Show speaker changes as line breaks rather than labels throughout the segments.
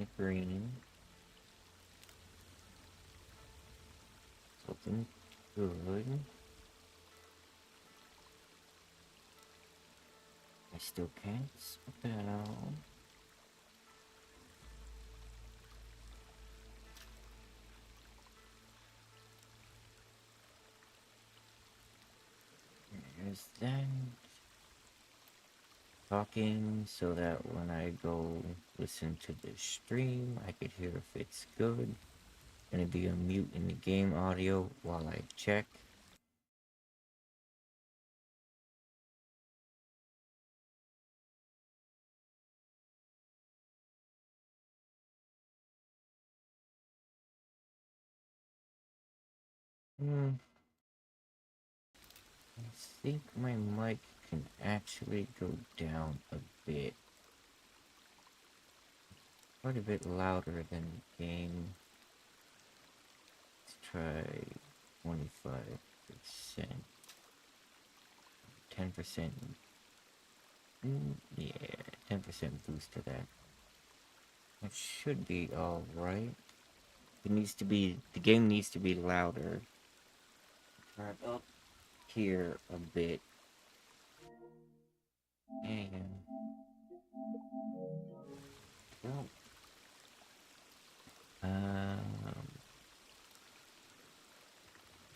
the green. Something good. I still can't spell. There's that. Talking so that when I go listen to the stream, I could hear if it's good. Gonna be a mute in the game audio while I check. I think my mic can actually go down a bit. Quite a bit louder than the game. Let's try 25%. 10%. Yeah, 10% boost to that. It should be alright. The game needs to be louder. Turn up here a bit. And well,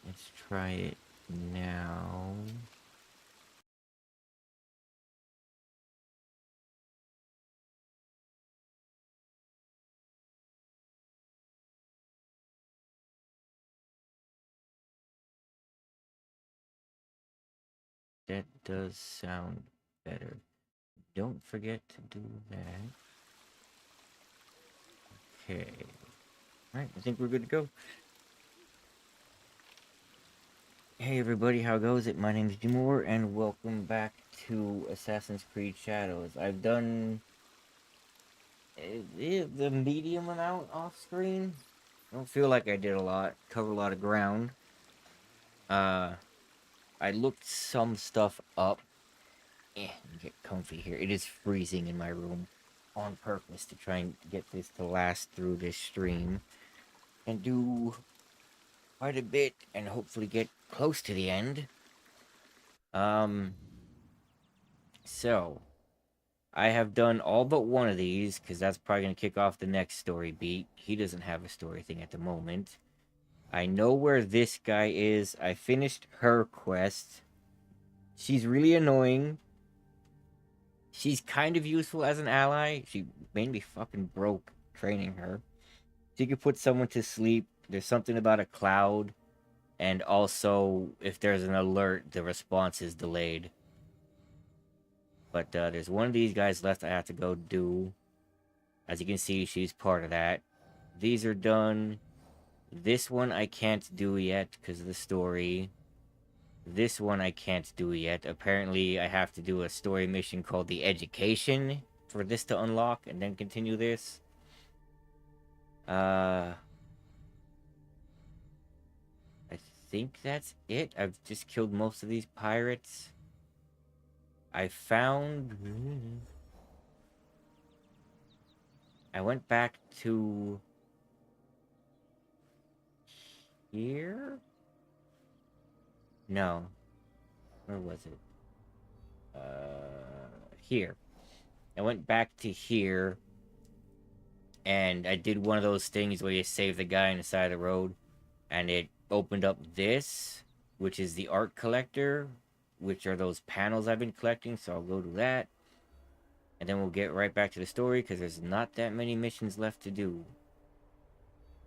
let's try it now. That does sound better. Don't forget to do that. Okay. Alright, I think we're good to go. Hey everybody, how goes it? My name is Jimoar, and welcome back to Assassin's Creed Shadows. I've done the medium amount off screen. I don't feel like I did a lot. Covered a lot of ground. I looked some stuff up. Get comfy here. It is freezing in my room on purpose to try and get this to last through this stream and do quite a bit and hopefully get close to the end. So I have done all but one of these because that's probably going to kick off the next story beat. He doesn't have a story thing at the moment. I know where this guy is. I finished her quest. She's really annoying. She's kind of useful as an ally. She made me fucking broke training her. She could put someone to sleep. There's something about a cloud. And also, if there's an alert, the response is delayed. But there's one of these guys left I have to go do. As you can see, she's part of that. These are done. This one I can't do yet because of the story. This one I can't do yet. Apparently, I have to do a story mission called The Education for this to unlock and then continue this. I think that's it. I've just killed most of these pirates. I went back to here? No. Where was it? Here. I went back to here, and I did one of those things where you save the guy on the side of the road, and it opened up this, which is the art collector, which are those panels I've been collecting, so I'll go to that. And then we'll get right back to the story, because there's not that many missions left to do.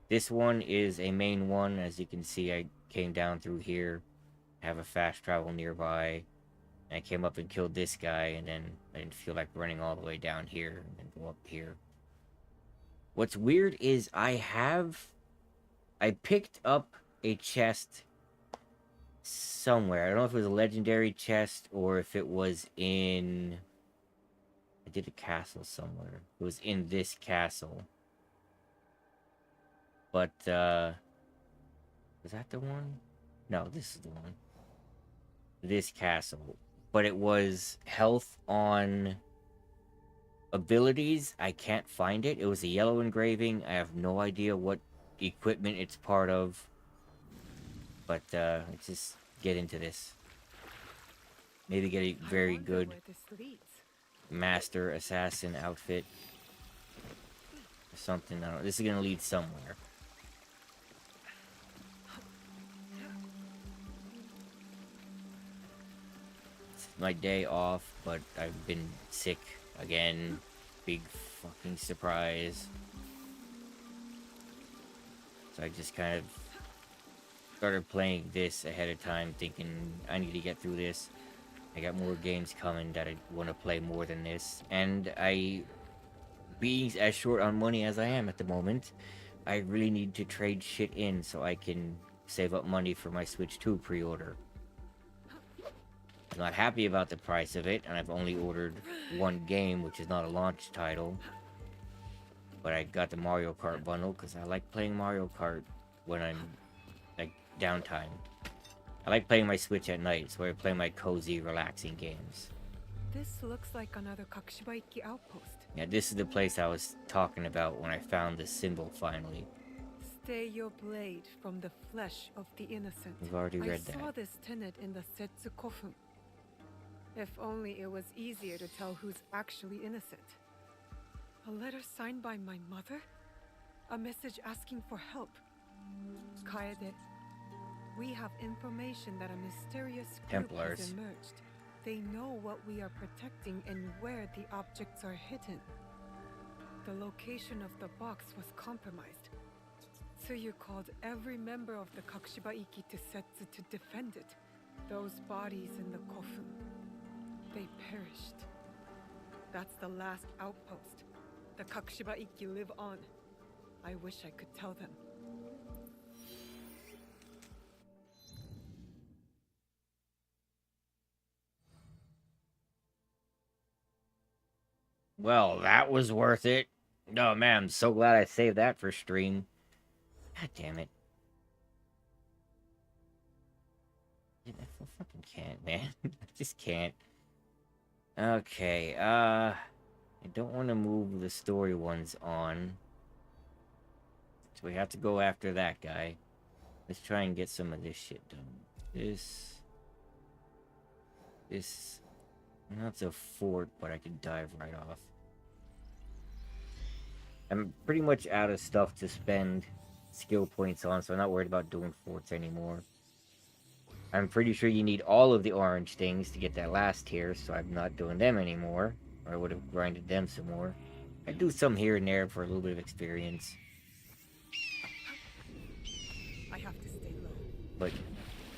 This one is a main one. As you can see, I came down through here. I have a fast travel nearby. And I came up and killed this guy, and then I didn't feel like running all the way down here and then go up here. What's weird is I picked up a chest somewhere. I don't know if it was a legendary chest or if it was in... I did a castle somewhere. It was in this castle. But, is that the one? No, this is the one. This castle. But it was health on Abilities, I can't find it. It was a yellow engraving. I have no idea what equipment it's part of. But let's just get into this. Maybe get a very good master assassin outfit. Or something. I don't know. This is gonna lead somewhere. It's my day off, but I've been sick again. Big fucking surprise. So I just kind of started playing this ahead of time, thinking I need to get through this. I got more games coming that I want to play more than this. And being as short on money as I am at the moment, I really need to trade shit in so I can save up money for my Switch 2 pre-order. I'm not happy about the price of it, and I've only ordered one game, which is not a launch title. But I got the Mario Kart bundle because I like playing Mario Kart when I'm, like, downtime. I like playing my Switch at night, so I play my cozy, relaxing games.
This looks like another Kakushibaiki outpost.
Yeah, this is the place I was talking about when I found the symbol finally.
Stay your blade from the flesh of the innocent.
We've already read that.
I saw this tenet in the Setsu Kofun. If only it was easier to tell who's actually innocent. A letter signed by my mother? A message asking for help. Kaede, we have information that a mysterious group
Templars
has emerged. They know what we are protecting and where the objects are hidden. The location of the box was compromised. Tsuyu called every member of the Kakushibaiki to Setsu to defend it. Those bodies in the Kofun, they perished. That's the last outpost. The Kakushibaiki live on. I wish I could tell them.
Well, that was worth it. Oh man, I'm so glad I saved that for stream. God damn it. I fucking can't, man. I just can't. Okay, I don't want to move the story ones on. So we have to go after that guy. Let's try and get some of this shit done. This... That's a fort, but I can dive right off. I'm pretty much out of stuff to spend skill points on, so I'm not worried about doing forts anymore. I'm pretty sure you need all of the orange things to get that last tier, so I'm not doing them anymore. Or I would have grinded them some more. I do some here and there for a little bit of experience.
I have to stay low.
But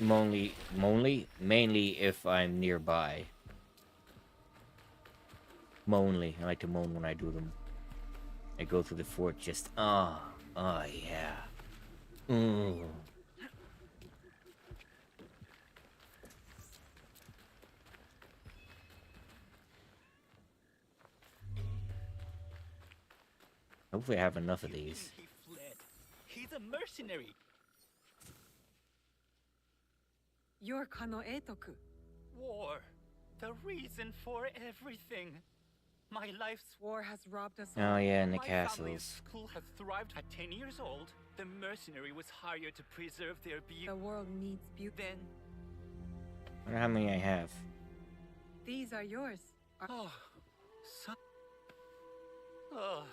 mainly if I'm nearby. Mainly, I like to moan when I do them. I go through the fort just, oh yeah. Hopefully I have enough of these.
He fled. He's a mercenary.
You're Kano Eitoku.
War. The reason for everything. My life's
War has robbed us
Oh
all.
yeah, in the
My family's
castles.
school has thrived. At 10 years old, the mercenary was hired to preserve their beauty.
The world needs beauty.
Then,
I wonder how many I have.
These are yours.
oh, son. Oh,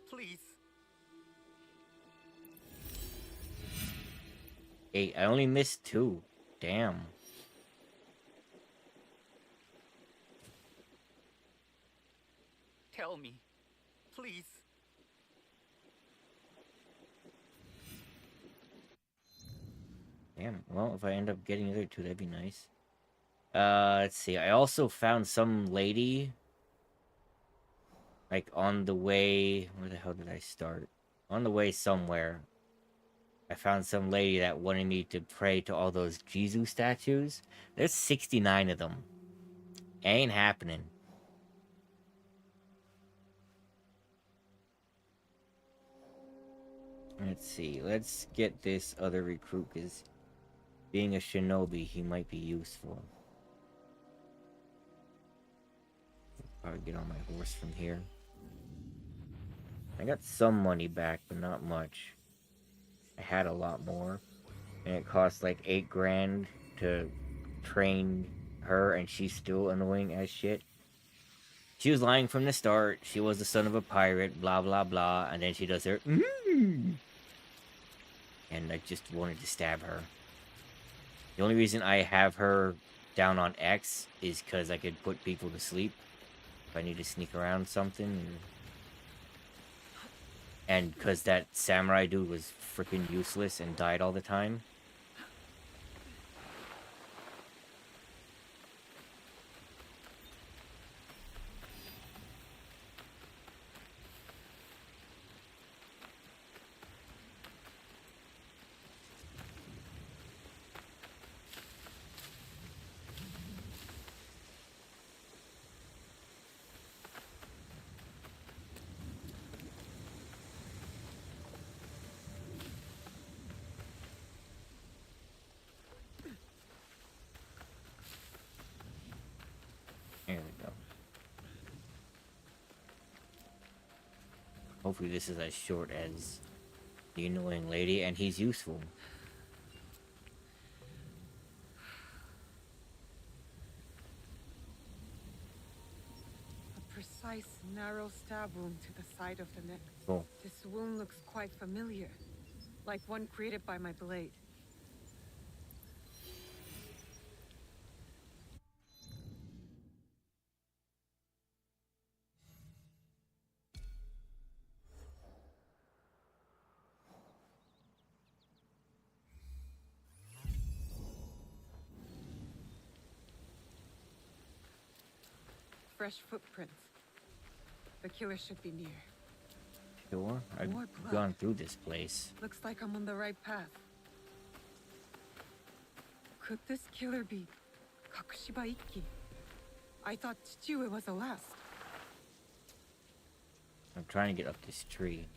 please.
8. I only missed 2. Damn.
Tell me. Please.
Damn. Well, if I end up getting the other 2, that'd be nice. Let's see. I also found some lady. Like, on the way... Where the hell did I start? On the way somewhere. I found some lady that wanted me to pray to all those Jesus statues. There's 69 of them. Ain't happening. Let's see. Let's get this other recruit, because being a shinobi, he might be useful. Probably get on my horse from here. I got some money back, but not much. I had a lot more. And it cost like 8 grand to train her, and she's still annoying as shit. She was lying from the start. She was the son of a pirate, blah, blah, blah. And then she does her, and I just wanted to stab her. The only reason I have her down on X is because I could put people to sleep if I need to sneak around something. And because that samurai dude was freaking useless and died all the time. There we go. Hopefully this is as short as the annoying lady, and he's useful.
A precise, narrow stab wound to the side of the neck.
Cool.
This wound looks quite familiar, like one created by my blade. Fresh footprints. The killer should be near.
Sure. I've
More blood.
gone through this place.
Looks like I'm on the right path. Could this killer be Kakushiba Ikki? I thought Chichiue was the last.
I'm trying to get up this tree.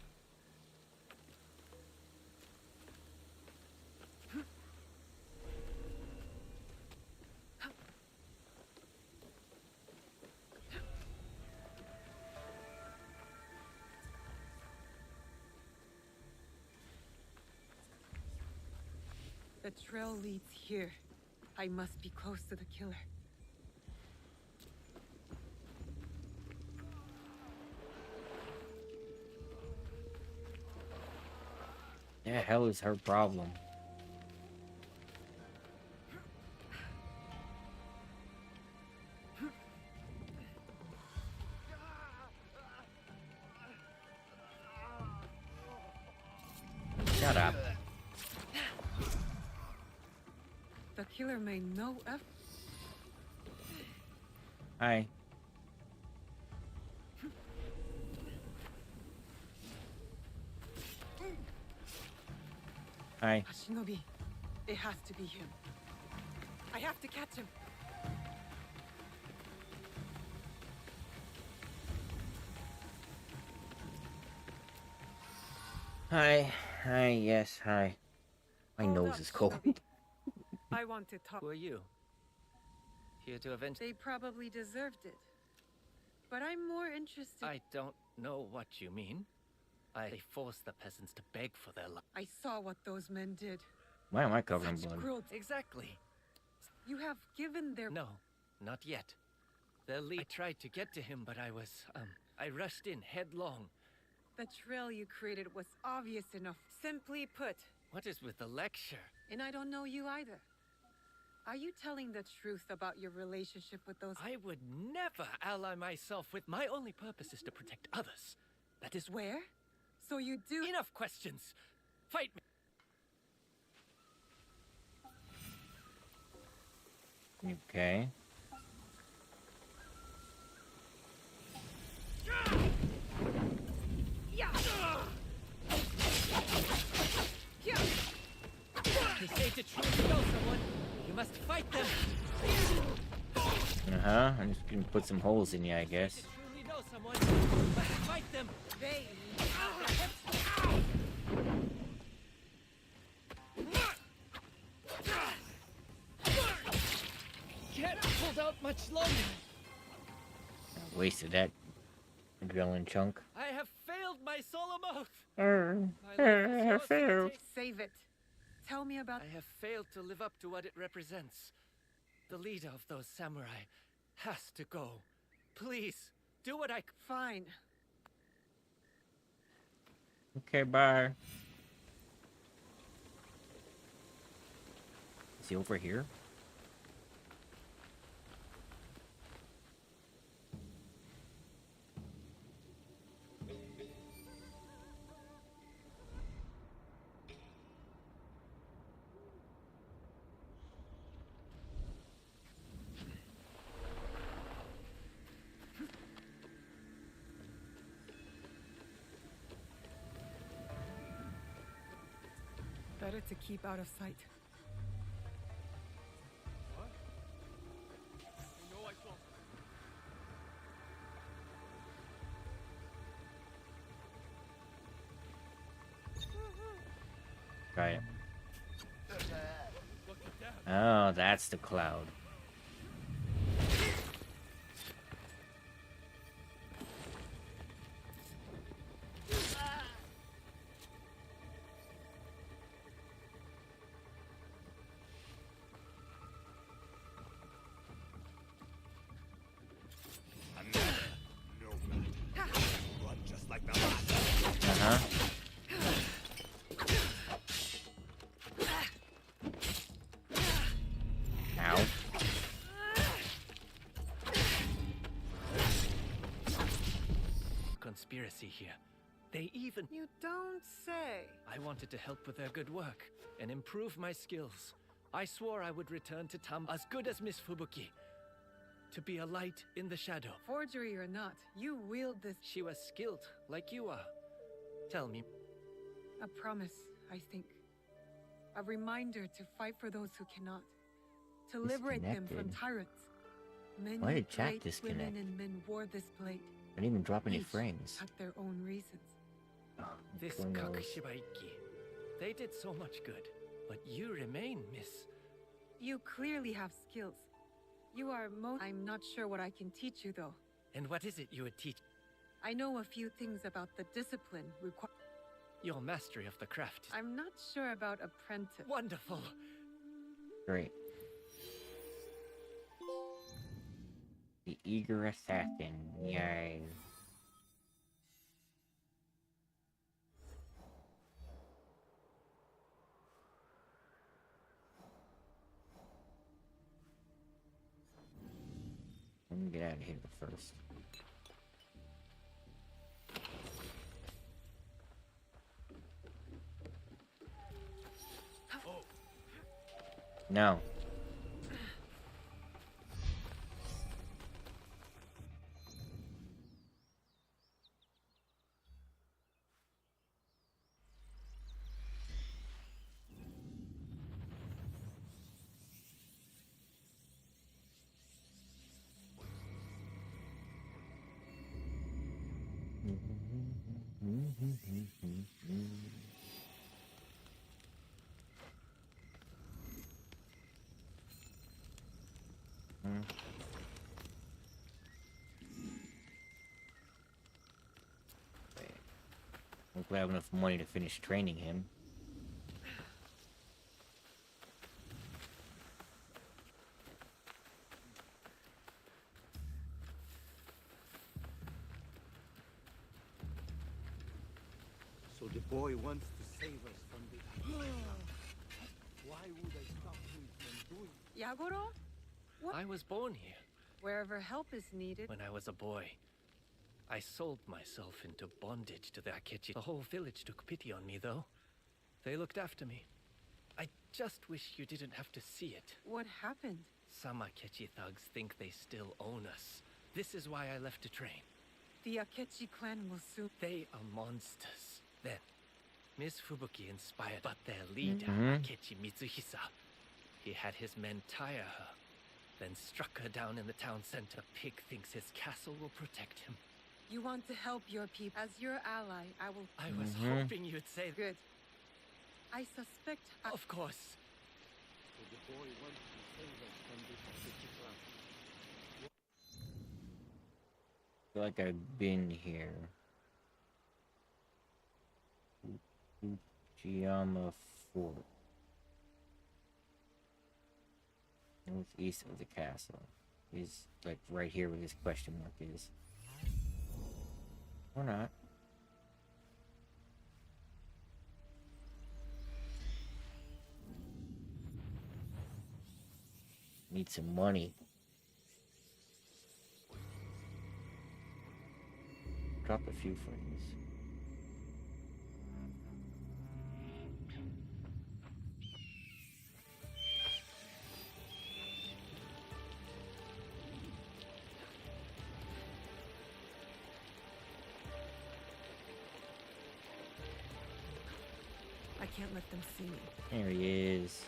The trail leads here. I must be close to the killer.
The hell is her problem? Shut up.
The killer made no effort.
Hi. Hi.
Shinobi, it has to be him. I have to catch him.
Hi. Hi, yes, hi. My
Hold
nose
up,
is cold.
Shinobi. I want to talk.
Who are you? Here to avenge...
They probably deserved it. But I'm more interested.
I don't know what you mean. They forced the peasants to beg for their life.
I saw what those men did.
Why am I covered in
Such
blood?
cruelty.
Exactly.
You have given their...
No, not yet. Their lead... I tried to get to him, but I rushed in headlong.
The trail you created was obvious enough. Simply put.
What is with the lecture?
And I don't know you either. Are you telling the truth about your relationship with those...
I would never ally myself with... My only purpose is to protect others. That is...
Where? So you do...
Enough questions! Fight me!
Okay.
They say to truly know someone, you must fight them!
Uh-huh. I'm just gonna put some holes in you, I
To
guess.
truly know someone, you must fight them!
They...
Can't hold out much longer!
Wasted that adrenaline chunk.
I have failed my solemn oath. My life is yours to take.
Save it. Tell me about.
I have failed to live up to what it represents. The leader of those samurai has to go. Please, do what I...
Fine.
Okay, bye. Is he over here?
Better to keep out of sight.
What? No, I won't.
Try it.
Look at that.
Oh, that's the cloud.
Run just like the last.
Uh-huh. Ow.
Conspiracy here. They even...
You don't say.
I wanted to help with their good work and improve my skills. I swore I would return to Tam as good as Miss Fubuki. To be a light in the shadow.
Forgery or not, you wield this.
She was skilled, like you are. Tell me,
A promise, I think. A reminder to fight for those who cannot. To liberate them from
Disconnected.
tyrants. Many
Why did chat
great
disconnect?
women and men wore this blade.
I didn't even drop any
Each
frames.
had their own reasons.
Oh,
this
who knows?
Kakushibaiki. They did so much good, but you remain, Miss.
You clearly have skills. You are I'm not sure what I can teach you, though.
And what is it you would teach?
I know a few things about the discipline required.
Your mastery of the craft is
I'm not sure about apprentice.
wonderful.
Great. The eager assassin. Yay. Let me get out of here first. No. Hopefully I have enough money to finish training him.
So the boy wants to save us from the... Why would I stop him from doing it?
Yagoro?
I was born here
Wherever help is needed.
when I was a boy. I sold myself into bondage to the Akechi. The whole village took pity on me, though. They looked after me. I just wish you didn't have to see it.
What happened?
Some Akechi thugs think they still own us. This is why I left to train.
The Akechi clan will soon.
They are monsters. Then, Miss Fubuki inspired, but their leader,
Mhm.
Akechi Mitsuhisa, he had his men tire her, then struck her down in the town center. Pig thinks his castle will protect him.
You want to help your people. As your ally, I will.
I was
Mhm.
hoping you'd say that.
Good. I suspect.
Of course.
So the boy wants to save us from the Akechi clan.
feel like I've been here. Fujiyama Fort. Northeast of the castle. Is like right here where this question mark is. Or not. Need some money. Drop a few frames.
I can't let them see me.
There he is.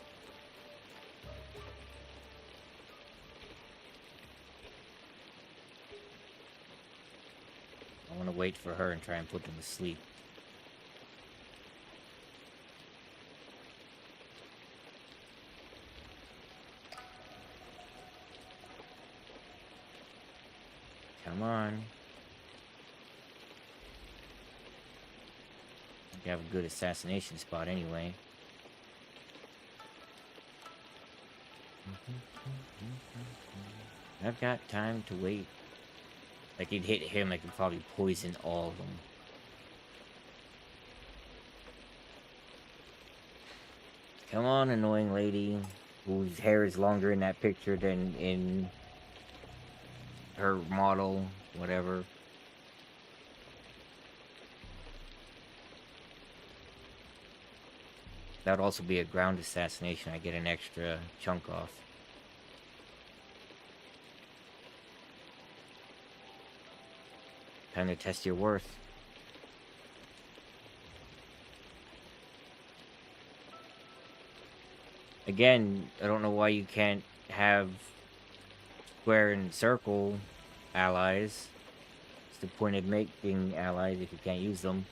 I want to wait for her and try and put them to sleep. Come on. You have a good assassination spot anyway. I've got time to wait. Like, he'd hit him, I could probably poison all of them. Come on, annoying lady, whose hair is longer in that picture than in her model, whatever. That'd also be a ground assassination. I get an extra chunk off. Time to test your worth. Again, I don't know why you can't have square and circle allies. It's the point of making allies if you can't use them.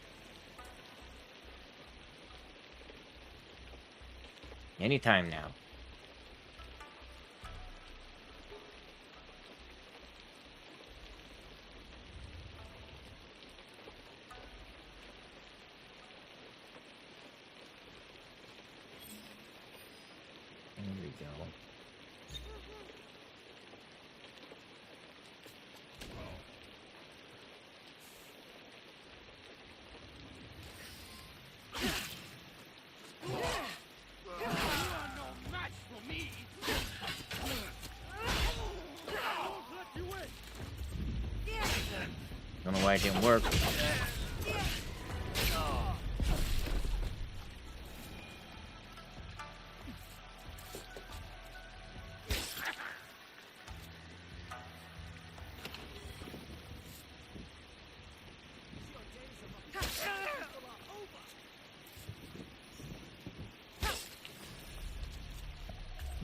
Anytime now. There we go. Don't know why it didn't work.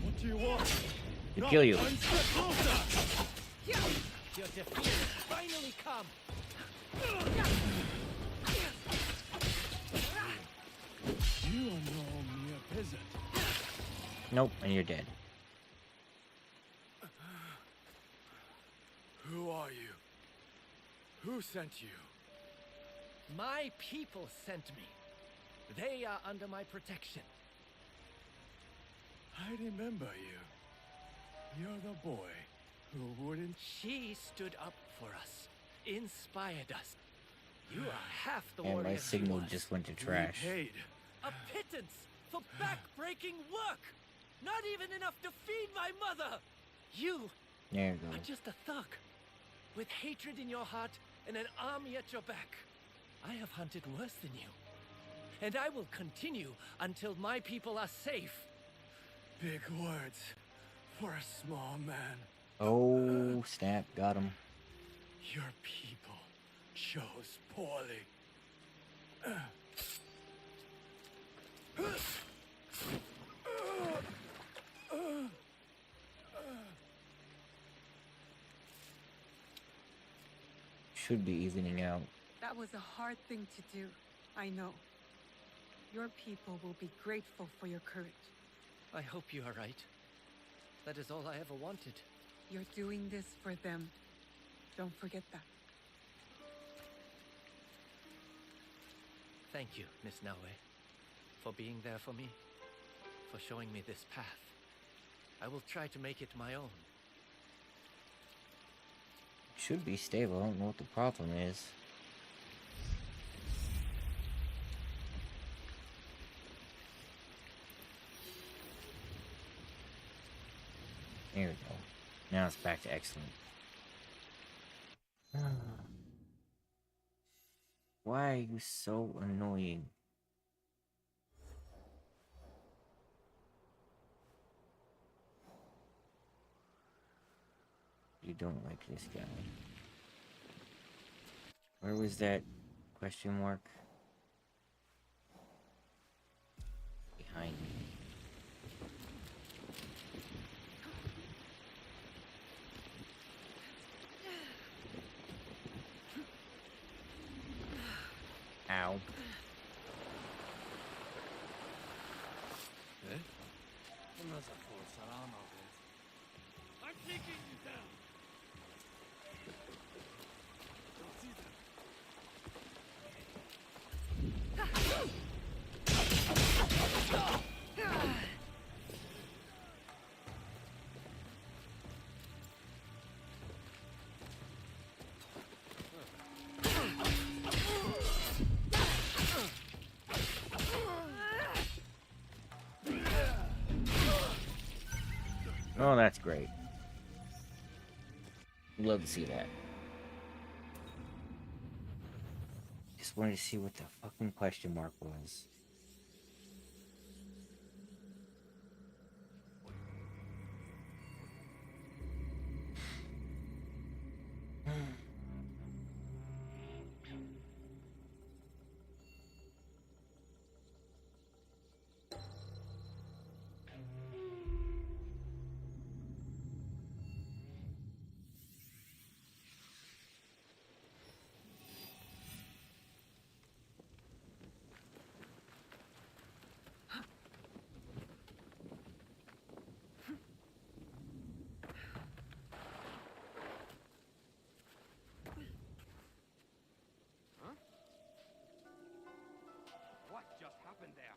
What do you want?
To kill you.
One step closer!
Your defeat has finally come.
You are no mere peasant.
Nope, and you're dead.
Who are you? Who sent you?
My people sent me. They are under my protection.
I remember you. You're the boy who wouldn't...
She stood up for us, inspired us. You are half the
And
warrior
my
she
signal
was.
just went to trash.
Paid.
A pittance for back-breaking work. Not even enough to feed my mother. You
There you
are
go.
just a thug, with hatred in your heart and an army at your back. I have hunted worse than you, and I will continue until my people are safe.
Big words for a small man.
Oh, snap. Got him.
Your people chose poorly.
Should be evening out.
That was a hard thing to do. I know. Your people will be grateful for your courage.
I hope you are right. That is all I ever wanted.
You're doing this for them. Don't forget that.
Thank you, Miss Naue, for being there for me, for showing me this path. I will try to make it my own.
Should be stable. I don't know what the problem is. There we go. Now it's back to excellent. Why are you so annoying? You don't like this guy. Where was that question mark? Behind me. Ow.
I'm taking you down. Don't see them.
Oh, that's great. Love to see that. Just wanted to see what the fucking question mark was.
What just happened there?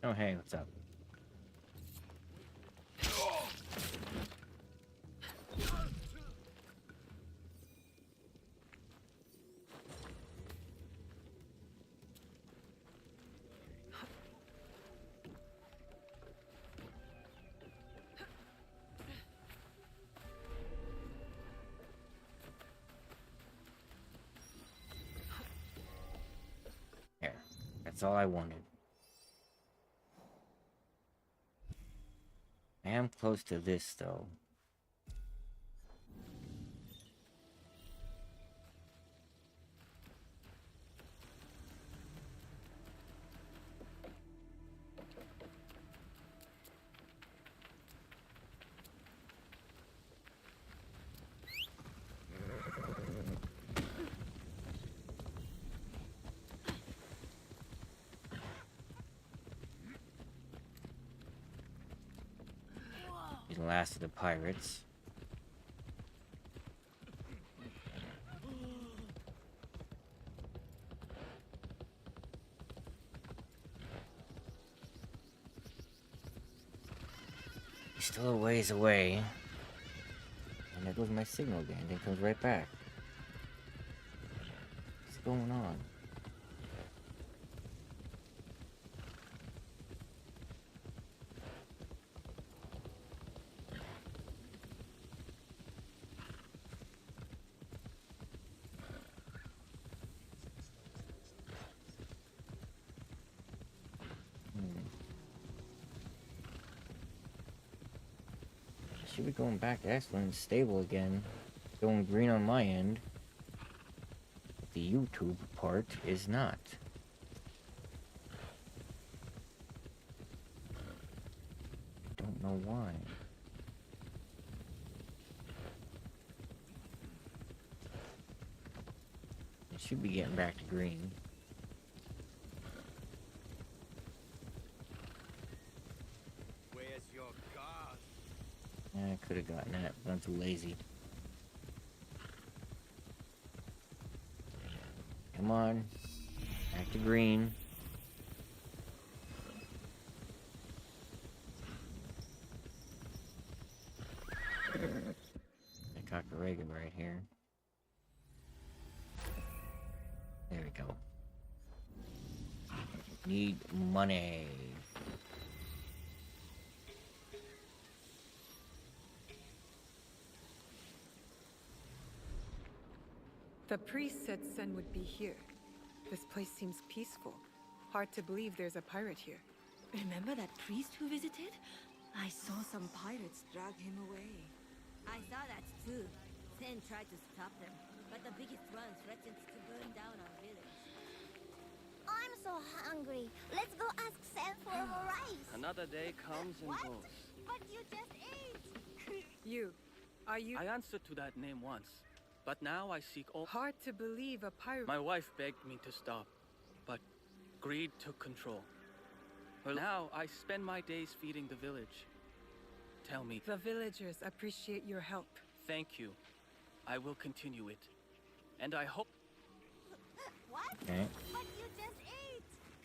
Oh, hey, what's up? There. That's all I wanted. I am close to this, though. The last of the pirates. He's still a ways away. And there goes my signal again, then comes right back. What's going on? Should be going back to excellent and stable again. Going green on my end. But the YouTube part is not. Don't know why. It should be getting back to green.
Where's your guard?
I could have gotten that, but I'm too lazy. Come on. Back to green. A Kakarega right here. There we go. Need money.
The priest said Sen would be here. This place seems peaceful. Hard to believe there's a pirate here.
Remember that priest who visited? I saw some pirates drag him away.
I saw that too. Sen tried to stop them, but the biggest one threatened to burn down our village.
I'm so hungry. Let's go ask Sam for more rice.
Another day comes and
What?
goes.
But you just ate.
You. Are you...
I answered to that name once, but now I seek all.
Hard to believe a pirate...
My wife begged me to stop, but greed took control. Well, now I spend my days feeding the village. Tell me.
The villagers appreciate your help.
Thank you. I will continue it. And I hope.
What?
Okay.
But you just ate.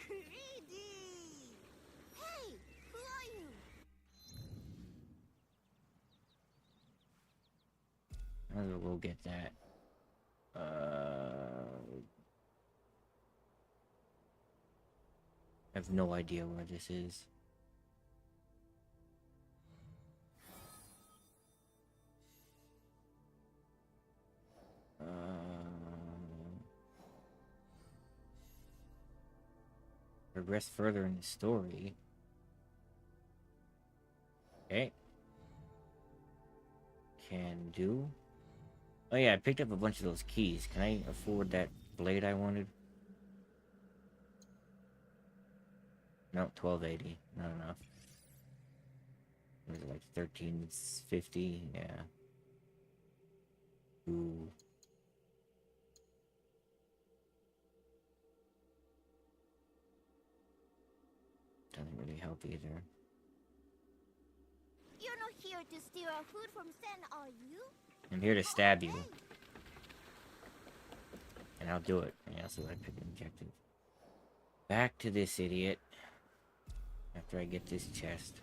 Greedy. Hey, who are you?
Might as well go get that. I have no idea where this is. Progress further in the story. Okay. Can do. Oh yeah, I picked up a bunch of those keys. Can I afford that blade I wanted? No, 1280. Not enough. Was it like 1350? Yeah. Ooh. Doesn't really help either.
You're not here to steal our food from Sen, are you?
I'm here to stab you. And I'll do it. Yeah, so I pick an objective. Back to this idiot. After I get this chest.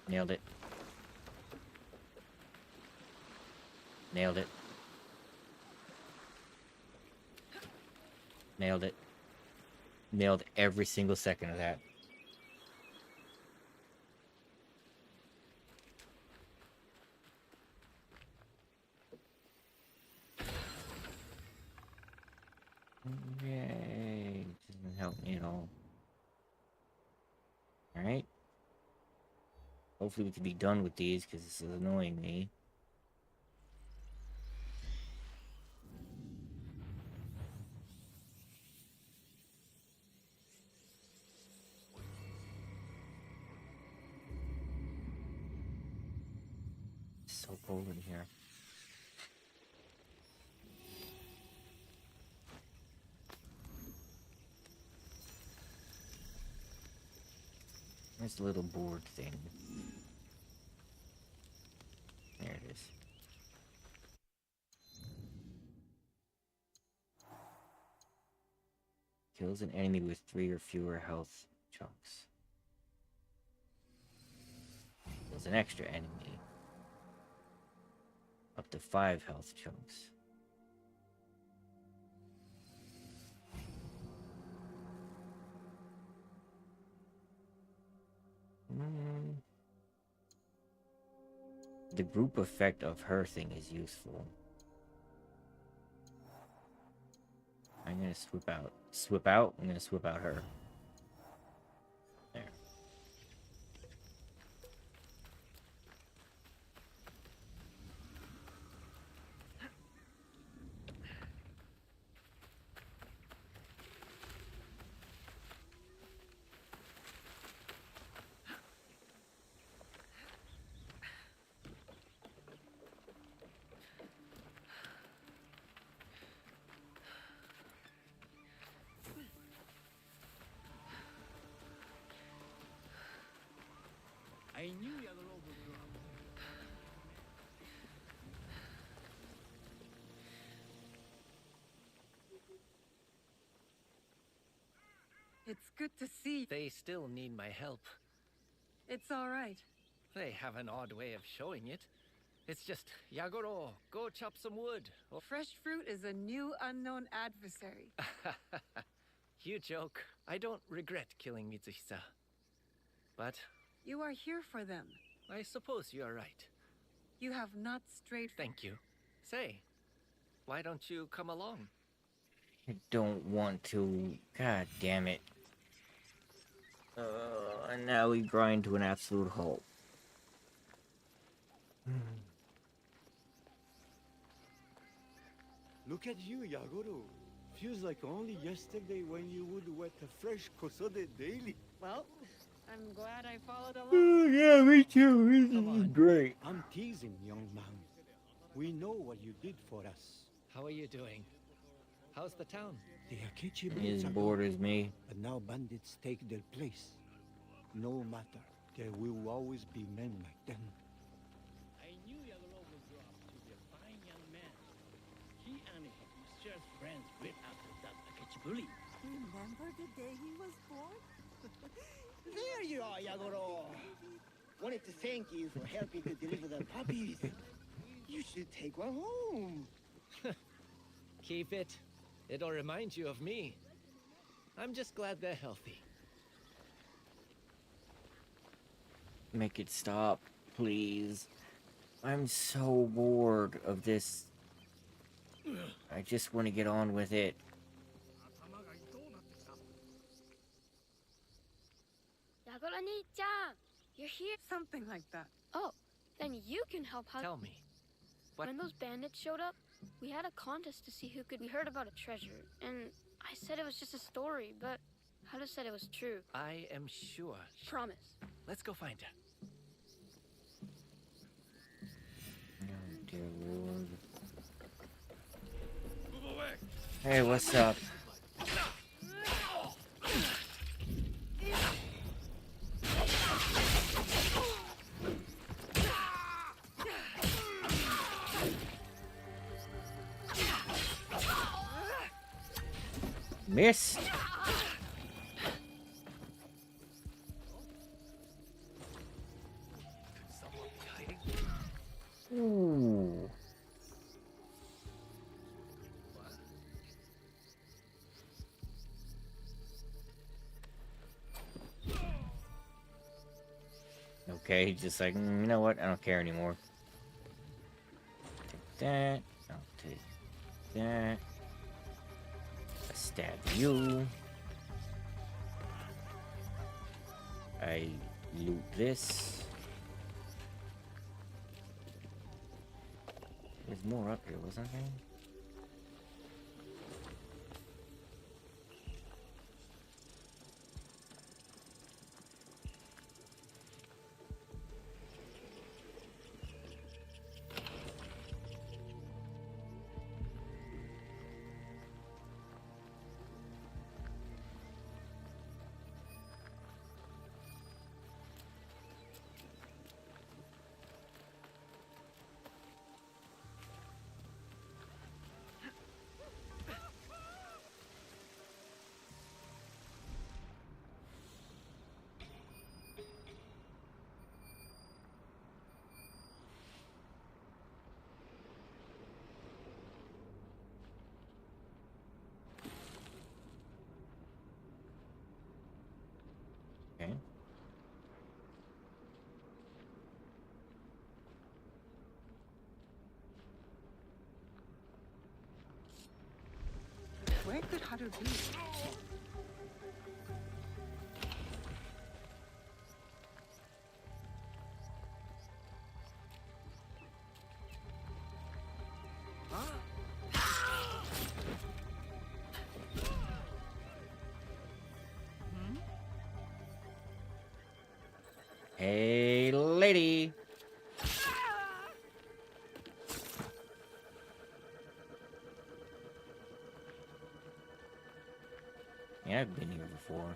Nailed it. Nailed it. Nailed it. Nailed every single second of that. Yay. Doesn't help me at all. Alright. Hopefully we can be done with these because this is annoying me. It's so cold in here. There's the little board thing. There it is. Kills an enemy with 3 or fewer health chunks. Kills an extra enemy. Up to 5 health chunks. The group effect of her thing is useful. I'm gonna swip out. Swip out? I'm gonna swip out her. There.
I knew Yagoro would drop.
It's good to see.
They still need my help.
It's all right.
They have an odd way of showing it. It's just, Yagoro, go chop some wood. Or
Fresh fruit is a new unknown adversary.
you joke. I don't regret killing Mitsuhisa. But
You are here for them.
I suppose you are right.
You have not strayed.
Thank you. Say, why don't you come along?
I don't want to. God damn it. And now we grind to an absolute halt.
Look at you, Yagoro. Feels like only yesterday when you would wet a fresh kosode daily.
Well, I'm glad I followed along.
Oh, yeah, me too. This
Come
is
on.
great.
I'm teasing, young man. We know what you did for us.
How are you doing? How's the town?
The Akechi
He
blades
as
are
bored
gone,
as me.
but now bandits take their place. No matter, there will always be men like them.
I knew Yagoro would grow up to be a fine young man. He and his shared friends right after that Akechi bully.
Remember the day he was born?
There you are, Yagoro. Wanted to thank you for helping to deliver the puppies. You should take one home.
Keep it. It'll remind you of me. I'm just glad they're healthy.
Make it stop, please. I'm so bored of this. I just want to get on with it.
Yagoro-ni-chan, you're here.
Something like that.
Oh, then you can help.
Tell me. What?
When those bandits showed up, we had a contest to see who could. We heard about a treasure, and I said it was just a story, but Hada said it was true.
I am sure.
Promise.
Let's go find her.
Oh, dear Lord. Hey, what's up? Missed.
Someone be hiding.
Ooh. Okay, just like, you know what? I don't care anymore. Take that. I'll take that. I stab you. I loot this. There's more up here, wasn't there? Okay.
Where could Haru be?
Hey, lady. Yeah, I've been here before.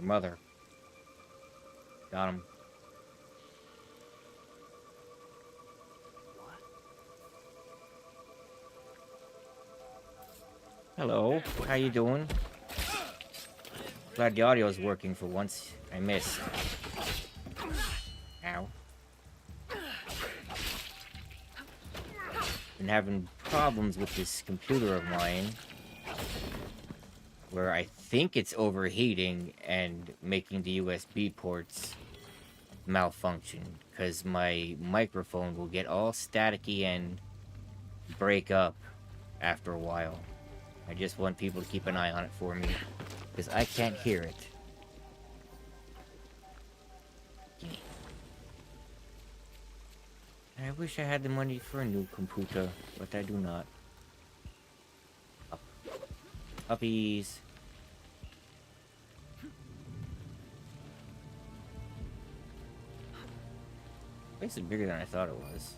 Your mother. Got him. Hello. How you doing? Glad the audio is working for once. I missed. Ow. Been having problems with this computer of mine, where I think it's overheating and making the USB ports malfunction, because my microphone will get all staticky and break up after a while. I just want people to keep an eye on it for me, because I can't hear it. I wish I had the money for a new computer, but I do not. Up. Puppies. This is bigger than I thought it was.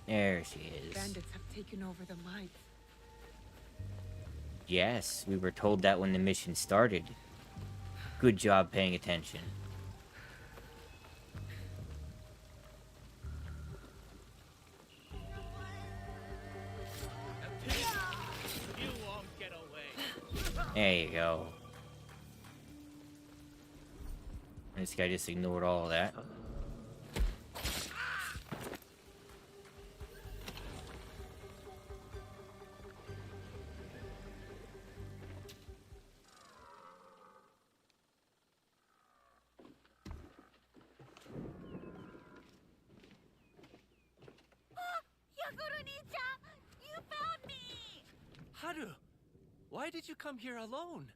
There she is.
Bandits have taken over the mines.
Yes, we were told that when the mission started. Good job paying attention.
You won't get away.
There you go. This guy just ignored all of that.
Yagoro-nin-chan, you found me!
Haru, why did you come here alone?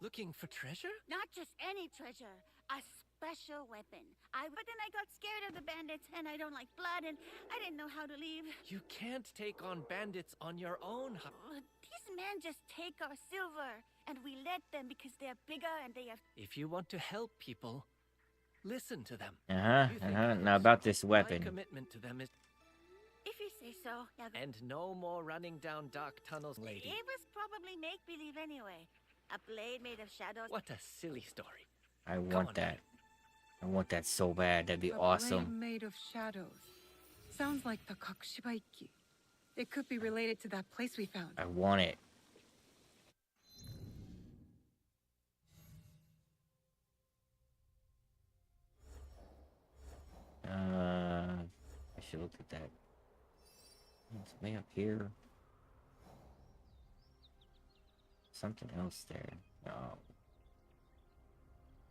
Looking for treasure?
Not just any treasure, a special weapon. But then I got scared of the bandits, and I don't like blood, and I didn't know how to leave.
You can't take on bandits on your own.
These men just take our silver, and we let them because they're bigger and they have...
If you want to help people, listen to them.
Now about this weapon.
My commitment to them is...
If you say so, Yagoro.
And no more running down dark tunnels, lady.
It was probably make-believe anyway. A blade made of shadows.
What a silly story.
I want that. I want that so bad. That'd be
A
awesome.
blade made of shadows. Sounds like the Kakushibaiki. It could be related to that place we found.
I want it. I should look at that. It's way up here. Something else there. Oh.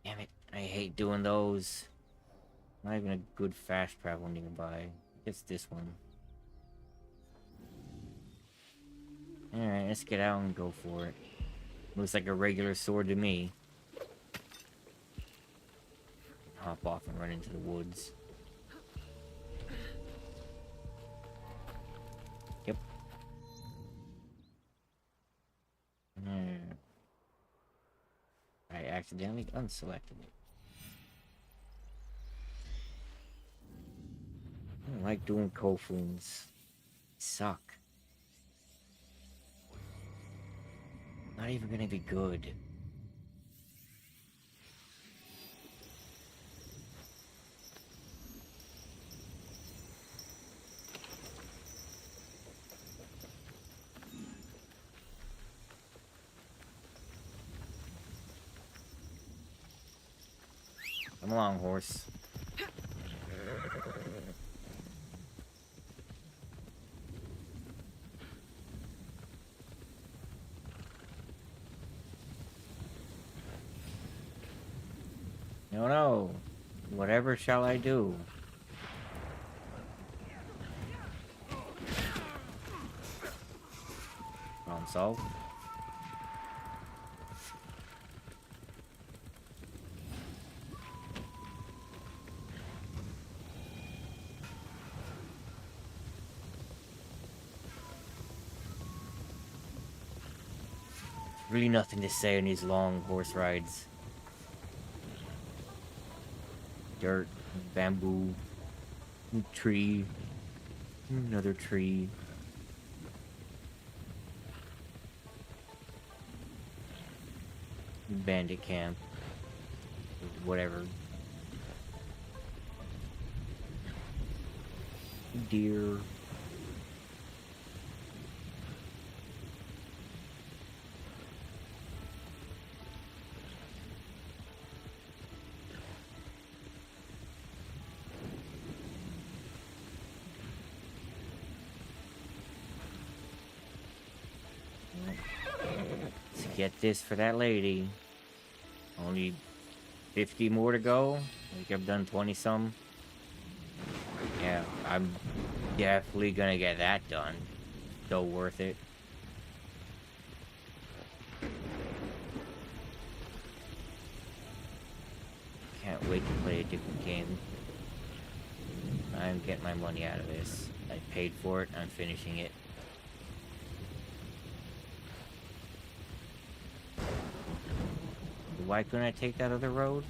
Damn it. I hate doing those. Not even a good fast travel nearby. It's this one. Alright, let's get out and go for it. Looks like a regular sword to me. Hop off and run into the woods. Yep. I accidentally unselected it. I don't like doing kofuns. Suck. Not even gonna be good. Come along, horse. No, no. Whatever shall I do? Problem solved. Really nothing to say on these long horse rides. Dirt, bamboo, tree. Another tree. Bandit camp. Whatever. Deer. Let's get this for that lady. Only 50 more to go. I think I've done 20 some. Yeah, I'm definitely gonna get that done. So worth it. Can't wait to play a different game. I'm getting my money out of this. I paid for it. I'm finishing it. Why couldn't I take that other road?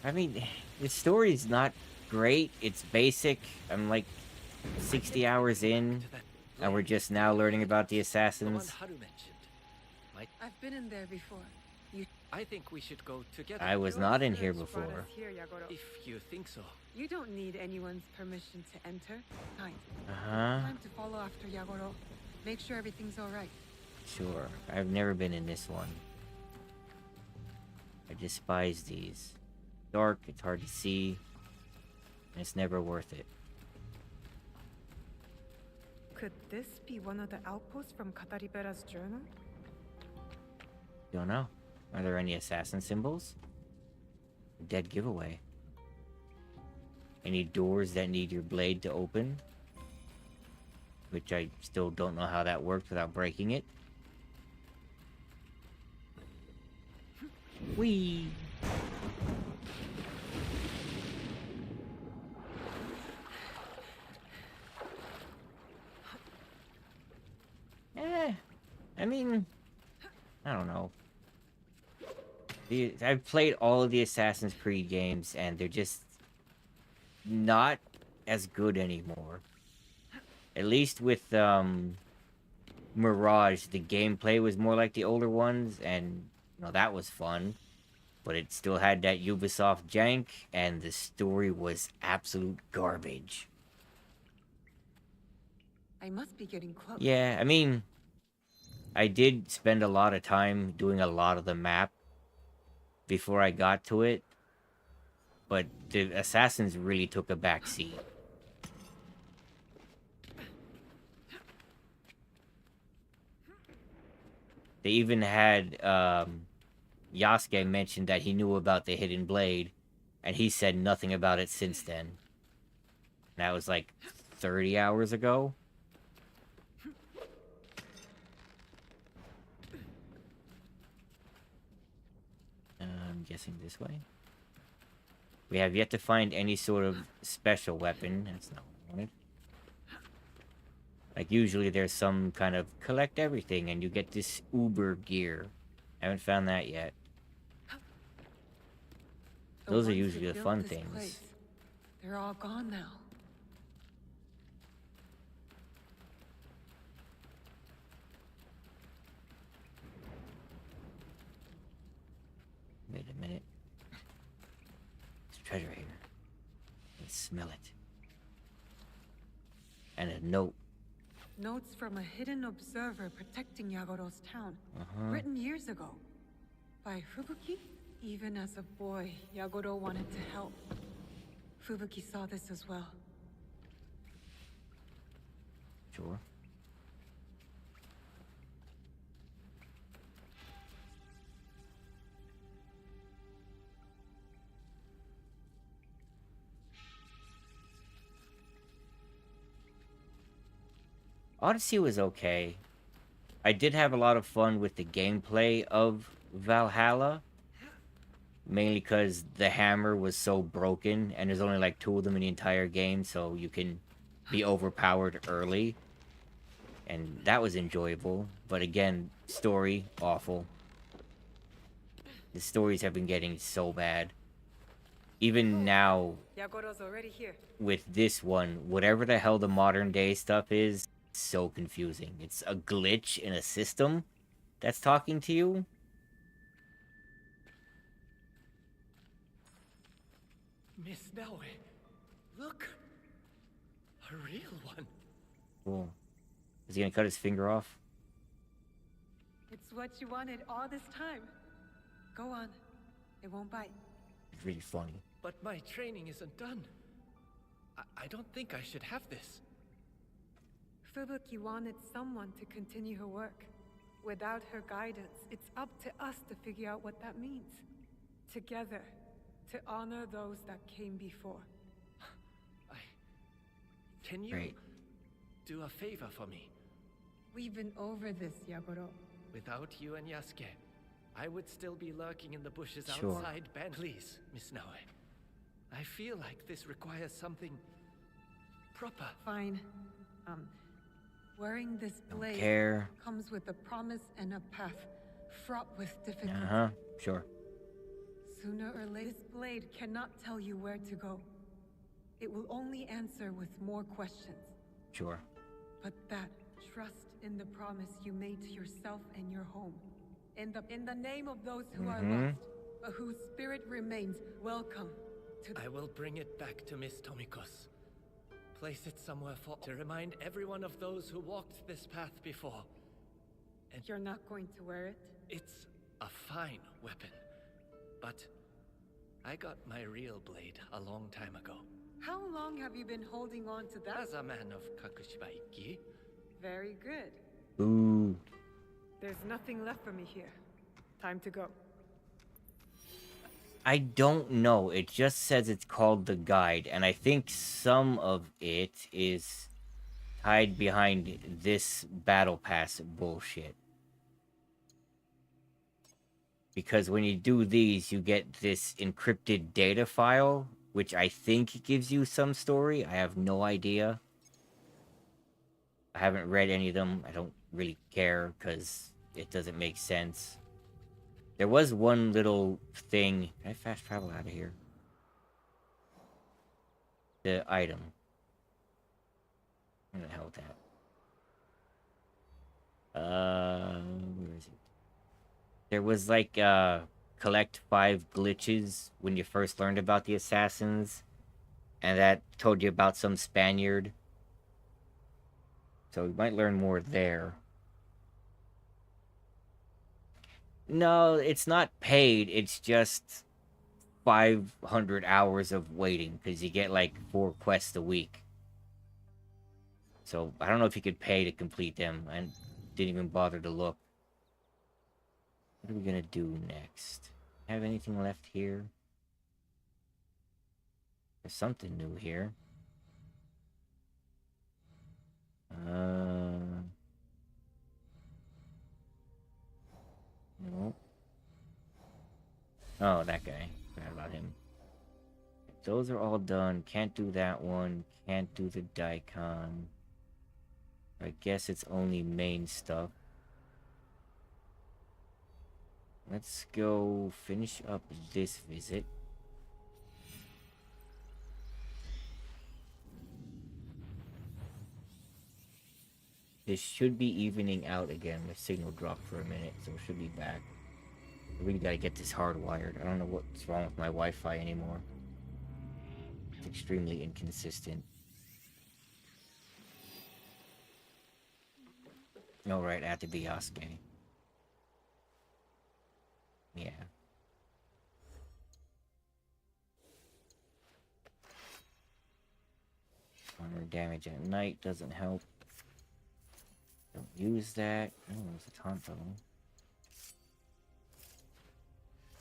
I mean, the story's not great. It's basic. I'm like 60 hours in, and we're just now learning about the
The one
assassins.
Haru mentioned.
I've been in there before.
I think we should go together.
I was
Your
not in here
search brought
before.
us here, Yagoro.
If you think so.
You don't need anyone's permission to enter. Fine.
Uh-huh.
Time to follow after Yagoro. Make sure everything's alright.
Sure. I've never been in this one. I despise these. Dark, it's hard to see, and it's never worth it.
Could this be one of the outposts from Kataribera's journal?
Don't know. Are there any assassin symbols? Dead giveaway. Any doors that need your blade to open? Which I still don't know how that works without breaking it. Whee! I mean, I don't know. I've played all of the Assassin's Creed games, and they're just not as good anymore. At least with Mirage, the gameplay was more like the older ones, and you know, that was fun. But it still had that Ubisoft jank, and the story was absolute garbage.
I must be getting close.
Yeah, I mean, I did spend a lot of time doing a lot of the map before I got to it, but the assassins really took a back seat. They even had Yasuke mentioned that he knew about the hidden blade, and he said nothing about it since then. That was like 30 hours ago. I'm guessing this way. We have yet to find any sort of special weapon. That's not what I wanted. Like, usually there's some kind of collect everything and you get this Uber gear. Haven't found that yet. Those are
ones
usually
who
the
built
fun
this
things.
place, they're all gone now.
Wait a minute. There's treasure here. Let's smell it. And a note.
Notes from a hidden observer protecting Yagoro's town. Written years ago. By Fubuki? Even as a boy, Yagoro wanted to help. Fubuki saw this as well.
Sure. Odyssey was okay. I did have a lot of fun with the gameplay of Valhalla, mainly because the hammer was so broken, and there's only like 2 of them in the entire game, so you can be overpowered early. And that was enjoyable. But again, story, awful. The stories have been getting so bad. Even now,
Yagoro's already here.
with this one, whatever the hell the modern day stuff is, so confusing. It's a glitch in a system that's talking to you.
Miss Naue, look! A real one.
Cool. Is he gonna cut his finger off?
It's what you wanted all this time. Go on. It won't bite.
It's really funny.
But my training isn't done. I don't think I should have this.
Fubuki wanted someone to continue her work. Without her guidance, it's up to us to figure out what that means. Together, to honor those that came before.
Can you
Right.
do a favor for me?
We've been over this, Yagoro.
Without you and Yasuke, I would still be lurking in the bushes
Sure.
outside Please, Miss Naue. I feel like this requires something proper.
Fine. Wearing this
Don't
blade
care.
comes with a promise and a path fraught with difficulty.
Uh-huh. Sure.
Sooner or later, this blade cannot tell you where to go. It will only answer with more questions.
Sure.
But that trust in the promise you made to yourself and your home. In the name of those who are lost, but whose spirit remains, welcome to
I will bring it back to Miss Tomikos. Place it somewhere to remind everyone of those who walked this path before. And
You're not going to wear it?
it's a fine weapon. But I got my real blade a long time ago.
How long have you been holding on to that?
As a man of Kakushibaiki,
Very good.
Ooh.
There's nothing left for me here. Time to go.
I don't know. It just says it's called the guide, and I think some of it is tied behind this battle pass bullshit. Because when you do these, you get this encrypted data file, which I think gives you some story. I have no idea. I haven't read any of them. I don't really care, because it doesn't make sense. There was one little thing. Can I fast travel out of here? The item. Where the hell is that? Where is it? There was like collect 5 glitches when you first learned about the assassins, and that told you about some Spaniard. So we might learn more there. No, it's not paid. It's just 500 hours of waiting, because you get like 4 quests a week. So I don't know if you could pay to complete them. I didn't even bother to look. What are we gonna do next? Have anything left here? There's something new here. No. Oh, that guy. Forgot about him. Those are all done. Can't do that one. Can't do the Daikon. I guess it's only main stuff. Let's go finish up this visit. This should be evening out again. My signal dropped for a minute, so it should be back. I really gotta get this hardwired. I don't know what's wrong with my Wi-Fi anymore. It's extremely inconsistent. Oh, right, I have to be Yasuke. Yeah. Armor damage at night doesn't help. Don't use that. Oh, there's a Tonto.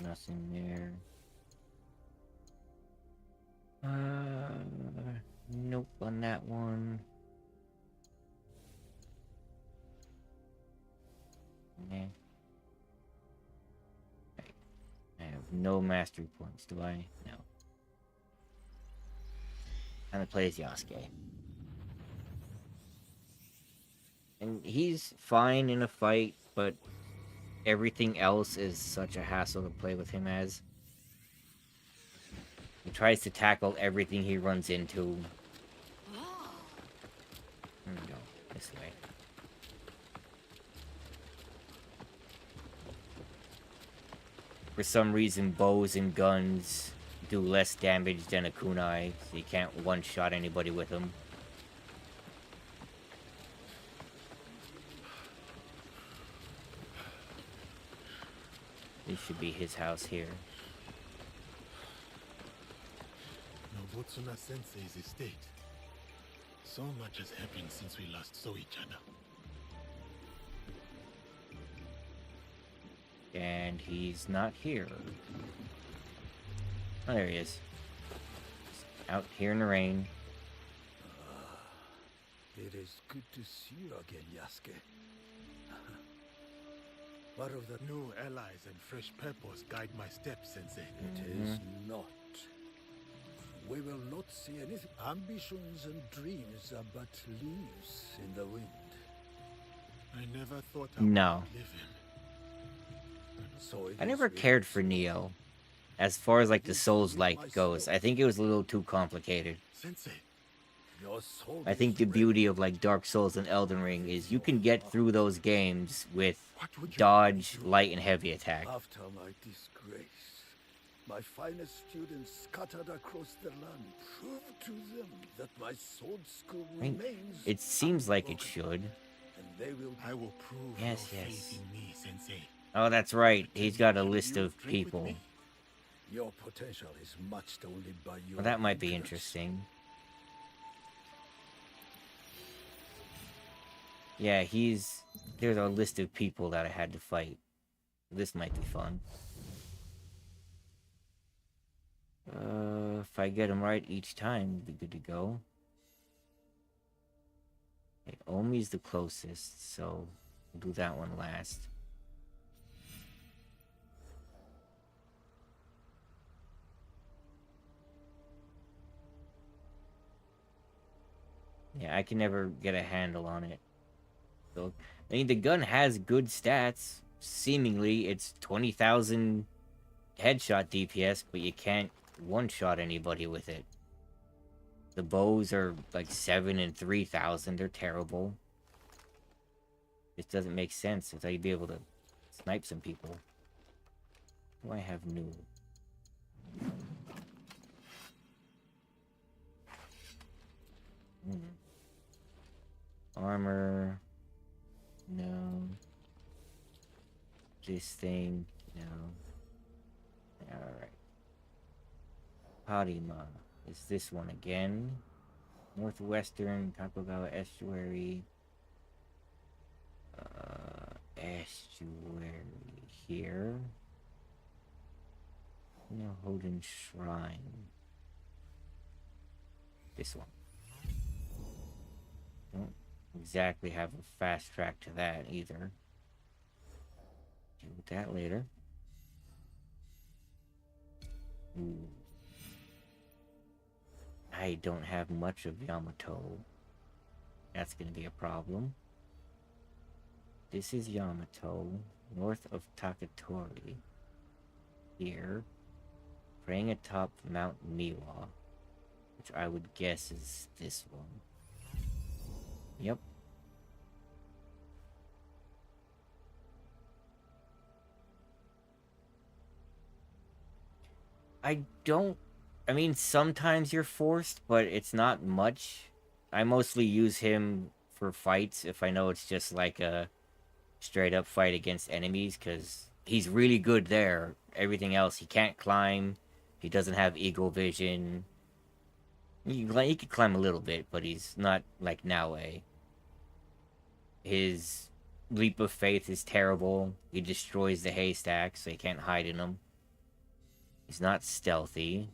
Nothing there. Nope on that one. Nah. Right. I have No mastery points, do I? No. I'm gonna play as Yasuke. And he's fine in a fight, but everything else is such a hassle to play with him as. He tries to tackle everything he runs into. There we go. This way. For some reason, bows and guns do less damage than a kunai, so you can't one-shot anybody with them. This should be his house here.
Nobutsuna Sensei's estate. So much has happened since we last saw each other.
And he's not here. Oh, there he is. Just out here in the rain.
It is good to see you again, Yasuke. What of the
New allies and fresh purpose guide my steps, Sensei.
It is not. We will not see anything. Ambitions and dreams are but leaves in the wind.
I never thought I
No.
would live in.
So
I never cared for Neo. As far as like the Souls-like goes, I think it was a little too complicated.
Sensei,
Your soul
I think the beauty of like Dark Souls and Elden Ring is you can get through those games with dodge, light, and heavy attack.
After my disgrace, my finest students scattered across the land proved to them that my sword school
Right.
remains.
It seems like it should.
And they will.
I will prove
Yes,
your
yes.
faith in me, Sensei.
Oh, that's right. He's got a list of people.
Your potential is matched only by your.
Well, that might be
ignorance.
interesting. Yeah, there's a list of people that I had to fight. This might be fun. If I get him right each time, it'll be good to go. Okay, Omi's the closest, so we'll do that one last. Yeah, I can never get a handle on it. So, I mean, the gun has good stats. Seemingly, it's 20,000 headshot DPS, but you can't one-shot anybody with it. The bows are like 7 and 3,000. They're terrible. This doesn't make sense. I thought you'd be able to snipe some people. What do I have new? Armor. No. This thing. No. Alright. Harima. Is this one again? Northwestern Kakogawa Estuary. Estuary here. No, Hoden Shrine. This one. Don't exactly have a fast track to that either. Deal with that later. Ooh. I don't have much of Yamato. That's gonna be a problem. This is Yamato, north of Takatori. Here. Praying atop Mount Miwa, which I would guess is this one. Yep. I mean, sometimes you're forced, but it's not much. I mostly use him for fights if I know it's just like a straight up fight against enemies, because he's really good there. Everything else, he can't climb, he doesn't have eagle vision. He can climb a little bit, but he's not like Naue. His leap of faith is terrible. He destroys the haystack, so you can't hide in them. He's not stealthy.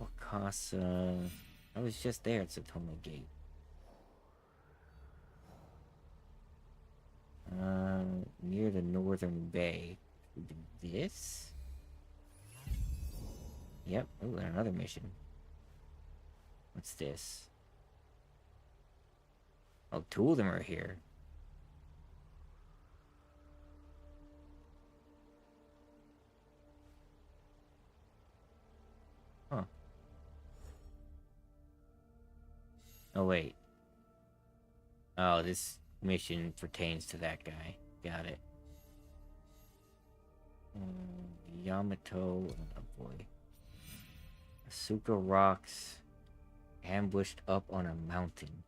Wakasa. I was just there at Satoma Gate. Near the northern bay. We do this. Yep. Oh, and another mission. What's this? Oh, two of them are here. Huh. Oh, wait. Oh, this mission pertains to that guy. Got it. Yamato. Oh, boy. Asuka rocks ambushed up on a mountain.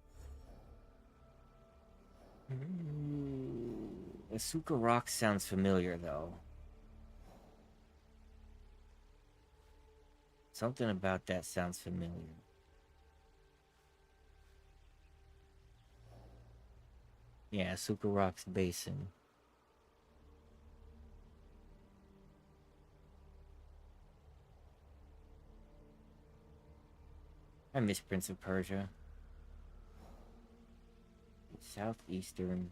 Asuka rocks sounds familiar, though. Something about that sounds familiar. Yeah, Asuka Rocks Basin. I miss Prince of Persia. Southeastern,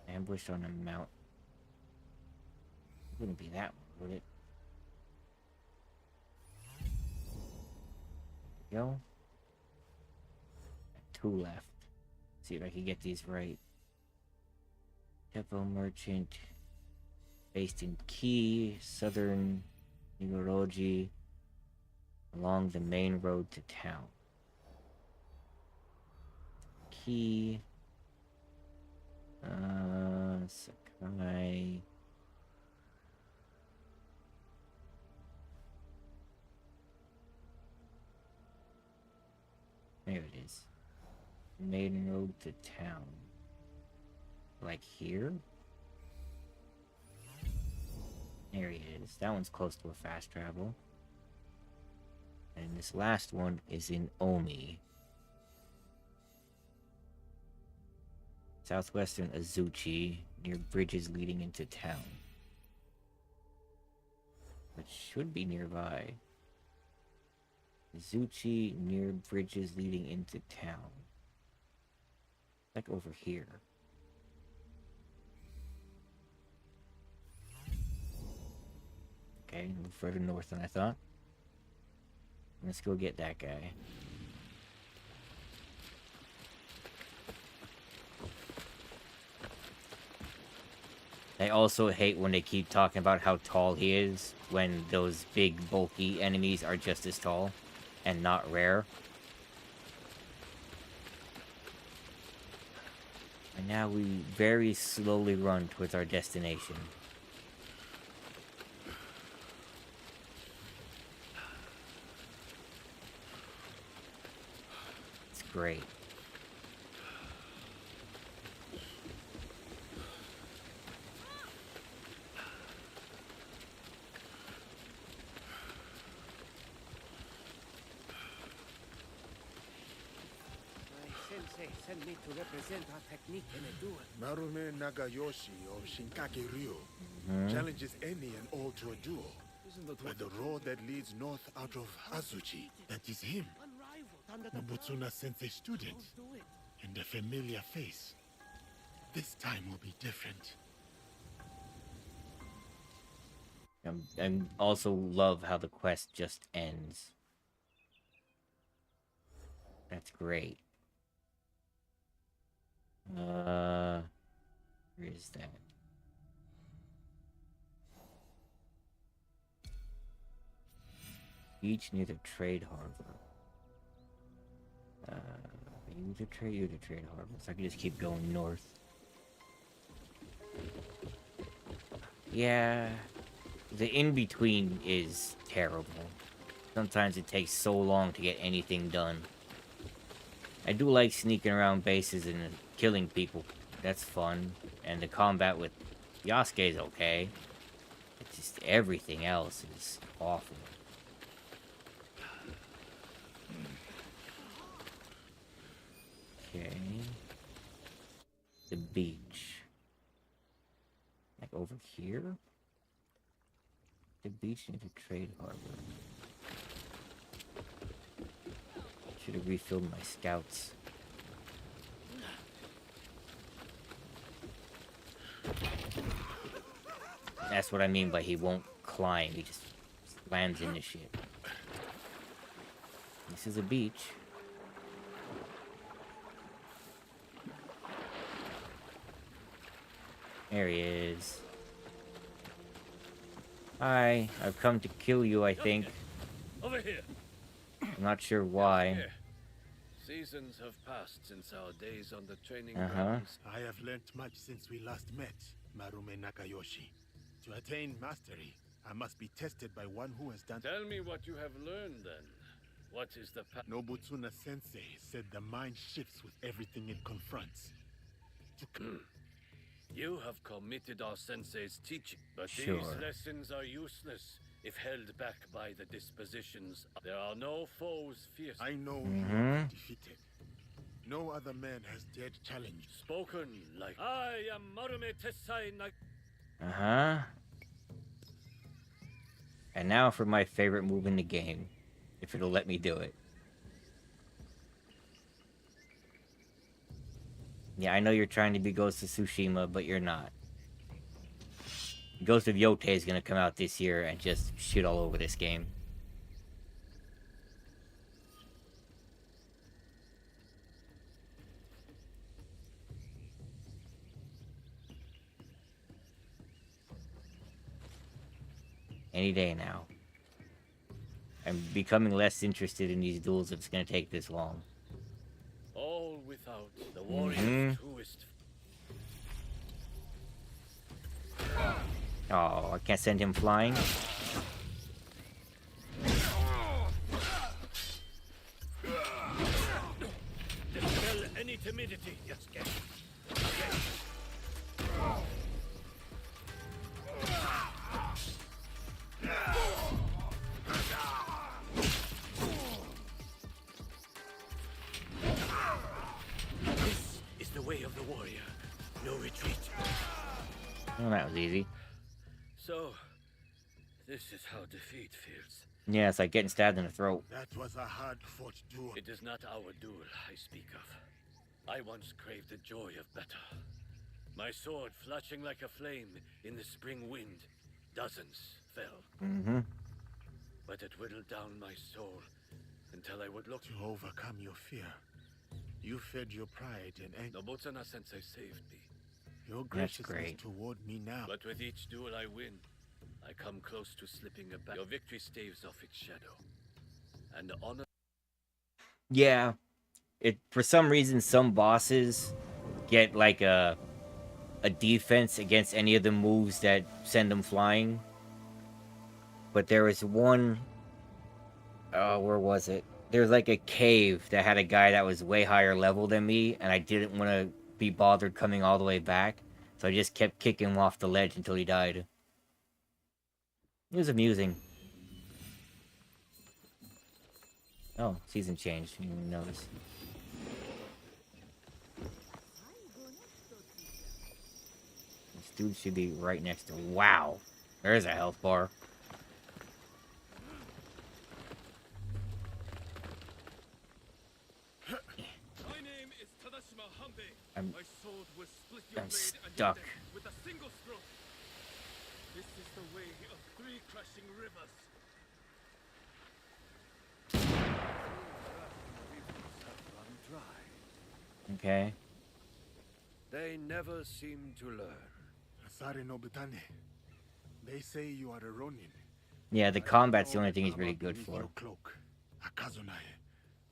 ambushed on a mountain. It wouldn't be that one, would it? There we go. Two left. See if I can get these right. Depot merchant, based in Key, southern Nigoroji, along the main road to town. Key, Sakai. There it is. Main road to town. Like here? There he is. That one's close to a fast travel. And this last one is in Omi. Southwestern Azuchi, near bridges leading into town. Which should be nearby. Azuchi, near bridges leading into town. Like over here. Okay, a little further north than I thought. Let's go get that guy. I also hate when they keep talking about how tall he is, when those big, bulky enemies are just as tall, and not rare. And now we very slowly run towards our destination. It's great.
Sent me to represent our technique in a duel.
Marume Nagayoshi of Shinkake Ryo challenges any and all to a duel. By the road that leads north out of Azuchi. That is him. Nobutsuna Sensei student. And a familiar face. This time will be different.
I also love how the quest just ends. That's great. Where is that? Beach near the trade harbor. You the trade harbor. So I can just keep going north. Yeah, the in-between is terrible. Sometimes it takes so long to get anything done. I do like sneaking around bases and killing people. That's fun. And the combat with Yasuke is okay. It's just everything else is awful. Okay. The beach. Like over here? The beach near the trade harbor. Should have refilled my scouts. That's what I mean by he won't climb. He just slams into shit. This is a beach. There he is. Hi, I've come to kill you, I think.
Over here.
I'm not sure why.
Here. Seasons have passed since our days on the training
Uh-huh.
grounds.
I have learnt much since we last met, Marume Nakayoshi. To attain mastery, I must be tested by one who has done...
Tell me what you have learned, then. What is the path?
Nobutsuna Sensei said the mind shifts with everything it confronts.
You have committed our sensei's teaching, but
Sure.
these lessons are useless if held back by the dispositions. There are no foes fierce.
I know you are defeated. No other man has dared challenge.
Spoken like I am Marume Tessai Nak.
Uh-huh. And now for my favorite move in the game. If it'll let me do it. Yeah, I know you're trying to be Ghost of Tsushima, but you're not. Ghost of Yote is gonna come out this year and just shit all over this game. Any day now. I'm becoming less interested in these duels if it's gonna take this long.
All without the warrior's truest.
Oh, I can't send him flying.
Dispel any timidity. Yes, yes. This is the way of the warrior. No retreat.
Well, that was easy.
So, this is how defeat feels.
Yeah, it's like getting stabbed in the throat.
That was a hard-fought duel.
It is not our duel I speak of. I once craved the joy of battle. My sword flashing like a flame in the spring wind. Dozens fell.
Mm-hmm.
But it whittled down my soul until I would look
To overcome your fear, you fed your pride and anger.
Nobutsuna Sensei saved me.
Your
That's
graciousness
great.
toward me now.
But with each duel I win, I come close to slipping back. Your victory staves off its shadow. And the honor...
Yeah. It for some reason some bosses get like a defense against any of the moves that send them flying. But there was one where was it? There's like a cave that had a guy that was way higher level than me, and I didn't want to be bothered coming all the way back. So I just kept kicking him off the ledge until he died. It was amusing. Oh, season change. You didn't notice. This dude should be right next to... Wow! There's a health bar.
My name is Tadashima Hanbei.
I'm
My sword will split your
I'm
blade and
stuck.
your neck with a single stroke. This is the way of 3 crashing rivers.
Okay.
They never seem to learn.
Asare Nobutane. They say you are a Ronin.
Yeah, the
I
combat's the
know
only thing he's
armor
really good
beneath
for.
your cloak. Akazunae,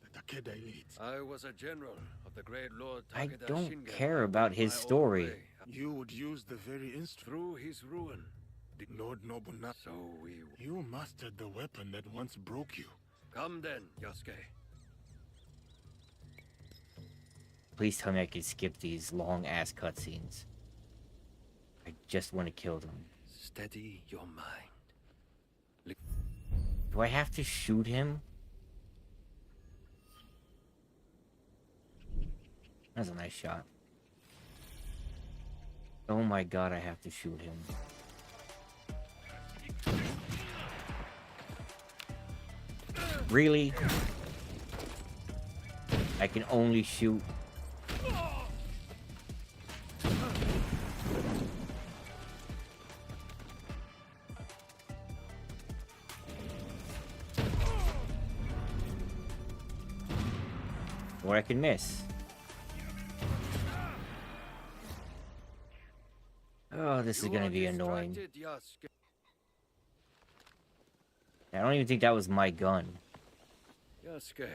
the Takeda elite.
I was a general of the great Lord
I
Takeda
don't
Shingen.
care about his
My own
story.
way.
You would use the very instrument.
Through his ruin.
Lord Nobunaga.
So we...
You mastered the weapon that once broke you.
Come then, Yasuke.
Please tell me I can skip these long-ass cutscenes. I just want to kill them.
Steady your mind.
Do I have to shoot him? That's a nice shot. Oh my god, I have to shoot him. Really? I can only shoot... Or I can miss. Oh, this is gonna be annoying. I don't even think that was my gun.
Yasuke.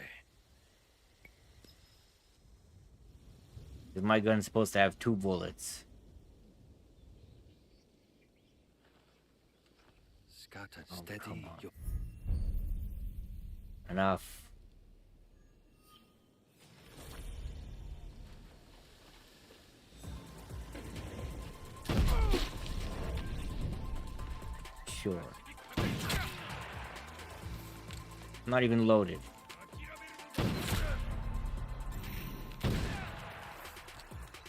Because my gun's supposed to have 2 bullets.
Scattered
Oh,
steady.
come on. Enough. Sure. Not even loaded.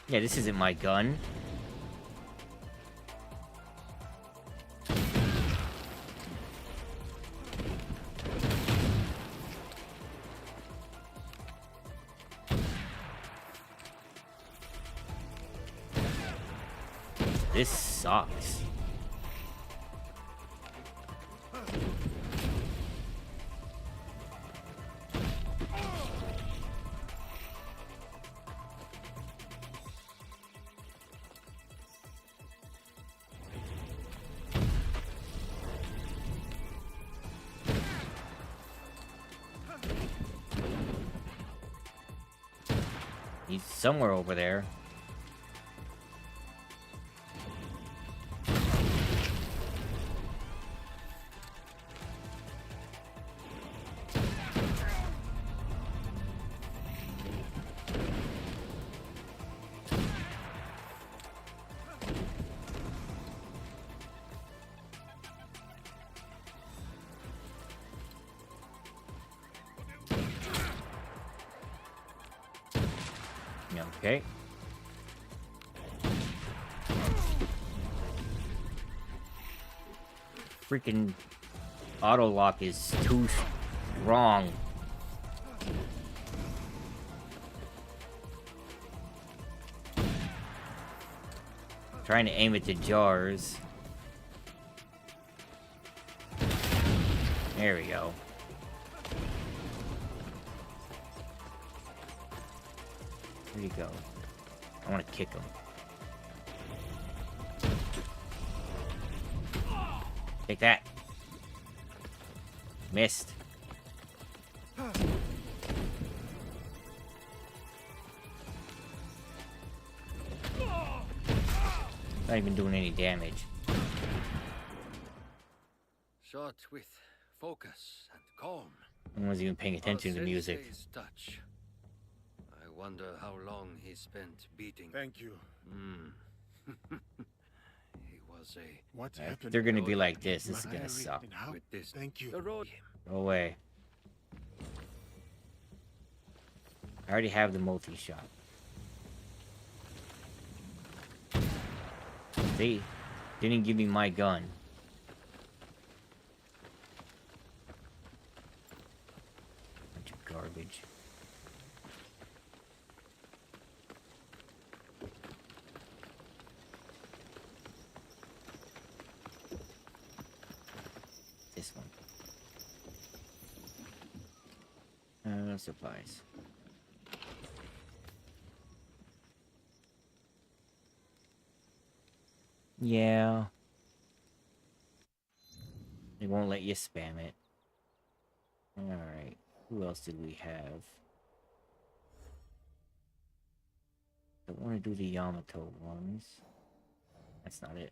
Yeah, this isn't my gun. This sucks. He's somewhere over there. Okay. Freaking auto lock is too strong. Trying to aim at the jars. There we go. Where'd he go? I want to kick him. Take that. Missed. Not even doing any damage.
Shot with focus and calm.
I wasn't even paying attention to the music.
Sensei's touch. I wonder how long he spent beating.
Thank you.
He was a...
What happened?
They're gonna be like this. This is gonna suck.
With this.
Thank you.
The road.
Go away. I already have the multi-shot. See? Didn't give me my gun. Bunch of garbage. This one. Supplies. Yeah. They won't let you spam it. Alright. Who else did we have? I want to do the Yamato ones. That's not it.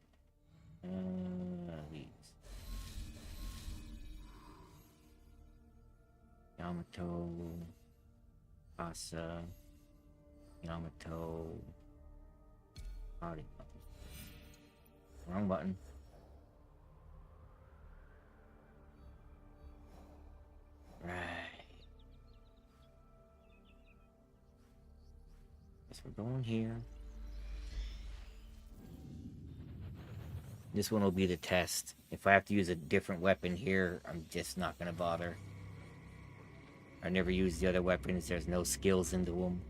These. Yamato. Asa. Yamato. Body button. Wrong button. Right. Guess we're going here. This one will be the test. If I have to use a different weapon here, I'm just not gonna bother. I never use the other weapons. There's no skills into them.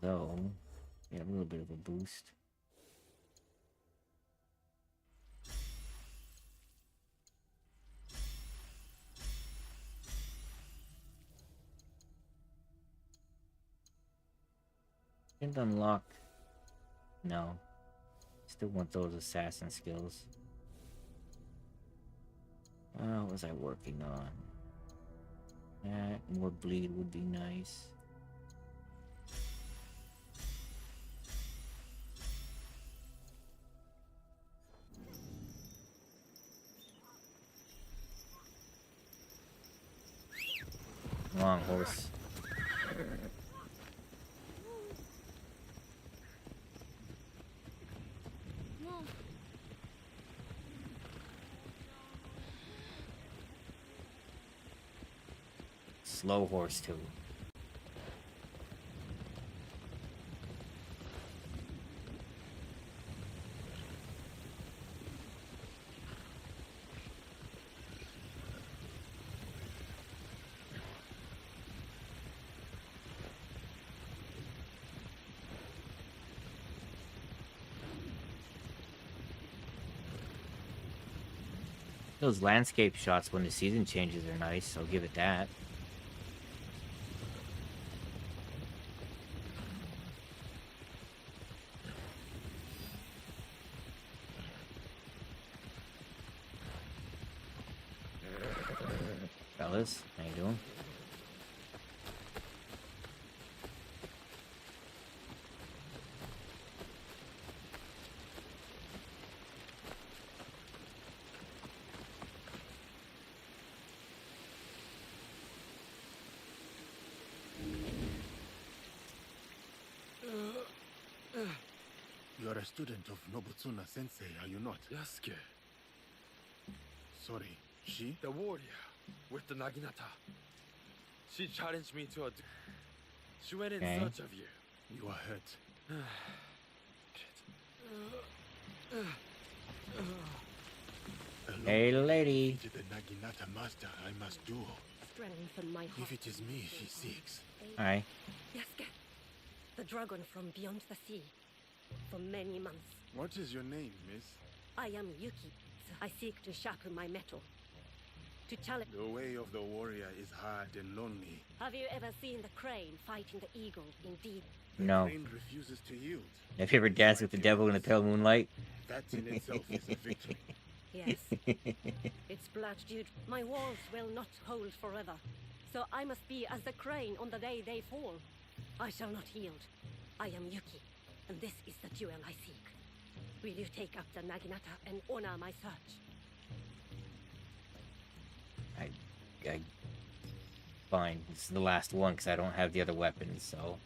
Though, yeah, a little bit of a boost. Didn't unlock. No. Still want those assassin skills. What was I working on? More bleed would be nice. Long horse. Slow horse too. Those landscape shots when the season changes are nice, I'll give it that. Fellas, how you doing?
You're a student of Nobutsuna Sensei, are you not?
Yasuke,
Sorry, she?
the warrior with the Naginata. She challenged me to a... She went in
Okay.
search of you.
You are hurt. Alone
Hey, lady.
to the Naginata master I must do.
Strengthen my
If
heart.
it is me she seeks.
Hi.
Yasuke, the dragon from beyond the sea. For many months,
What is your name, miss?
I am Yuki. I seek to sharpen my metal. To challenge.
The way of the warrior is hard and lonely.
Have you ever seen the crane fighting the eagle? Indeed.
The
No.
crane refuses to yield.
Have you ever danced with the devil in the pale moonlight?
That in itself is a victory.
Yes. It's blood due. My walls will not hold forever. So I must be as the crane on the day they fall. I shall not yield. I am Yuki, and this is the jewel I seek. Will you take up the Naginata and honor my search?
Fine. This is the last one because I don't have the other weapons, so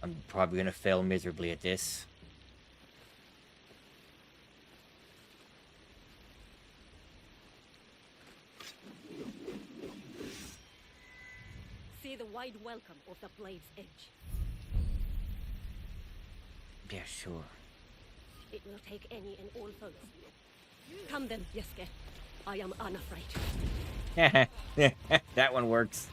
I'm probably gonna fail miserably at this.
See the wide welcome of the blade's edge.
Yeah, sure.
It will take any and all foes. Come then, Yasuke. I am unafraid.
That one works.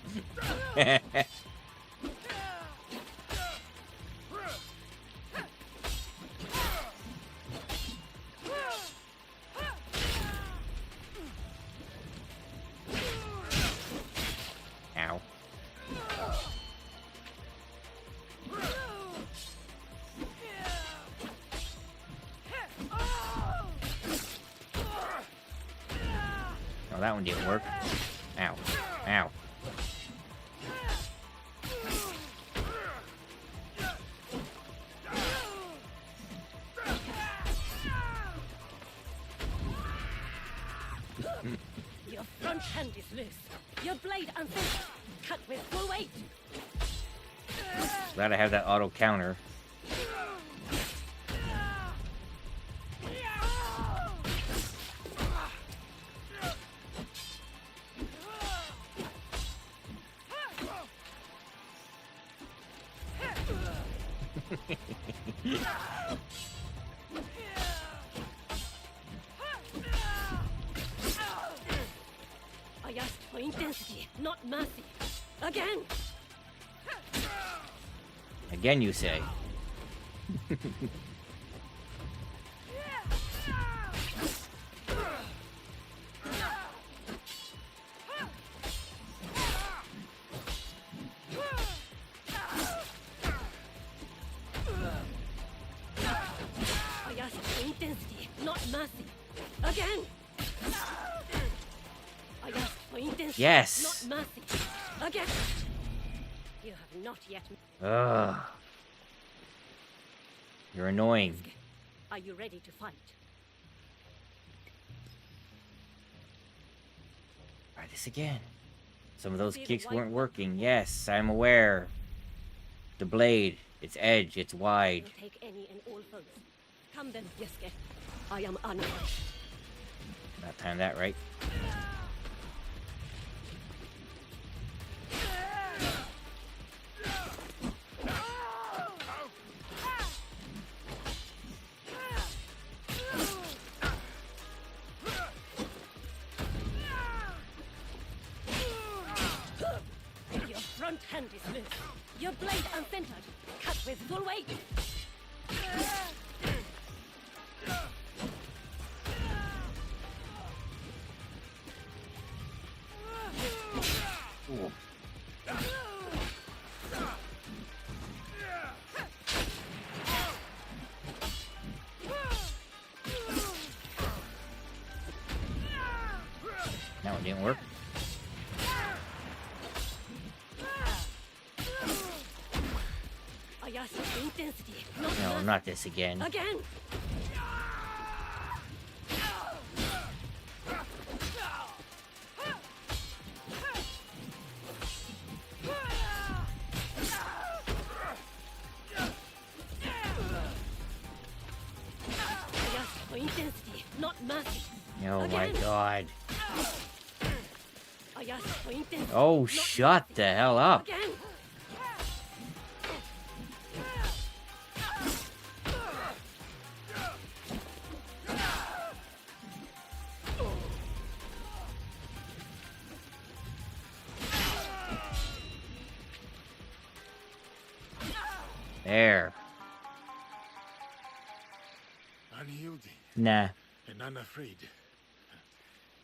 Ow. Oh, that one didn't work. Ow. Ow.
Your front hand is loose. Your blade unfinished. Cut with full weight.
Glad I have that auto counter.
I asked for intensity, not mercy. Again!
Again, you say.
not mercy. Again! I ask for intensity,
Yes.
not mercy. Again! You have not yet...
Ugh. You're annoying.
Are you ready to fight?
Try this again. Some of those kicks weren't working. Yes, I'm aware. The blade, its edge, it's wide.
I'll take any and all foes. Come then, Yesuke. I am Anna.
Not time that right.
Your front hand is loose. Your blade uncentered. Cut with full weight.
Ooh. That one didn't work.
I ask for intensity,
No, not this again.
Again! I ask for intensity, not mercy.
Oh my god.
I ask for intensity.
Oh, shut the hell up.
Again!
There.
Unyielding
Nah.
and unafraid.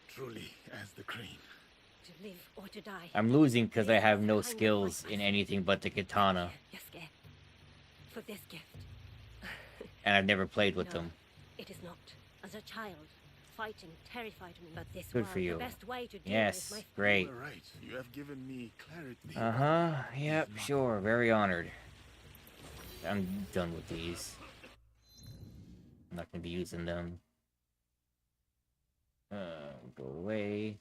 Truly as the crane.
To live or to die.
I'm losing because I have no skills in anything but the katana.
Yesuke, for this gift.
And I've never played with
No,
them.
it is not. As a child, fighting terrified me. But this
Good
was
for you.
the best way to deal
Yes,
with my
great.
You are right. You have given me clarity.
Uh-huh. Yep, sure. Very honored. I'm done with these. I'm not gonna be using them. Go away.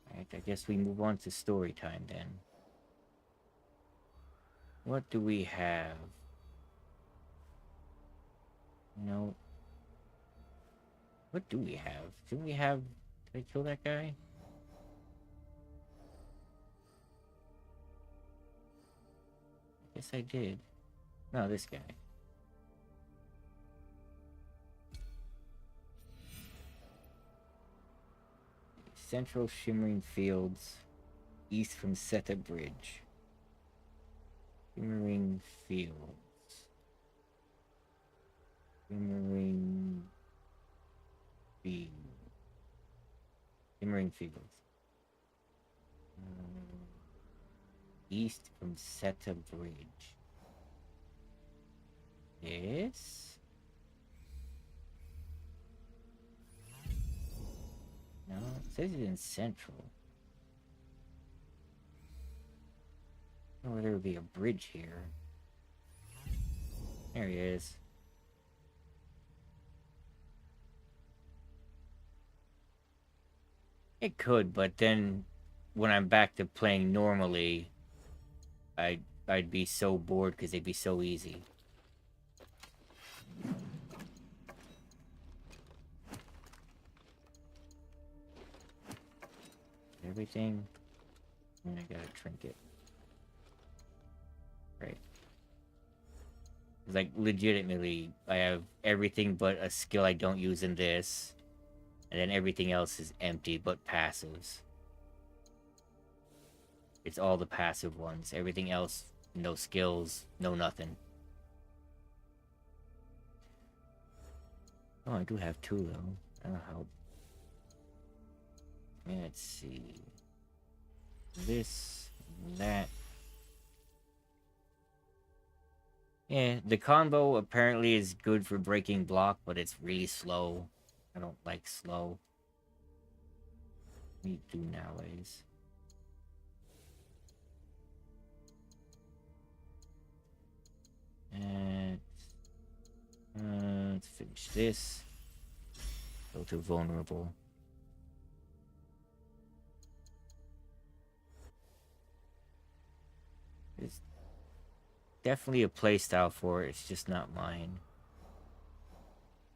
Alright, I guess we move on to story time then. What do we have? No. What do we have? Do we have... Did I kill that guy? Yes, I did. No, this guy. Central Shimmering Fields, east from Seta Bridge. Shimmering Fields. Shimmering Fields. Shimmering Fields. East from Seta Bridge. This? No, it says it's in Central. Oh, there would be a bridge here. There he is. It could, but then when I'm back to playing normally, I'd be so bored because they'd be so easy. Everything. And I got a trinket. Right. Like, legitimately, I have everything but a skill I don't use in this. And then everything else is empty but passives. It's all the passive ones. Everything else, no skills, no nothing. Oh, I do have two, though. That'll help. Let's see. This, that. Yeah, the combo apparently is good for breaking block, but it's really slow. I don't like slow. Me do nowadays. And let's finish this. Go to vulnerable. It's definitely a playstyle for it. It's just not mine.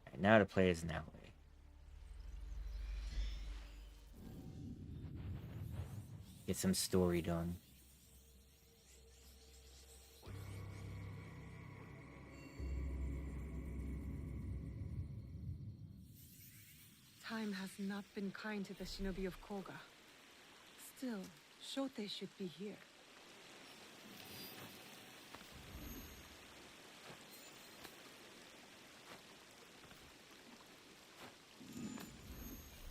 Right, now to play is now way. Get some story done.
Time has not been kind to the shinobi of Koga. Still, Shote should be here.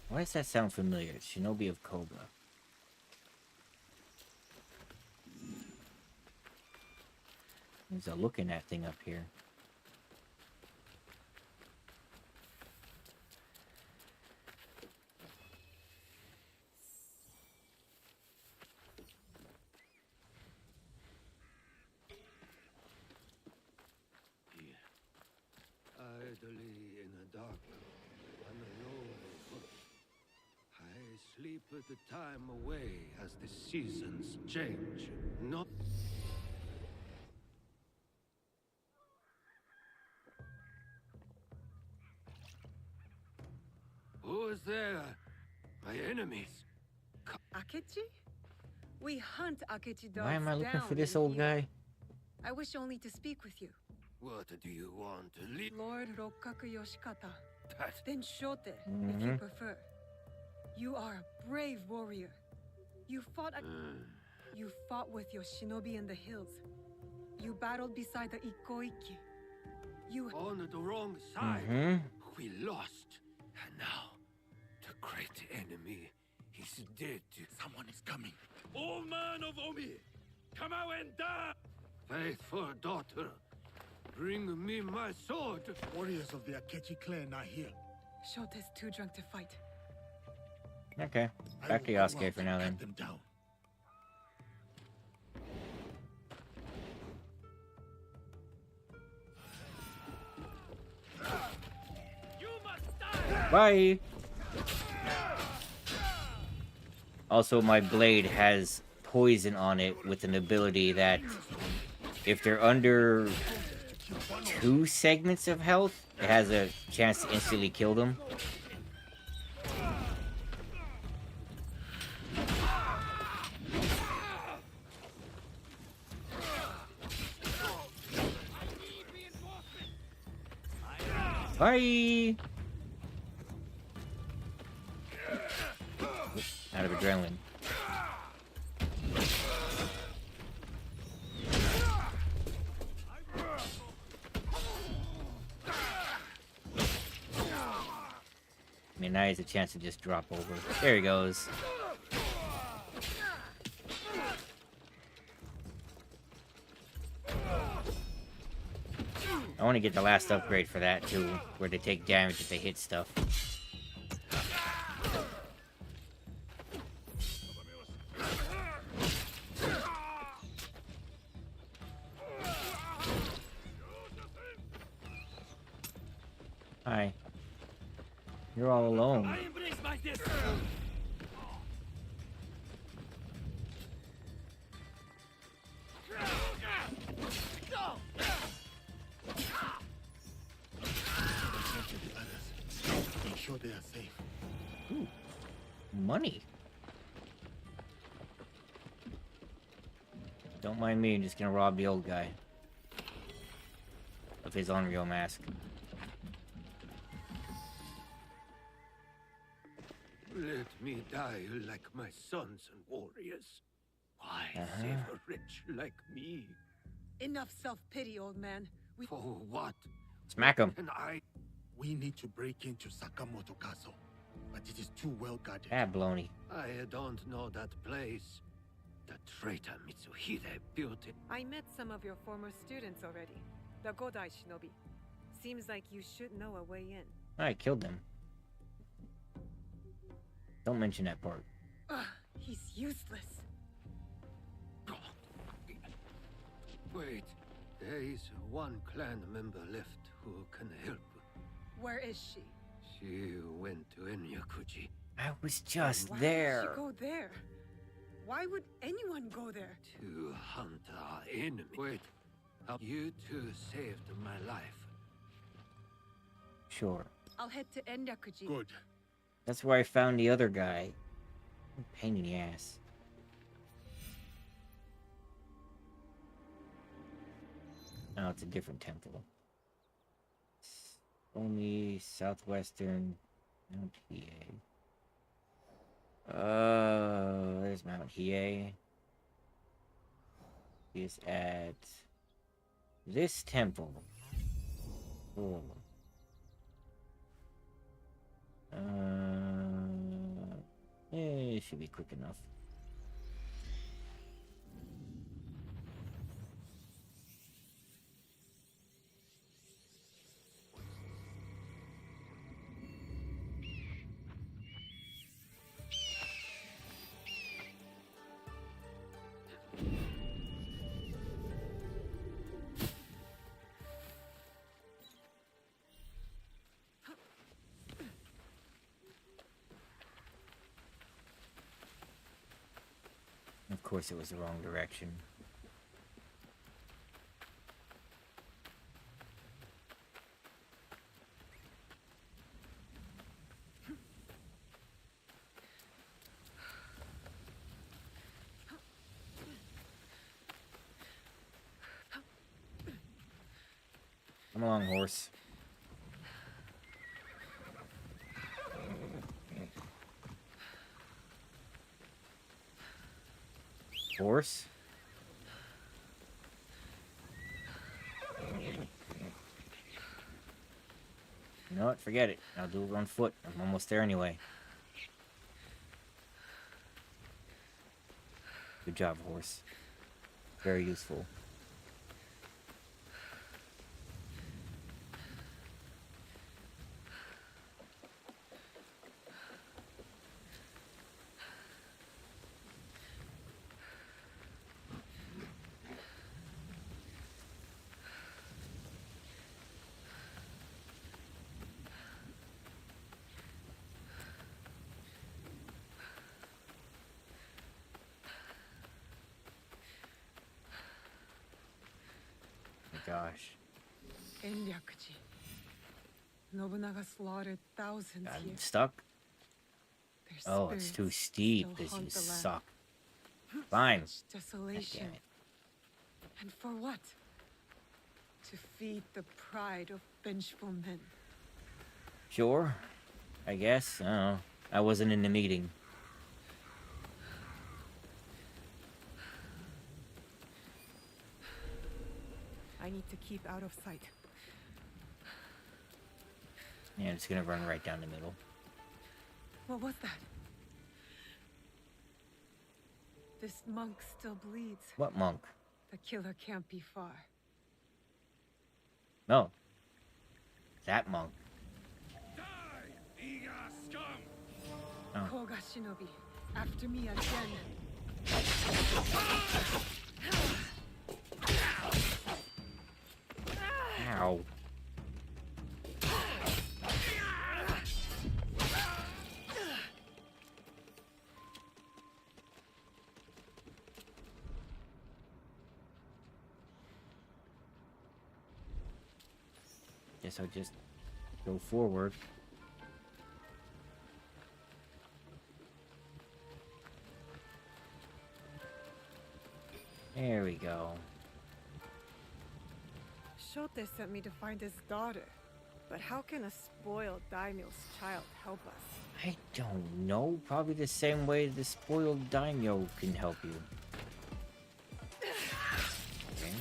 Why does that sound familiar? Shinobi of Koga. There's a looking at thing up here.
Idly in a dark and lonely bush, I sleep the time away as the seasons change. Not. Who is there? My enemies.
Akechi? We hunt Akechi dogs.
Why am I looking
down
for this
in
old
here.
guy?
I wish only to speak with you.
What do you want to leave?
Lord Rokkaku Yoshikata.
That.
Then Shote, if you prefer. You are a brave warrior. You fought You fought with your shinobi in the hills. You battled beside the Ikoiki. You
on the wrong side. We lost. And now, the great enemy is dead.
Someone is coming.
Old man of Omi, come out and die! Faithful daughter, bring me my sword.
Warriors of the Akechi clan are here.
Shote's too drunk to fight.
Okay. Back to Yasuke for now then.
Them down.
Bye! Also, my blade has poison on it with an ability that if they're under 2 segments of health, it has a chance to instantly kill them. Bye! Out of adrenaline. I mean, now he has a chance to just drop over. There he goes. I want to get the last upgrade for that too, where they take damage if they hit stuff. Hi. You're all alone.
I embrace my destiny.
Make sure they are safe.
Ooh. Money. Don't mind me, I'm just gonna rob the old guy of his Unreal mask.
Let me die like my sons and warriors. Why save a wretch like me?
Enough self-pity, old man.
For what?
Smack him.
And
We need to break into Sakamoto Castle, but it is too well guarded.
Ah, baloney.
I don't know that place. The traitor Mitsuhide built it.
I met some of your former students already. The Godai shinobi. Seems like you should know a way in.
I killed them. Don't mention that part.
Ugh, he's useless.
Wait, there is one clan member left who can help.
Where is she?
She went to Enyakuji.
I was just
Why
there.
would she go there? Why would anyone go there?
To hunt our enemy. Wait, you two saved my life.
Sure.
I'll head to Enyakuji.
Good.
That's where I found the other guy. Pain in the ass. Oh, it's a different temple. Only southwestern Mount Hiei. There's Mount Hiei. Is at this temple. Oh. It should be quick enough. Of course, it was the wrong direction. Come along, horse. Horse? You know what? Forget it. I'll do it on foot. I'm almost there anyway. Good job, horse. Very useful. Gosh.
Enyakuji. Nobunaga slaughtered thousands
I'm
here.
stuck?
Their
Oh, it's too
spirits
steep.
still
This
haunt
is
the land.
suck. Fine.
Such desolation.
Damn it.
And for what? To feed the pride of vengeful men.
Sure. I guess. I don't know. I wasn't in the meeting.
I need to keep out of sight.
Yeah, it's gonna run right down the middle.
What was that? This monk still bleeds.
What monk?
The killer can't be far.
No. That monk. Oh.
Koga Shinobi, after me again.
Ow. Guess I'll just go forward. There we go.
Shote sent me to find his daughter. But how can a spoiled daimyo's child help us?
I don't know. Probably the same way the spoiled daimyo can help you. Okay.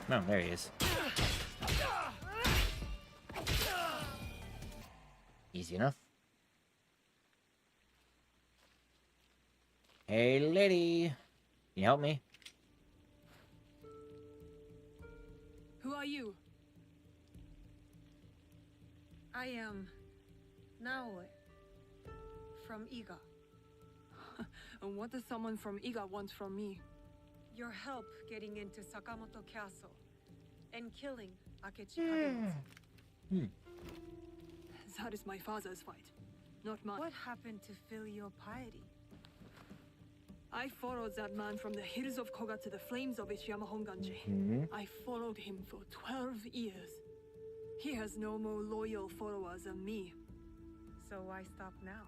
No, there he is. Easy enough. Hey, lady. Can you help me?
Who are you? I am Naoe from Iga.
And what does someone from Iga want from me?
Your help getting into Sakamoto Castle and killing Akechi Kagemitsu.
That is my father's fight, not mine.
What happened to filial piety?
I followed that man from the hills of Koga to the flames of Ishiyama Honganji. I followed him for 12 years. He has no more loyal followers than me.
So why stop now?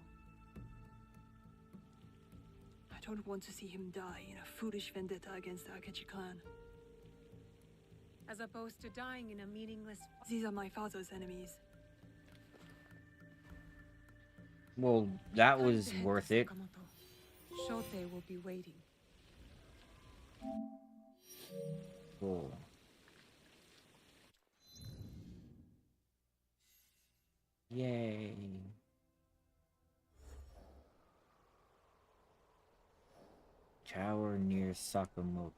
I don't want to see him die in a foolish vendetta against the Akechi clan.
As opposed to dying in a meaningless...
These are my father's enemies.
Well, that was worth it.
Shote will be waiting.
Cool. Yay. Tower near Sakamoto.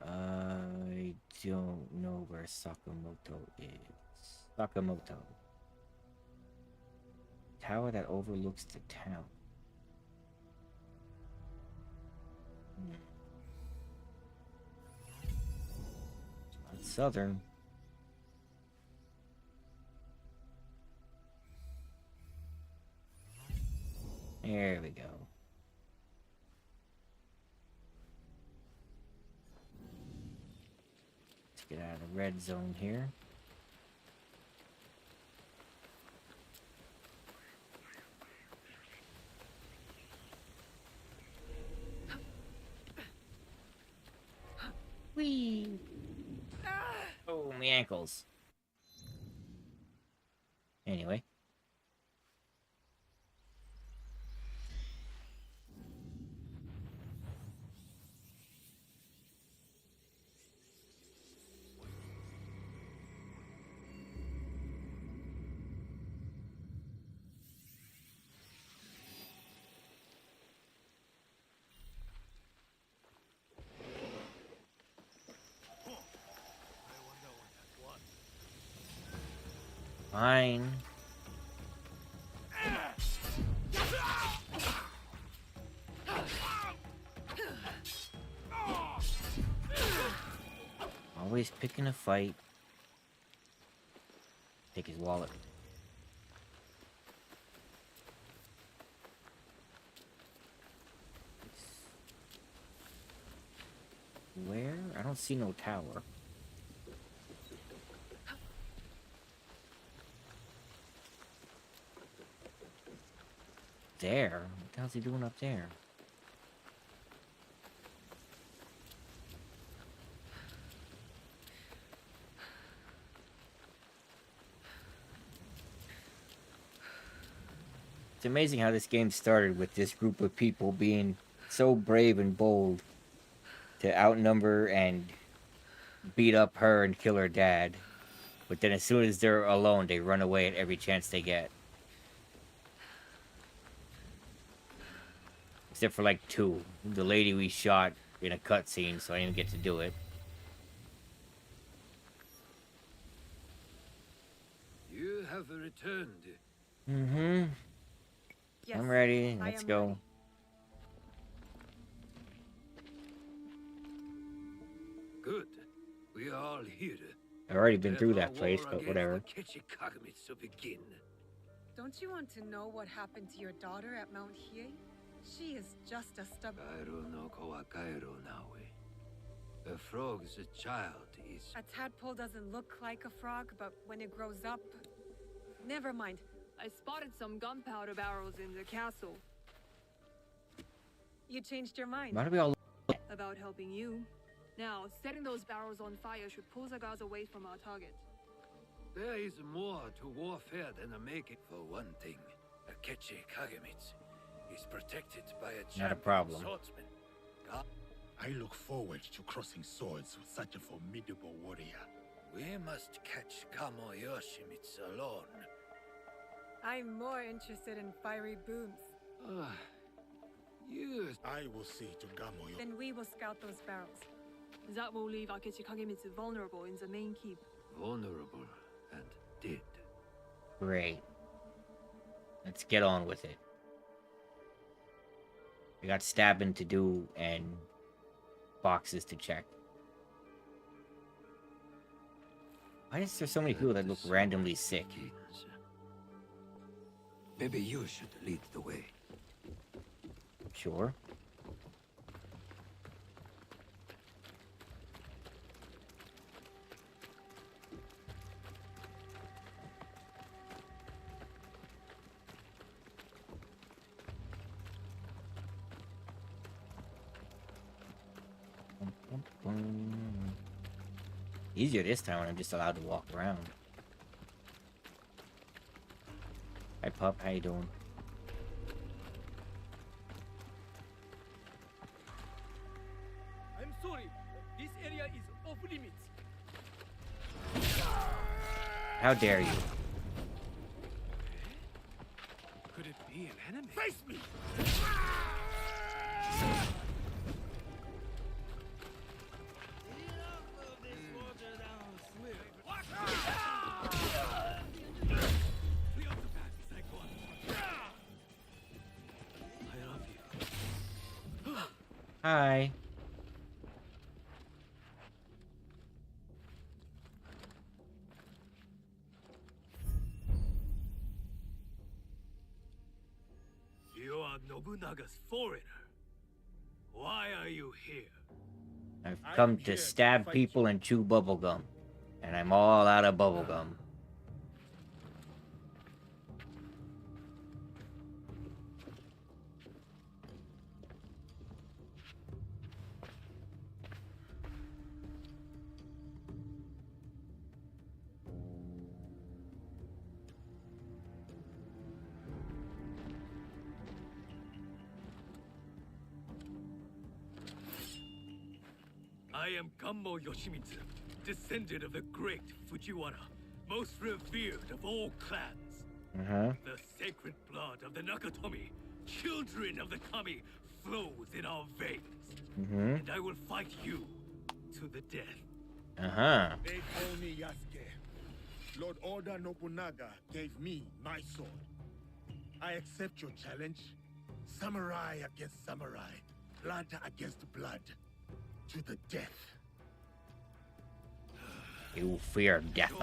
I don't know where Sakamoto is. Sakamoto. Tower that overlooks the town. It's southern. There we go. Let's get out of the red zone here. Whee! Oh, my ankles. Anyway. Fine. Always picking a fight. Take his wallet. Where? I don't see no tower. There? What the hell's he doing up there? It's amazing how this game started with this group of people being so brave and bold to outnumber and beat up her and kill her dad. But then as soon as they're alone, they run away at every chance they get. Except for like two. The lady we shot in a cutscene, so I didn't even get to do it.
You have returned.
Mm-hmm.
Yes,
I'm ready. Let's go.
Ready.
Good. We are all here.
I've already been through that place, but whatever.
Begin.
Don't you want to know what happened to your daughter at Mount Hiei? She is just a stubborn...
A frog's child is...
A tadpole doesn't look like a frog, but when it grows up... Never mind.
I spotted some gunpowder barrels in the castle.
You changed your mind.
Why do we all...
About helping you. Now, setting those barrels on fire should pull the guards away from our target.
There is more to warfare than a make-it. For one thing, Akechi Kagemitsu is protected by a
Not a
champion
problem.
swordsman.
I look forward to crossing swords with such a formidable warrior.
We must catch Kamo Yoshimitsu alone.
I'm more interested in fiery booms.
I will see to Gamoyo.
Then we will scout those barrels. That will leave Akechi Kagemitsu vulnerable in the main keep.
Vulnerable and dead.
Great. Let's get on with it. We got stabbing to do and boxes to check. Why is there so many people that look randomly sick?
Maybe you should lead the way.
Sure. Easier this time when I'm just allowed to walk around. Hi, pup. How you doing?
I'm sorry. This area is off limits.
How dare you?
Could it be an enemy? Face me!
Hi.
You are Nobunaga's foreigner. Why are you here?
I've come to stab people and chew bubblegum. And I'm all out of bubblegum.
I am Kammo Yoshimitsu, descendant of the great Fujiwara, most revered of all clans. The sacred blood of the Nakatomi, children of the Kami, flows in our veins. And I will fight you to the death.
They call me Yasuke. Lord Oda Nobunaga gave me my sword. I accept your challenge. Samurai against samurai. Blood against blood. To the death.
You fear death.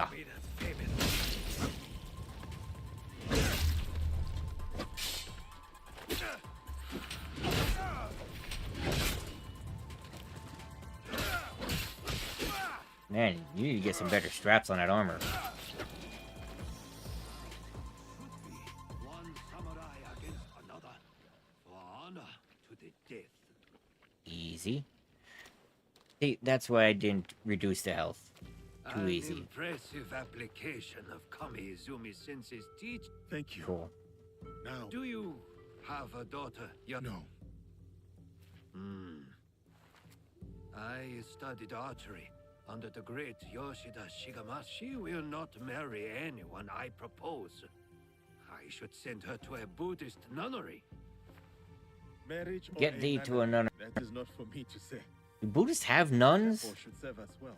Man, you need to get some better straps on that armor.
One samurai against another. For honor to the death.
Easy. See, that's why I didn't reduce the health. Too easy.
Impressive application of Kami Izumi Sensei's teach.
Thank you.
Cool.
Now,
do you have a daughter?
No.
I studied archery under the great Yoshida Shigama. She will not marry anyone I propose. I should send her to a Buddhist nunnery.
Marriage or
Get thee to a nunnery.
That is not for me to say.
Do Buddhists have nuns?
Therefore should serve us well.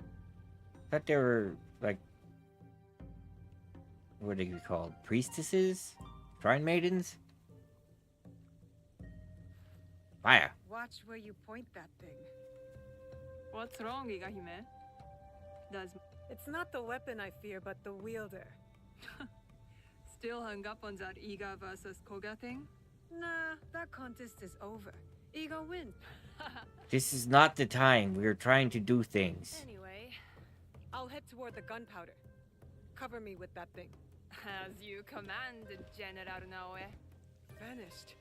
I thought they were, like... what are they called? Priestesses? Shrine maidens? Fire.
Watch where you point that thing.
What's wrong, Igahime? Does
It's not the weapon I fear, but the wielder.
still hung up on that Iga versus Koga thing?
Nah, that contest is over. Iga wins.
This is not the time. We are trying to do things.
Anyway, I'll head toward the gunpowder. Cover me with that thing.
As you command, General Naoe.
Vanished.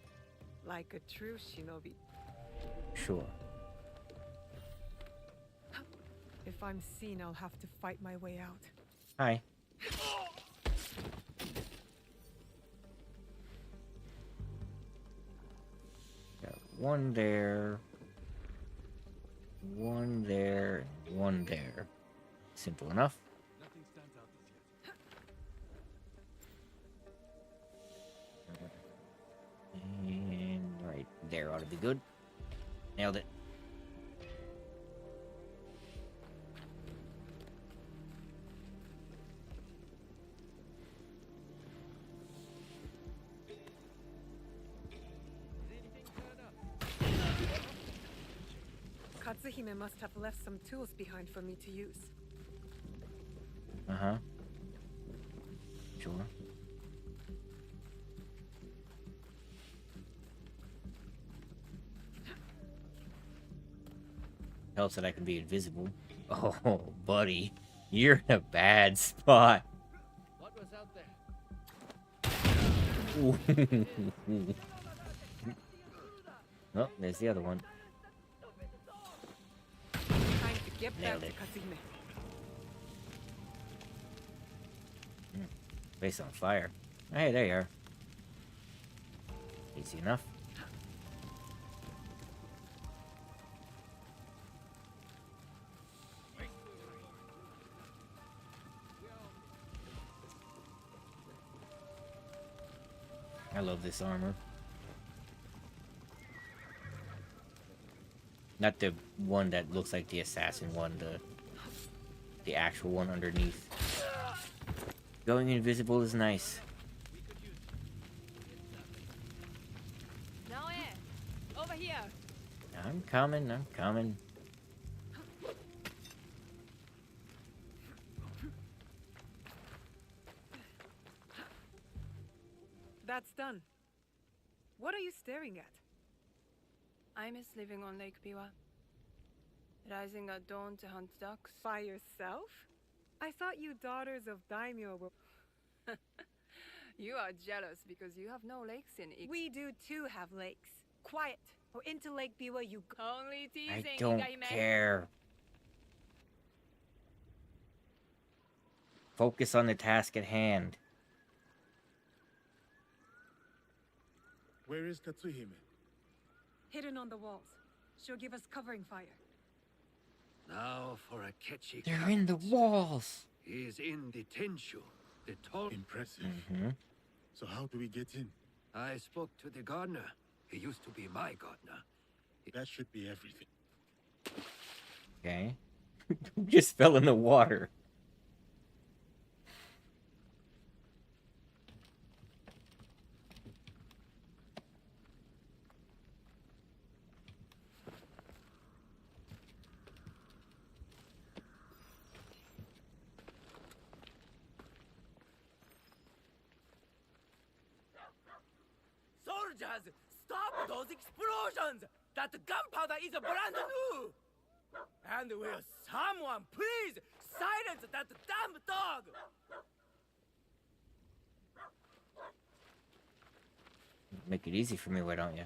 Like a true shinobi.
Sure.
If I'm seen, I'll have to fight my way out.
Hi. Got one there. One there. One there. Simple enough.
Nothing stands out as yet.
And right there ought to be good. Nailed it.
Katsuhime must have left some tools behind for me to use.
Uh-huh. Sure. Helps that I can be invisible. Oh, buddy. You're in a bad spot.
What was out there?
Oh, there's the other one.
Time to get
Nailed
back
it.
to Katsuhime.
Base on fire. Hey, there you are. Easy enough. I love this armor. Not the one that looks like the assassin one, the actual one underneath. Going invisible is nice.
Now, over here.
I'm coming, I'm coming.
That's done. What are you staring at?
I miss living on Lake Biwa. Rising at dawn to hunt ducks.
By yourself? I thought you daughters of daimyo were...
You are jealous because you have no lakes in Ik.
We do too have lakes. Quiet, or into Lake Biwa you go.
Only teasing,
I don't
Igahime.
care. Focus on the task at hand.
Where is Katsuhime?
Hidden on the walls. She'll give us covering fire.
Now for a catchy.
They're in the walls.
He's in the Tenshu. The tall.
Impressive.
Mm-hmm.
So how do we get in?
I spoke to the gardener. He used to be my gardener.
That should be everything.
Okay. Who just fell in the water?
Soldiers, stop those explosions! That gunpowder is brand new! And will someone please silence that damn dog?
Make it easy for me, why don't you?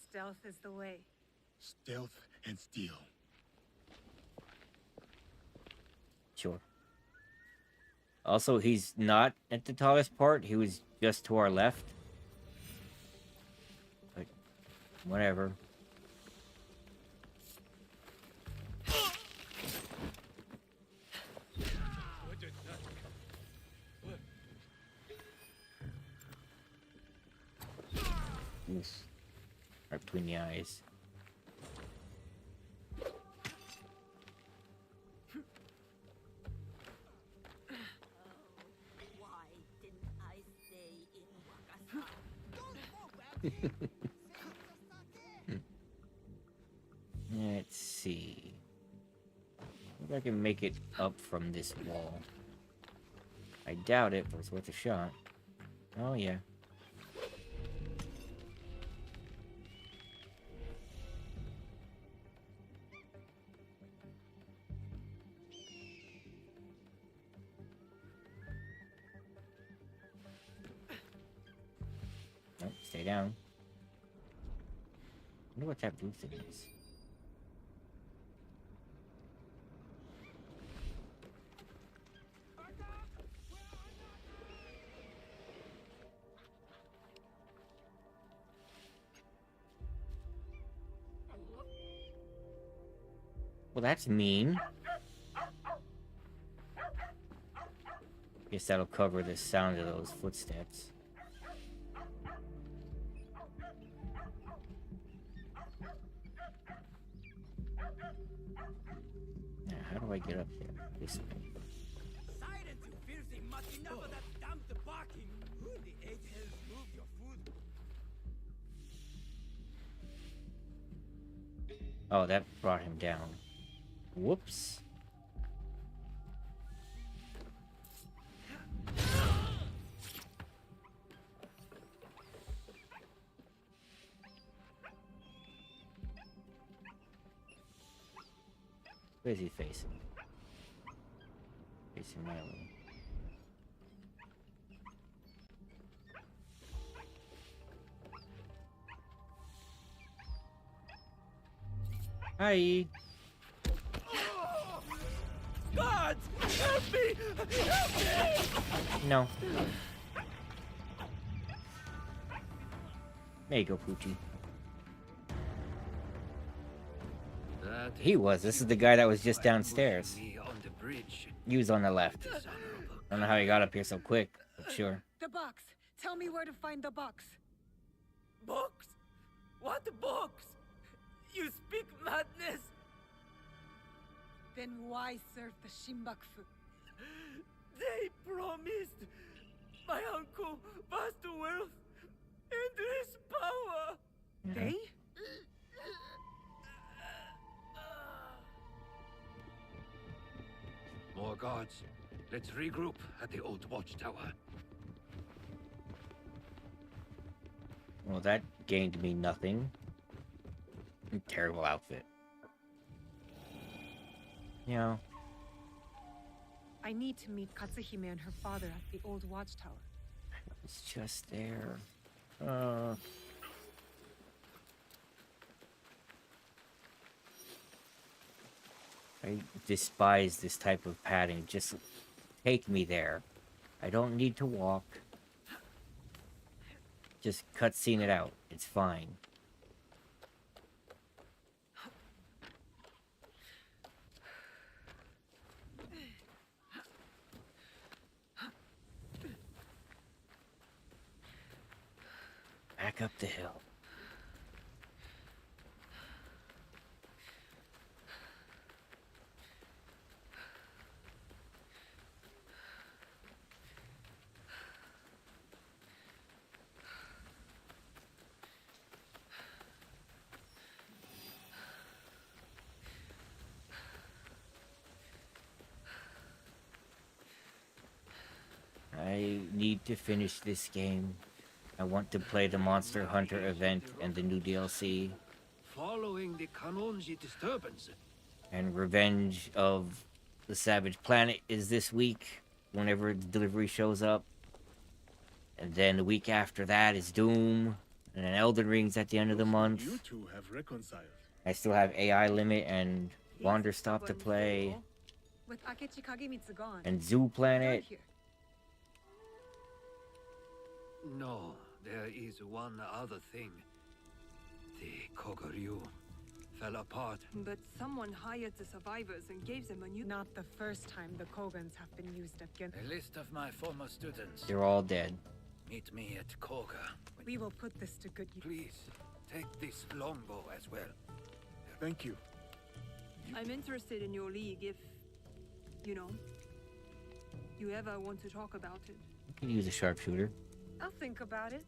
Stealth is the way.
Stealth and steal.
Sure. Also, he's not at the tallest part. He was just to our left. But, whatever. Oof. Right between the eyes.
Why didn't I stay in Wakasa?
Let's see. Maybe I can make it up from this wall. I doubt it, but it's worth a shot. Oh, yeah. Nope, stay down. I wonder what that blue thing is. Well, that's mean. Guess that'll cover the sound of those footsteps. Now, how do I get up there? This way.
Silence, you filthy mutt! Enough of that damn barking! Who in the eight hells moved your food?
Oh, that brought him down. Whoops. Where's he facing? Facing my way. Hi.
God! Help me! Help me!
No. There you go, Poochie. He was. This is the guy that was just downstairs. He was on the left. I don't know how he got up here so quick, but sure.
The box. Tell me where to find the box.
Box? What box? You speak madness!
Then why serve the Shinbakufu?
They promised my uncle vast wealth and his power.
They?
More guards. Let's regroup at the old watchtower.
Well, that gained me nothing. Terrible outfit. You know.
I need to meet Katsuhime and her father at the old watchtower.
It's just there. I despise this type of padding. Just take me there. I don't need to walk. Just cutscene it out. It's fine. Back up the hill. I need to finish this game. I want to play the Monster Hunter event and the new DLC.
Following the Kanonji disturbance.
And Revenge of the Savage Planet is this week, whenever the delivery shows up. And then the week after that is Doom. And then Elden Ring's at the end of the month.
You two have reconciled.
I still have AI Limit and Wander Stop to play.
With Akechi Kagemitsu gone.
And Zoo Planet.
No, there is one other thing. The Kogoryu fell apart.
But someone hired the survivors and gave them a new...
Not the first time the Kogans have been used against...
A list of my former students.
They're all dead.
Meet me at Koga.
We will put this to good use.
Please, take this longbow as well.
Thank you.
I'm interested in your league if, you know, you ever want to talk about it.
You can use a sharpshooter.
I'll think about it.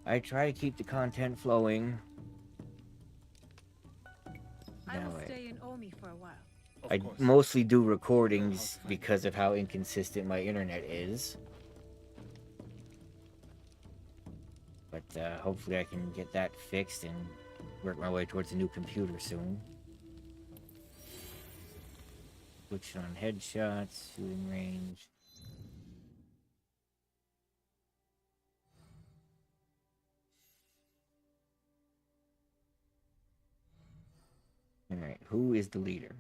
I try to keep the content flowing.
I will stay in Omi for a while.
I mostly do recordings because of how inconsistent my internet is. But hopefully I can get that fixed and work my way towards a new computer soon. Switch on headshots, shooting range. Alright, who is the leader?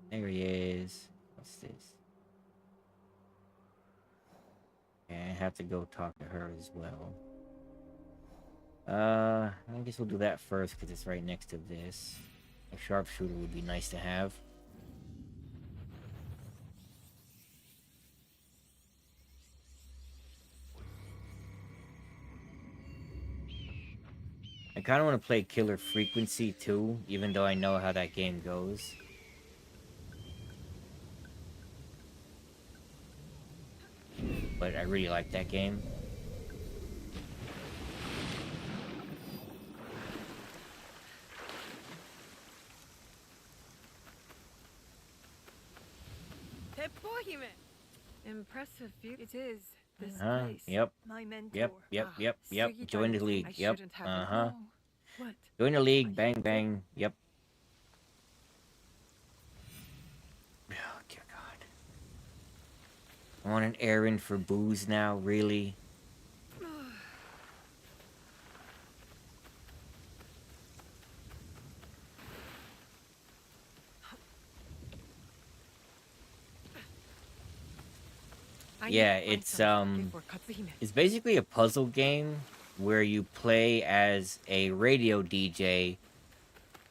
There he is. What's this? have to go talk to her as well. I guess we'll do that first because it's right next to this. A sharpshooter would be nice to have. I kind of want to play Killer Frequency too, even though I know how that game goes. But I really like that game.
Impressive view. It is. This
Uh-huh.
place.
Yep.
My mentor.
Yep. Join the league. Yep. Uh-huh.
What?
Join the league. Bang, bang. Yep. Oh, dear God. I want an errand for booze now, really? Yeah, it's basically a puzzle game where you play as a radio DJ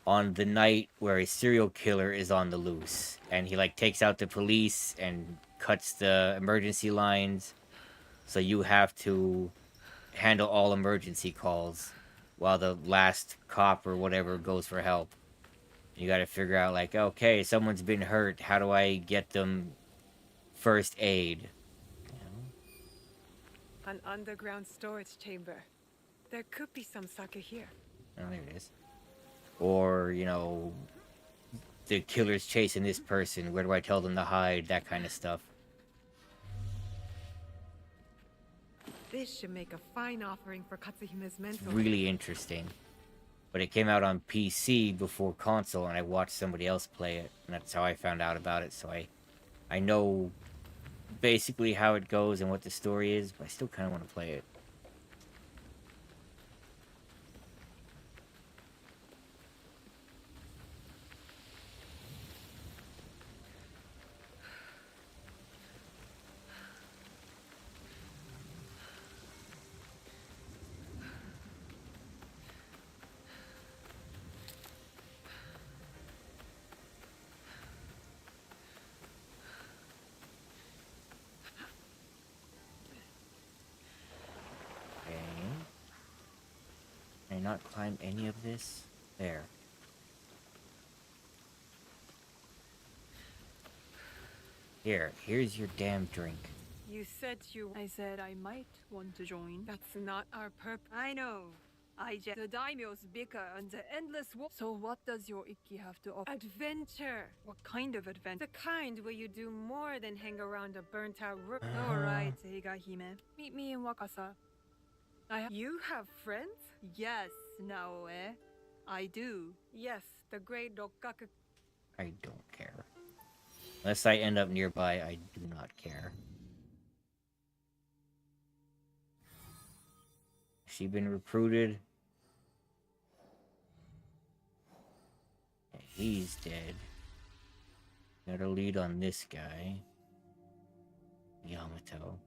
on the night where a serial killer is on the loose, and he like takes out the police and cuts the emergency lines, so you have to handle all emergency calls while the last cop or whatever goes for help. You got to figure out like, okay, someone's been hurt, how do I get them first aid?
An underground storage chamber. There could be some sake here.
Oh, there it is. Or, you know, the killer's chasing this person. Where do I tell them to hide? That kind of stuff.
This should make a fine offering for Katsuhime's mentor.
It's really interesting. But it came out on PC before console, and I watched somebody else play it. And that's how I found out about it. So I know basically how it goes and what the story is, but I still kind of want to play it. Not climb any of this? There. Here's your damn drink.
You said
I said I might want to join.
That's not our purpose.
I know. The daimyos bicker and the endless war. So what does your Ikki have to offer?
Adventure.
What kind of adventure?
The kind where you do more than hang around a burnt-out room.
Alright, Eiga-hime. Meet me in Wakasa.
You have friends?
Yes, Naoe. I do.
Yes, the great Rokkaku.
I don't care. Unless I end up nearby, I do not care. Has she been recruited? He's dead. Got a lead on this guy. Yamato.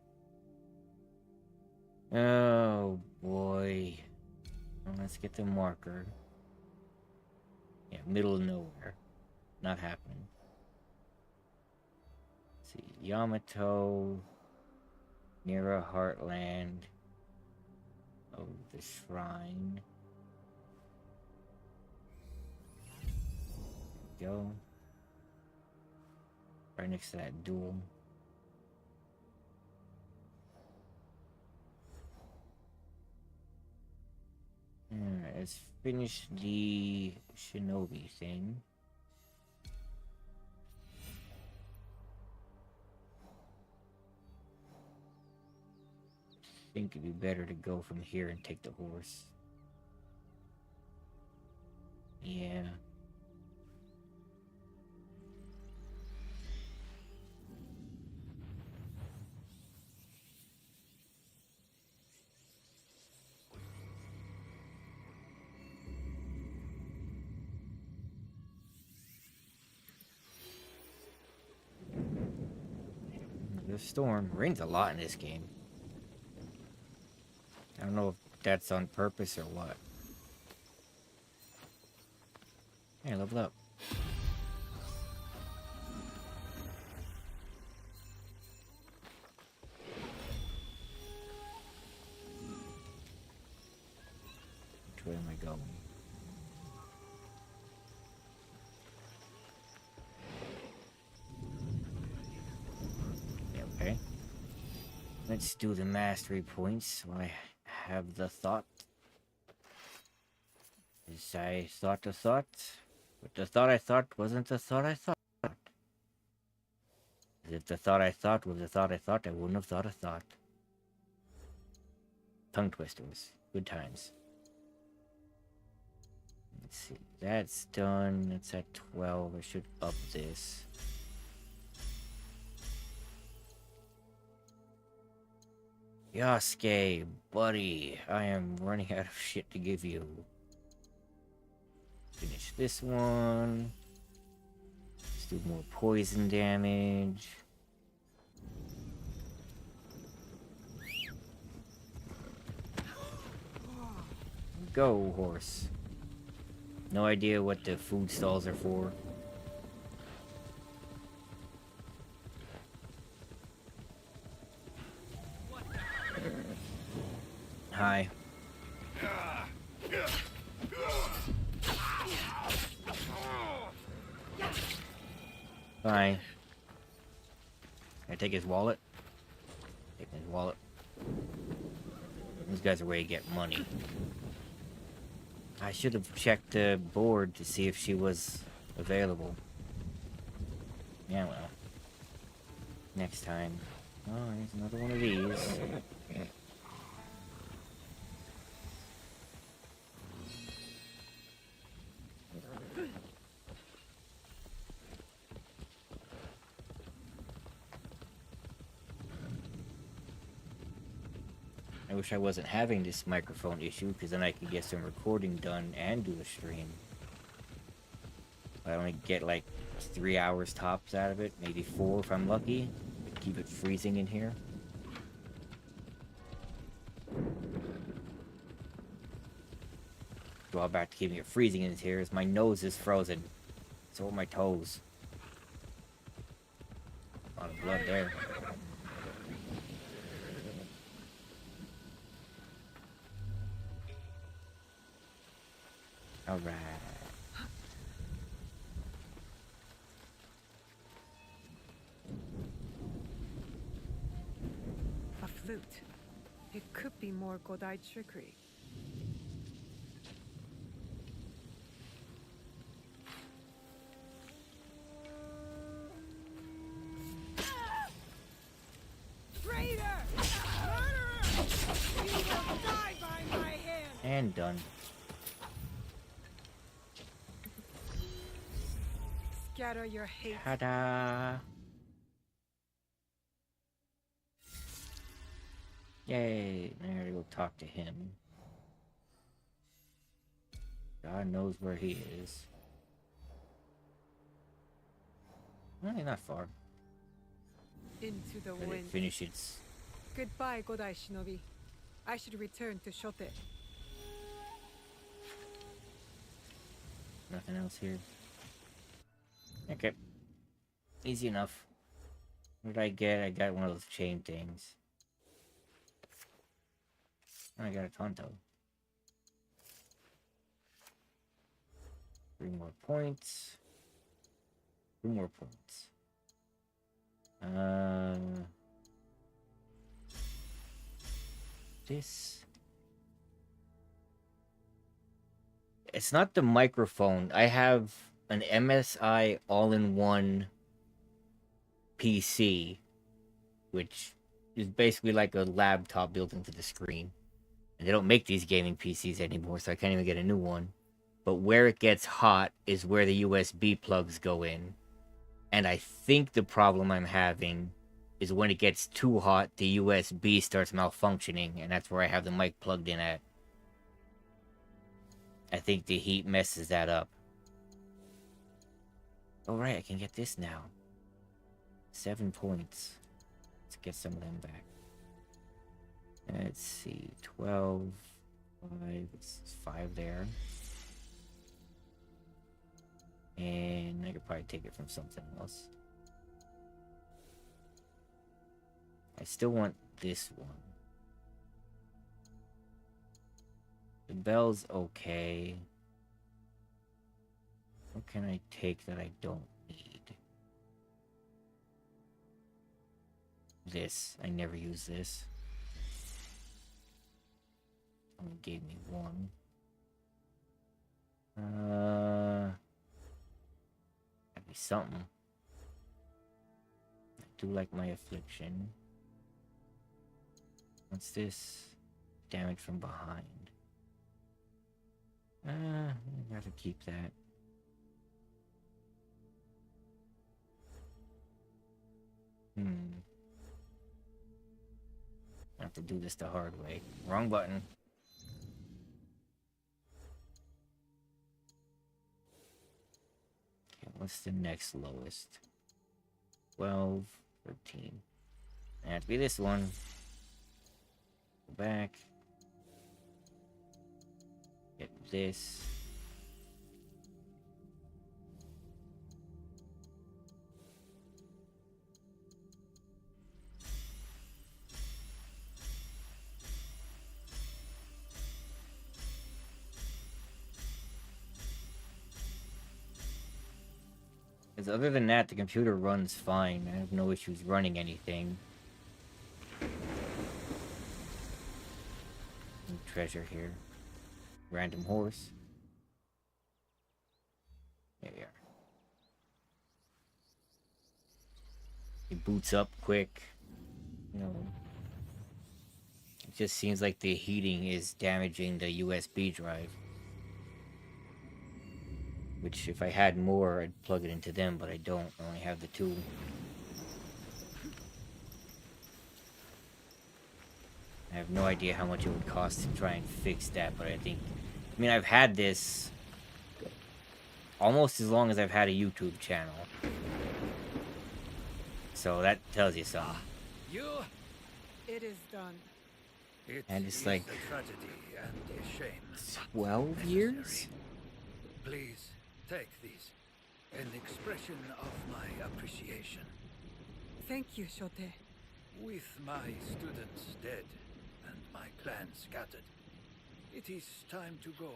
Oh boy. Well, let's get the marker. Yeah, middle of nowhere. Not happening. Let's see, Yamato. Nira Heartland. Oh, the shrine. There we go. Right next to that duel. Alright, let's finish the shinobi thing. I think it'd be better to go from here and take the horse. Yeah. The storm rains a lot in this game. I don't know if that's on purpose or what. Hey, level up. Which way am I going? Okay. Let's do the mastery points while I have the thought. As I thought a thought, but the thought I thought wasn't the thought I thought. If the thought I thought was the thought I thought, I wouldn't have thought a thought. Tongue twisters. Good times. Let's see. That's done. It's at 12. I should up this. Yasuke, buddy, I am running out of shit to give you. Finish this one. Let's do more poison damage. Go, horse. No idea what the food stalls are for. Hi. Fine. Can I take his wallet? Take his wallet. These guys are where you get money. I should have checked the board to see if she was available. Yeah, well. Next time. Oh, here's another one of these. I wish I wasn't having this microphone issue, because then I could get some recording done and do a stream. I only get like 3 hours tops out of it, maybe 4 if I'm lucky. Keep it freezing in here. Drawback to keeping it freezing in here is my nose is frozen. So are my toes. A lot of blood there. Alright.
A flute. It could be more Godai trickery.
Traitor! Murderer! You will die by my hand!
And done.
Scatter your hate.
Ta-da! Yay! I gotta go talk to him. God knows where he is. Well, he's not far.
Into the
Let it
wind.
finish its...
Goodbye, Godai Shinobi. I should return to Shote.
Nothing else here. Okay. Easy enough. What did I get? I got one of those chain things. I got a Tonto. 3 more points. 2 more points. This. It's not the microphone. I have an MSI all-in-one PC, which is basically like a laptop built into the screen. And they don't make these gaming PCs anymore, so I can't even get a new one. But where it gets hot is where the USB plugs go in. And I think the problem I'm having is when it gets too hot, the USB starts malfunctioning, and that's where I have the mic plugged in at. I think the heat messes that up. Alright, I can get this now. 7 points. Let's get some of them back. Let's see, 12, 5, it's 5 there. And I could probably take it from something else. I still want this one. The bell's okay. What can I take that I don't need? This. I never use this. Only gave me one. That'd be something. I do like my affliction. What's this? Damage from behind. I gotta keep that. I have to do this the hard way. Wrong button. Okay, what's the next lowest? 12, 13. It has to be this one. Go back. Get this. Because other than that, the computer runs fine. I have no issues running anything. Treasure here. Random horse. There we are. It boots up quick. You know, it just seems like the heating is damaging the USB drive. Which, if I had more, I'd plug it into them, but I don't. I only have the 2. I have no idea how much it would cost to try and fix that, but I mean, I've had this almost as long as I've had a YouTube channel. So that tells you something.
It is done.
And it's like
a tragedy and a shame.
12 years?
Please take these. An expression of my appreciation.
Thank you, Shote.
With my students dead and my clan scattered, it is time to go.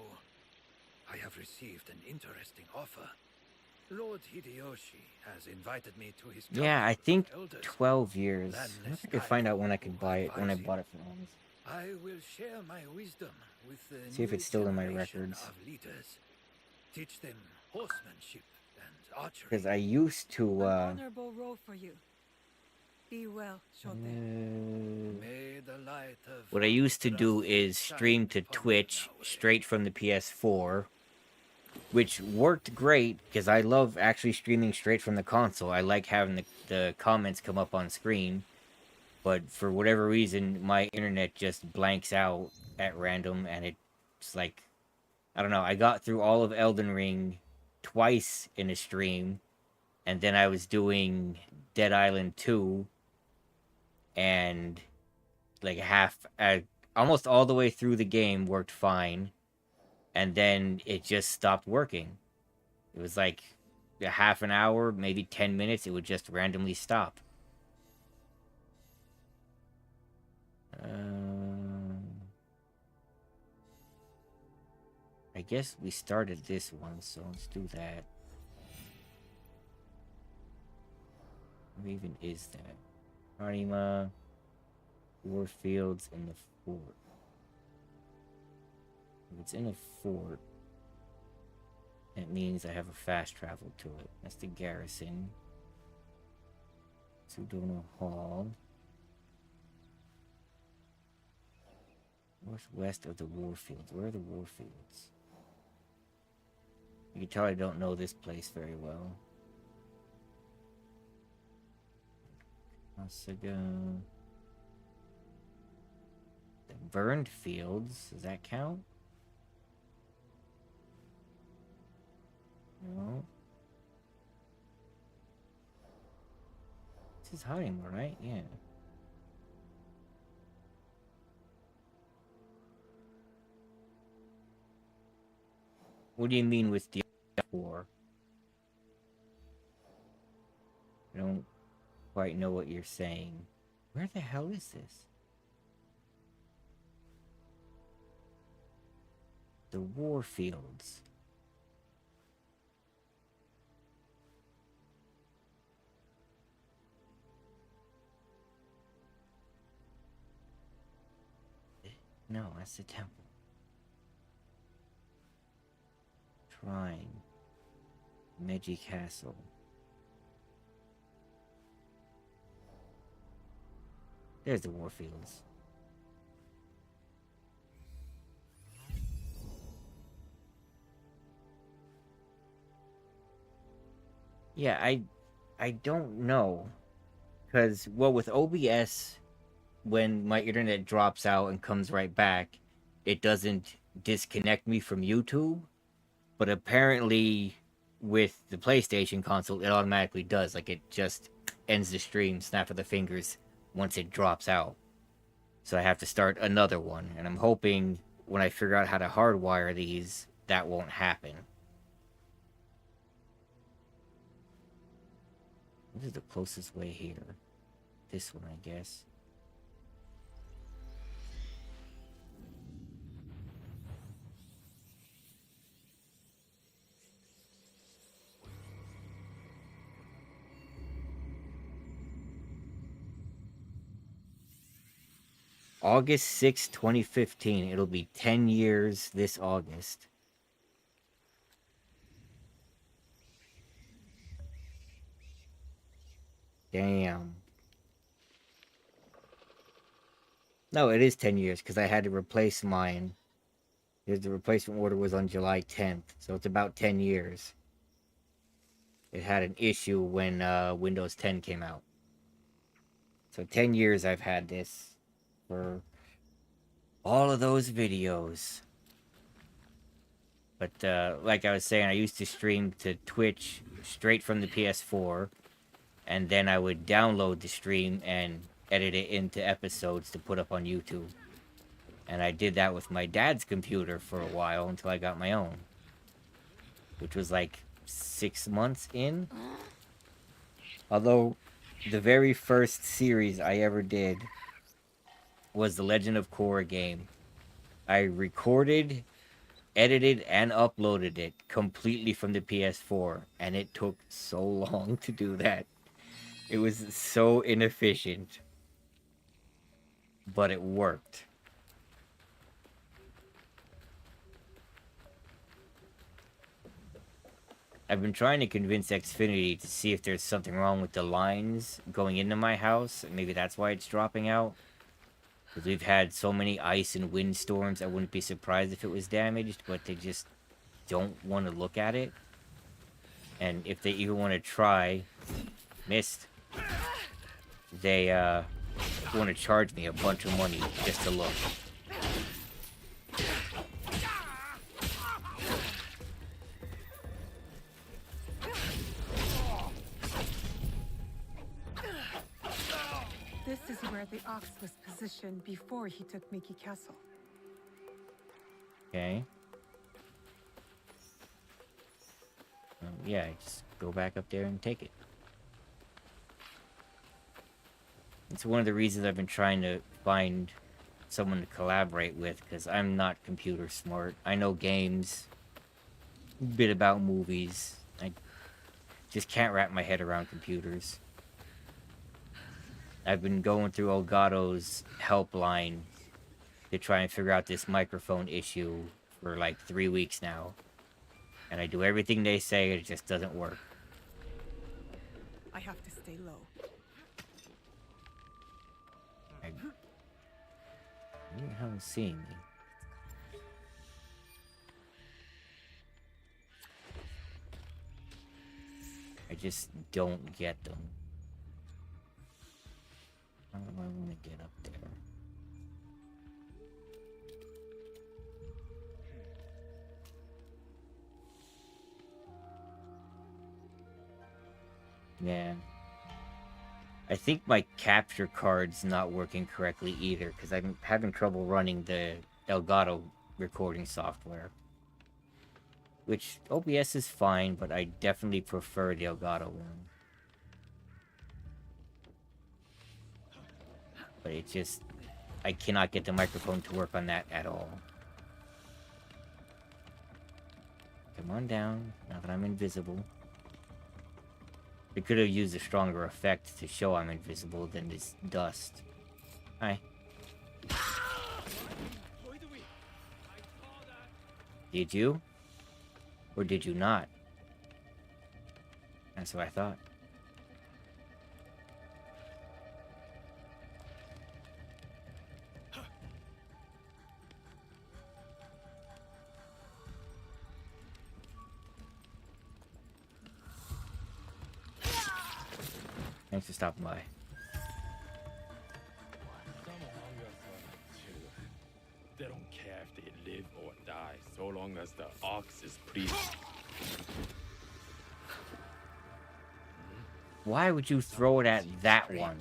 I have received an interesting offer. Lord Hideyoshi has invited me to his
Yeah, I think 12 years. I wish I could find out when I could buy it, when I bought it from him.
I will share my wisdom with the
See if
new
it's still in my
generation
records.
of leaders. Teach them horsemanship and archery.
Because I used to,
Honorable role for you. Be well, Shote.
May the light of
what I used to do is stream to Twitch straight from the PS4, which worked great because I love actually streaming straight from the console. I like having the comments come up on screen, but for whatever reason, my internet just blanks out at random, and it's like, I don't know, I got through all of Elden Ring twice in a stream, and then I was doing Dead Island 2, and like almost all the way through the game worked fine, and then it just stopped working. It was like a half an hour, maybe 10 minutes, it would just randomly stop. I guess we started this one, so let's do that. Where even is that? Harima, Warfields in the fort. If it's in a fort, that means I have a fast travel to it. That's the garrison. Sudona Hall. Northwest of the Warfields. Where are the Warfields? You can tell I don't know this place very well. Asaga. The burned fields. Does that count? No. This is Harima, right? Yeah. What do you mean with the 4? I don't quite know what you're saying. Where the hell is this? The Warfields. No, that's the temple. Shrine. Meiji Castle. There's the Warfields. Yeah, I don't know. Because, well, with OBS, when my internet drops out and comes right back, it doesn't disconnect me from YouTube. But apparently, with the PlayStation console, it automatically does. Like, it just ends the stream, snap of the fingers, once it drops out. So I have to start another one. And I'm hoping when I figure out how to hardwire these, that won't happen. What is the closest way here? This one, I guess. August 6, 2015. It'll be 10 years this August. Damn. No, it is 10 years because I had to replace mine. The replacement order was on July 10th, so it's about 10 years. It had an issue when Windows 10 came out. So 10 years I've had this for all of those videos. But like I was saying, I used to stream to Twitch straight from the PS4, and then I would download the stream and edit it into episodes to put up on YouTube. And I did that with my dad's computer for a while until I got my own, which was like 6 months in. Although the very first series I ever did was the Legend of Korra game. I recorded, edited, and uploaded it completely from the PS4, and it took so long to do that. It was so inefficient, but it worked. I've been trying to convince Xfinity to see if there's something wrong with the lines going into my house. Maybe that's why it's dropping out. Because we've had so many ice and wind storms, I wouldn't be surprised if it was damaged, but they just don't want to look at it. And if they even want to try, missed, they want to charge me a bunch of money just to look.
This is where the ox was positioned before he took Miki Castle.
Okay. Yeah, just go back up there and take it. It's one of the reasons I've been trying to find someone to collaborate with, because I'm not computer smart. I know games, a bit about movies. I just can't wrap my head around computers. I've been going through Elgato's helpline to try and figure out this microphone issue for like 3 weeks now. And I do everything they say, it just doesn't work.
I have to stay low.
You haven't seen me. I just don't get them. How do I want to get up there? Yeah. I think my capture card's not working correctly either, because I'm having trouble running the Elgato recording software. which OBS is fine, but I definitely prefer the Elgato one. But it just, I cannot get the microphone to work on that at all. Come on down, now that I'm invisible. They could have used a stronger effect to show I'm invisible than this dust. Hi. Did you? Or did you not? That's what I thought. Thanks for stopping by.
They don't care if they live or die, so long as the ox is pleased.
Why would you throw it at that one?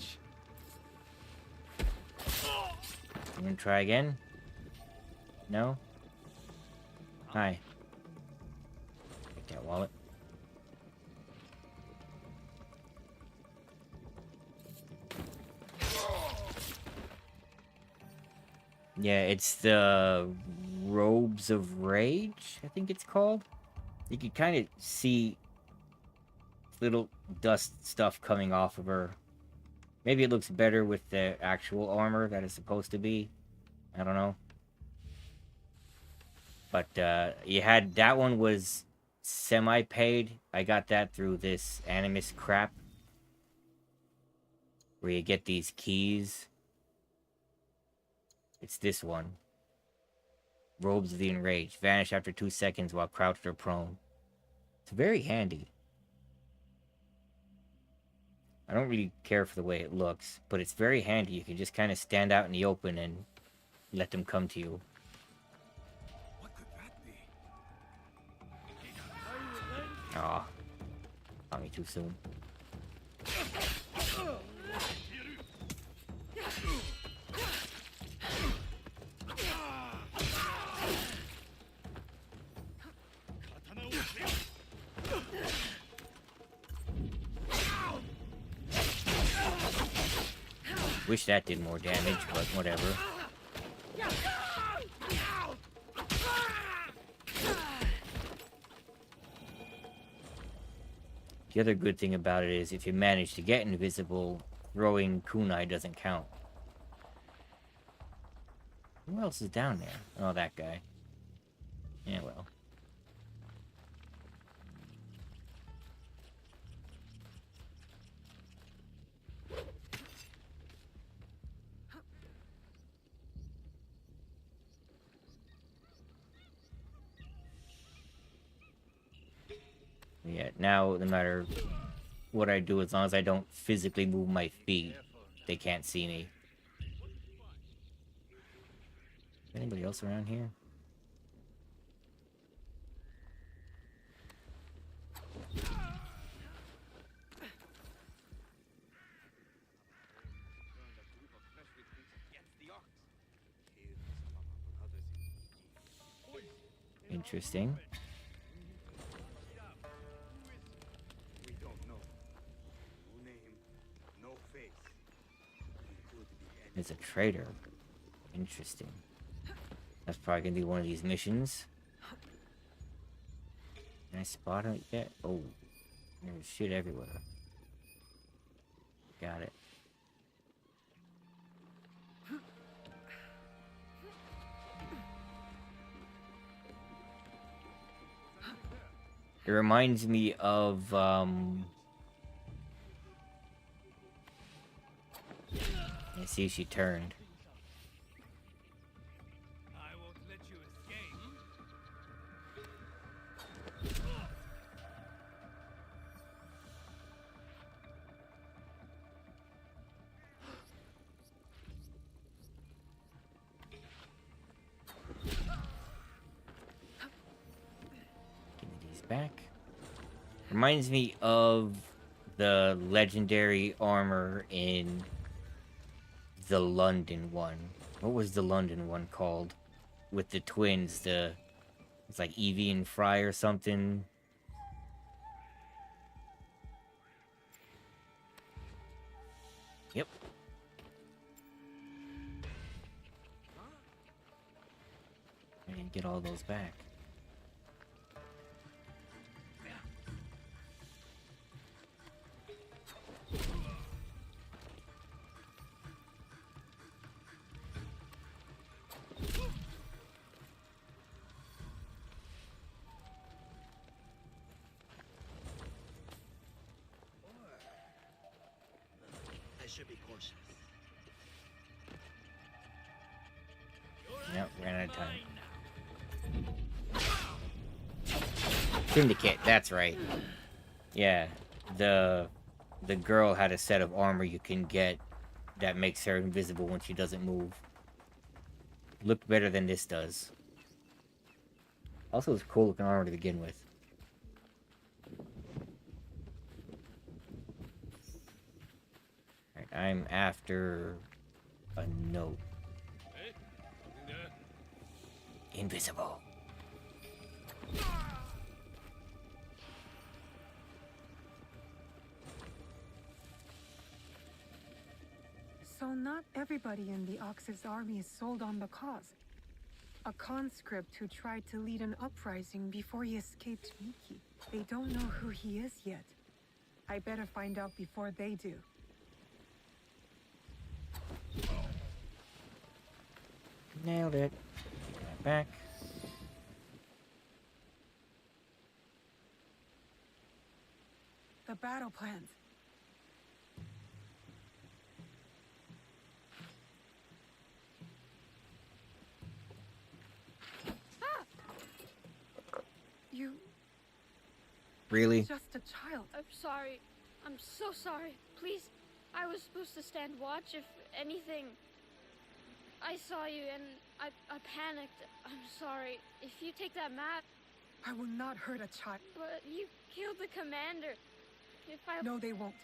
I'm gonna try again? No? Hi. Take that wallet. Yeah, it's the Robes of Rage, I think it's called. You can kind of see little dust stuff coming off of her. Maybe it looks better with the actual armor that it's supposed to be. I don't know. But you had, that one was semi-paid. I got that through this Animus crap, where you get these keys. It's this one. Robes of the Enraged. Vanish after 2 seconds while crouched or prone. It's very handy. I don't really care for the way it looks, but it's very handy. You can just kind of stand out in the open and let them come to you.
What could that be?
Aw. Caught me too soon. Wish that did more damage, but whatever. The other good thing about it is if you manage to get invisible, throwing kunai doesn't count. Who else is down there? Oh, that guy. Yeah, well. Yeah, now no matter what I do, as long as I don't physically move my feet, they can't see me. Anybody else around here? Interesting.
We don't know. No name, no face. He could be any.
It's a traitor. Interesting. That's probably gonna be one of these missions. Can I spot him yet? Oh, there's shit everywhere. Got it. It reminds me of, I see she turned.
I won't let you escape.
Give me these back. Reminds me of the legendary armor in the London one. What was the London one called? With the twins, the It's like Evie and Fry or something. Yep. And get all those back.
I should be cautious.
Yep, ran out of time. Syndicate, that's right. Yeah, the girl had a set of armor you can get that makes her invisible when she doesn't move. Looked better than this does. Also, it's cool looking armor to begin with. Alright, I'm after a note. Invisible.
So not everybody in the Ox's army is sold on the cause. A conscript who tried to lead an uprising before he escaped Miki. They don't know who he is yet. I better find out before they do.
Nailed it. Take that back.
The battle plans. You...
Really?
Just a child.
I'm sorry. I'm so sorry. Please, I was supposed to stand watch if anything. I saw you and I panicked. I'm sorry. If you take that map...
I will not hurt a child.
But you killed the commander. If I...
No, they won't.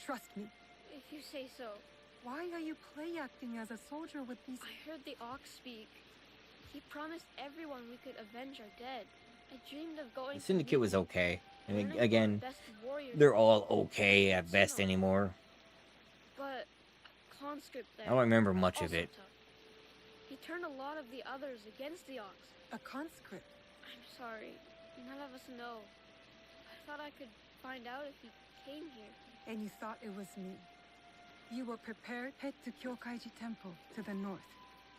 Trust me.
If you say so.
Why are you play acting as a soldier with these...
I heard the Ox speak. He promised everyone we could avenge our dead. I dreamed of going...
The Syndicate was okay. I mean,
learning
again,
the best warriors.
they're all okay at best anymore.
But conscript there.
I don't remember much of
also
it.
tough. He turned a lot of the others against the Ox.
A conscript?
I'm sorry. None of us know. I thought I could find out if he came here.
And you thought it was me. You were prepared. Head to Kyokaiji Temple to the north.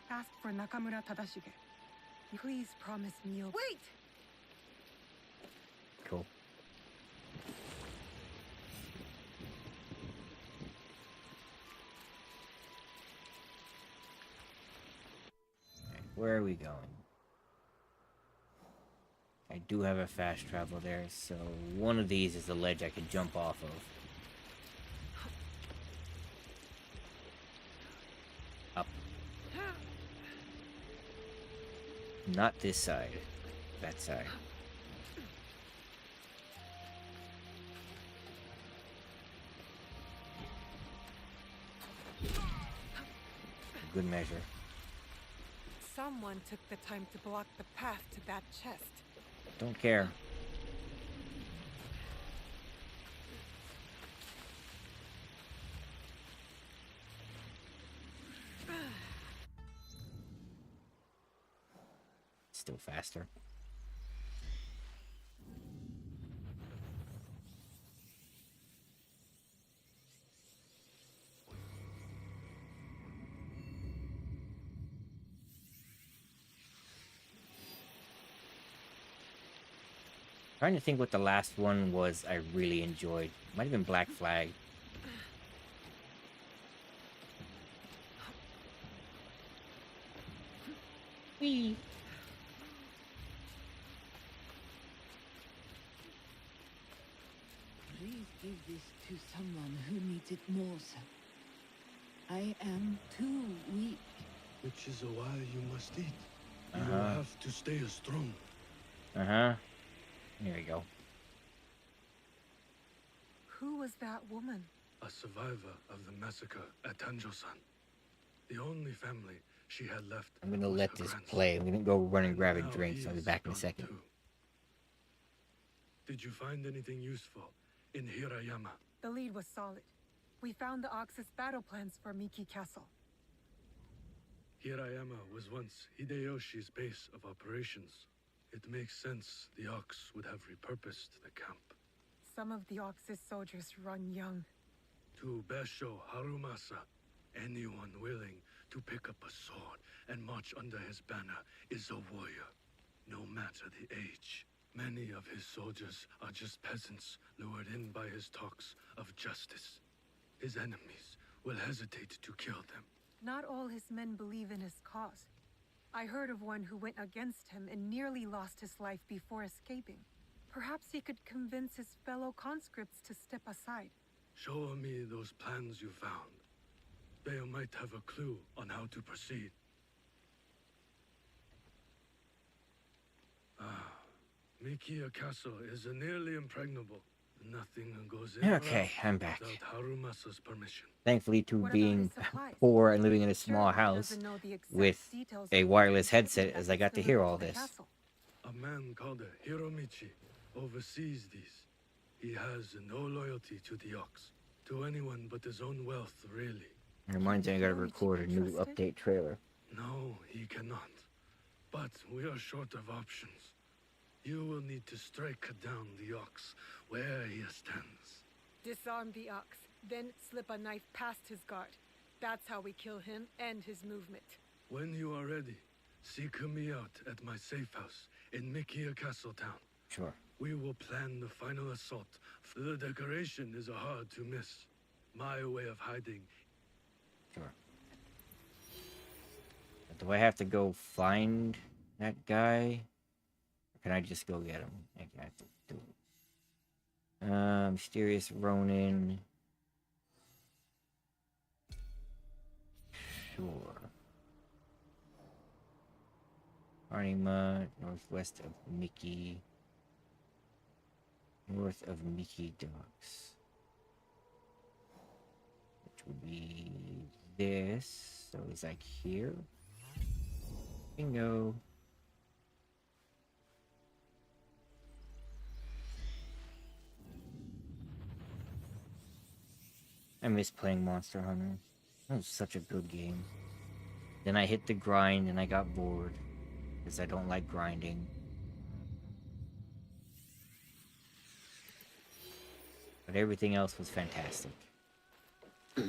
Ask for Nakamura Tadashige. Please promise me you'll... Wait!
Cool. Where are we going? I do have a fast travel there, so one of these is a ledge I could jump off of. Up. Not this side. That side. Good measure.
Someone took the time to block the path to that chest.
Don't care. Still faster. Trying to think what the last one was I really enjoyed. Might have been Black Flag. Whee!
Please give this to someone who needs it more, sir. I am too weak.
Which is why you must eat. You
Uh-huh.
have to stay strong.
Uh-huh. Here we go.
Who was that woman?
A survivor of the massacre at Tanjo-san. The only family
she had left.
I'm gonna let this play. I'm gonna go run and grab a drink, so I'll be back in a second.
Did you find anything useful in Hirayama?
The lead was solid. We found the Ox's battle plans for Miki Castle.
Hirayama was once Hideyoshi's base of operations. It makes sense the Ox would have repurposed the camp.
Some of the Ox's soldiers run young.
To Besho Harumasa, anyone willing to pick up a sword and march under his banner is a warrior, no matter the age. Many of his soldiers are just peasants lured in by his talks of justice. His enemies will hesitate to kill them.
Not all his men believe in his cause. I heard of one who went against him and nearly lost his life before escaping. Perhaps he could convince his fellow conscripts to step aside.
Show me those plans you found. They might have a clue on how to proceed. Mikia Castle is nearly impregnable. Nothing goes in.
Okay, I'm back.
Without Harumasa's permission.
Thankfully, to being poor and living in a small house with a wireless headset, as I got to hear all this.
A man called Hiromichi oversees these. He has no loyalty to the Ox, to anyone but his own wealth, really.
It reminds me I gotta record a new update trailer.
No, he cannot. But we are short of options. You will need to strike down the Ox where he stands.
Disarm the Ox, then slip a knife past his guard. That's how we kill him and his movement.
When you are ready, seek me out at my safe house in Mikia Castle Town.
Sure.
We will plan the final assault. The decoration is hard to miss. My way of hiding.
Sure. Do I have to go find that guy? Or can I just go get him? I have to do it. Mysterious Ronin. Sure. Arnima, northwest of Mickey. North of Mickey Docks. Which would be this. So he's like here. Bingo. I miss playing Monster Hunter. That was such a good game. Then I hit the grind and I got bored. Because I don't like grinding. But everything else was fantastic. What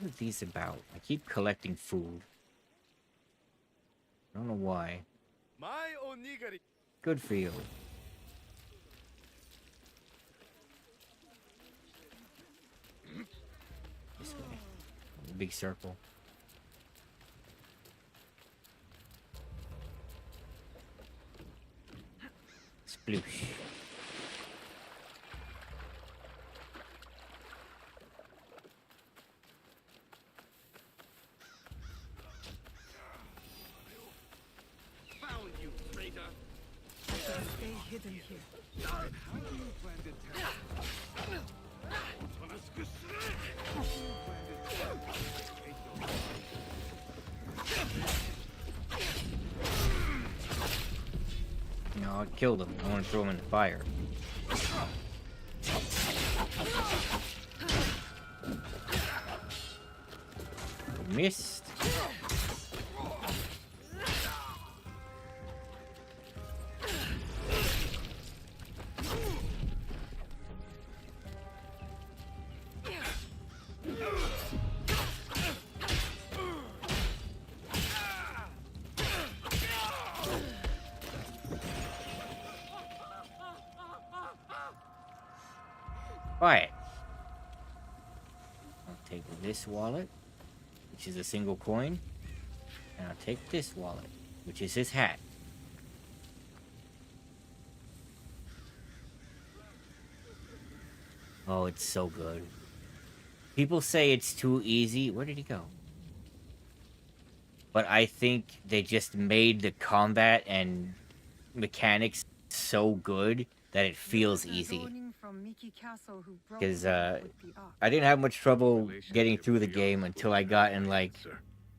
are these about? I keep collecting food. I don't know why. Good for you. This way. Big circle. Sploosh.
Found you, traitor!
Stay hidden here.
How do you plan to tell?
No, I killed him. I want to throw him in the fire. Missed. Quiet. I'll take this wallet, which is a single coin, and I'll take this wallet, which is his hat. Oh, it's so good. People say it's too easy. Where did he go? But I think they just made the combat and mechanics so good that it feels easy.
Zoning from Miki Castle who broke
Because
bread with the ox.
I didn't have much trouble getting through the game until I got in like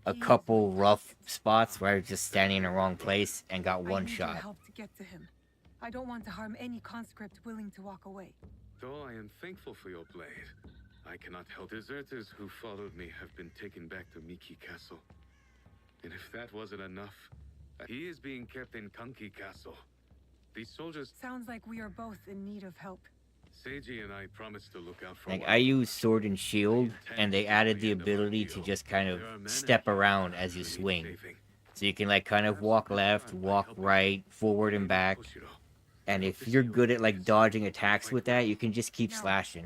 a couple rough spots where I was just standing in the wrong place and got one
I need
shot.
your help to get to him. I don't want to harm any conscript willing to walk away.
Though I am thankful for your blade, I cannot help deserters who followed me have been taken back to Miki Castle. And if that wasn't enough, he is being kept in Kanki Castle. These soldiers...
Sounds like we are both in need of help.
Seiji and I promised to look out for
Like I use sword and shield, and they added the ability to just kind of step around as you swing. So you can like kind of walk left, walk right, forward and back. And if you're good at like dodging attacks with that, you can just keep slashing.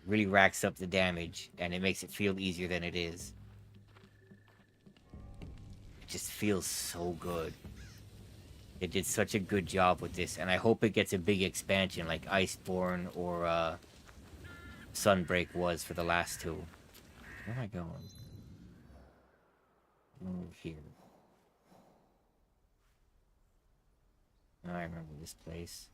Really racks up the damage, and it makes it feel easier than it is. It just feels so good. They did such a good job with this, and I hope it gets a big expansion like Iceborne or Sunbreak was for the last two. Where am I going? Over here. Oh, I remember this place.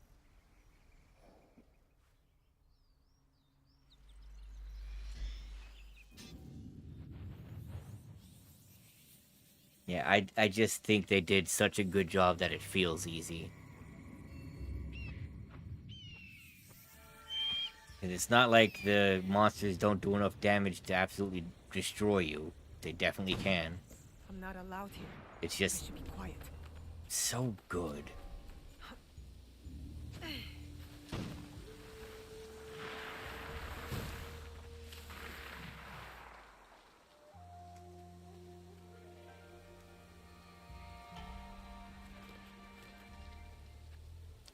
Yeah, I just think they did such a good job that it feels easy. And it's not like the monsters don't do enough damage to absolutely destroy you. They definitely can.
I'm not allowed here.
It's just
I should be quiet.
so good.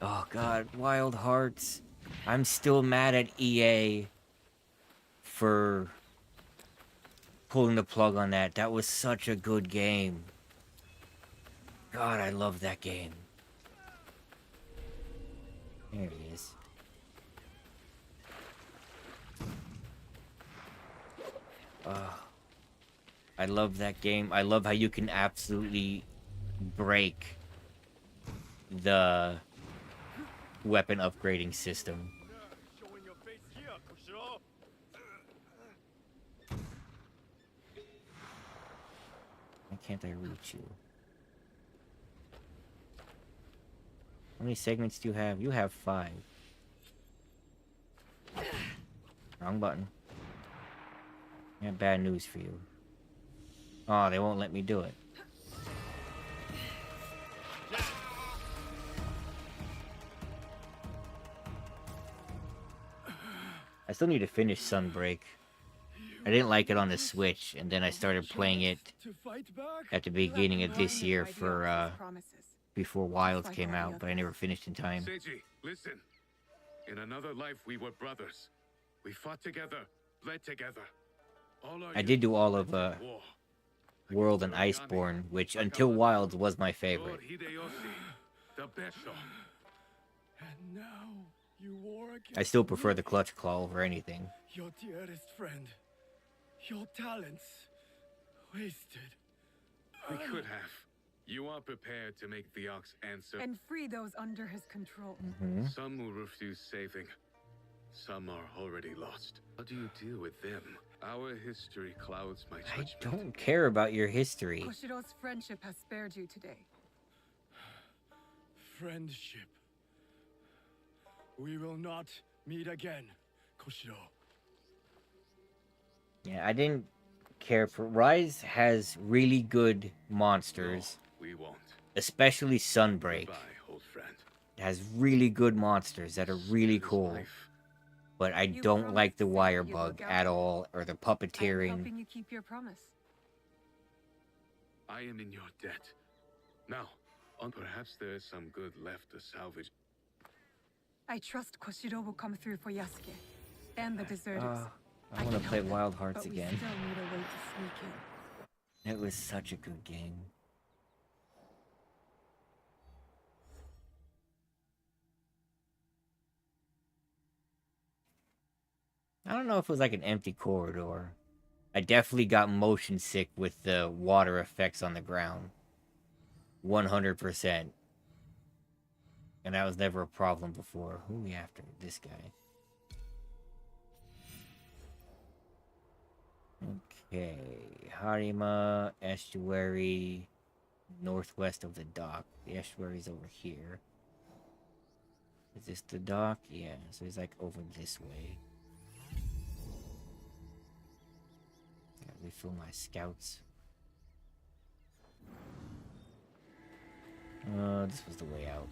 Oh god, Wild Hearts. I'm still mad at EA for pulling the plug on that. That was such a good game. God, I love that game. There he is. I love that game. I love how you can absolutely break the weapon upgrading system. Why can't I reach you? How many segments do you have? You have 5. Wrong button. I have bad news for you. Oh, they won't let me do it. I still need to finish Sunbreak. I didn't like it on the Switch, and then I started playing it at the beginning of this year for, before Wilds came out, but I never finished in time.
Seiji, listen. In another life, we were brothers. We fought together, bled together.
I did do all of, World and Iceborne, which until Wilds was my favorite.
And now you war against
I still prefer the Clutch Claw over anything.
your dearest friend. Your talents wasted.
We could have. You are prepared to make the Ox answer.
And free those under his control.
Some will refuse saving. Some are already lost. How do you deal with them? Our history clouds my
I
judgment.
don't care about your history.
Koshiro's friendship has spared you today.
Friendship. We will not meet again, Koshiro.
Yeah, I didn't care for... Rise has really good monsters.
No, we won't.
Especially Sunbreak.
Goodbye, old friend.
It has really good monsters that are really cool. But I don't like the wire bug at all, or the puppeteering.
Helping you keep your promise.
I am in your debt. Now, perhaps there is some good left to salvage.
I trust Koshiro will come through for Yasuke and the deserters.
I want to play Wild Hearts
but
again.
We still need a way to sneak in.
It was such a good game. I don't know if it was like an empty corridor. I definitely got motion sick with the water effects on the ground. 100%. And that was never a problem before. Who are we after? This guy. Okay. Harima, estuary, northwest of the dock. The estuary's over here. Is this the dock? Yeah, so he's like over this way. Gotta refill my scouts. This was the way out.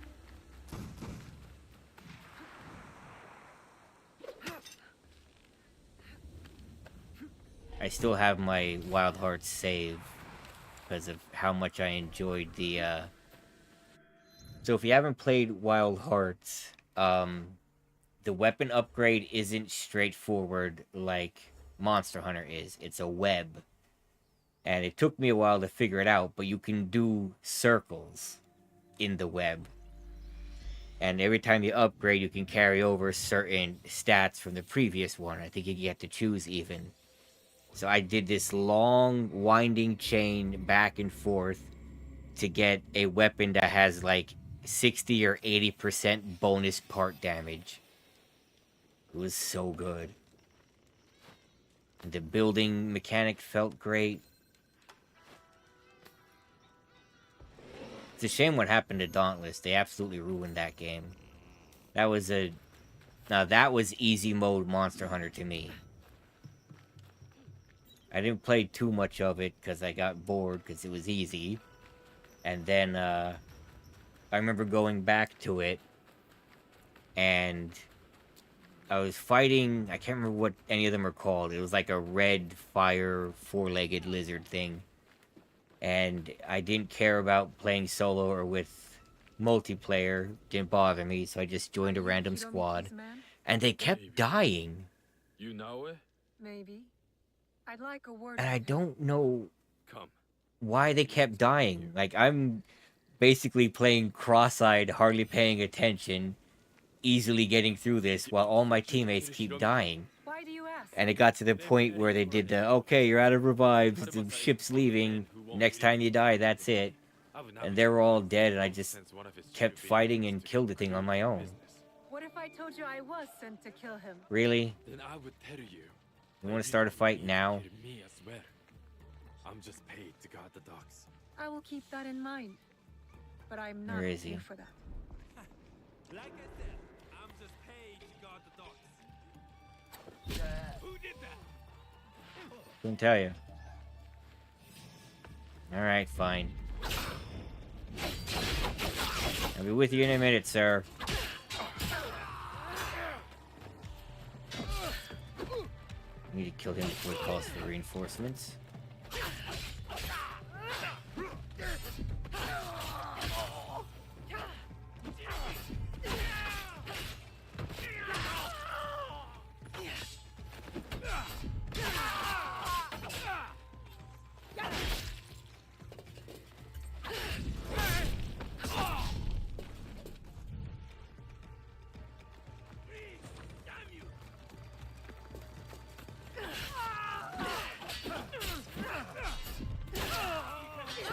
I still have my Wild Hearts save because of how much I enjoyed the, So if you haven't played Wild Hearts, the weapon upgrade isn't straightforward like Monster Hunter is. It's a web. And it took me a while to figure it out, but you can do circles in the web. And every time you upgrade, you can carry over certain stats from the previous one. I think you get to choose even. So I did this long, winding chain back and forth to get a weapon that has like 60 or 80% bonus part damage. It was so good. The building mechanic felt great. It's a shame what happened to Dauntless. They absolutely ruined that game. That was easy mode Monster Hunter to me. I didn't play too much of it because I got bored because it was easy. And then, I remember going back to it, and I was fighting, I can't remember what any of them are called. It was like a red fire, four-legged lizard thing. And I didn't care about playing solo or with multiplayer. Didn't bother me, so I just joined a random squad. And they kept dying.
You know it?
Maybe. I'd like a word.
And I don't know why they kept dying. Like, I'm basically playing cross-eyed, hardly paying attention, easily getting through this, while all my teammates keep dying.
Why do you ask?
And it got to the point where they did the, okay, you're out of revives, the ship's leaving, next time you die, that's it. And they were all dead, and I just kept fighting and killed the thing on my own.
What if I told you I was sent to kill him?
Really?
Then I would tell you.
You want to start a fight now?
Me as well. I'm just paid to guard the docks.
I will keep that in mind. But I'm not
Where is he?
here for that.
Like I said, I'm just paid to guard the docks. Who did that?
Couldn't tell you. Alright, fine. I'll be with you in a minute, sir. I need to kill him before he calls for reinforcements.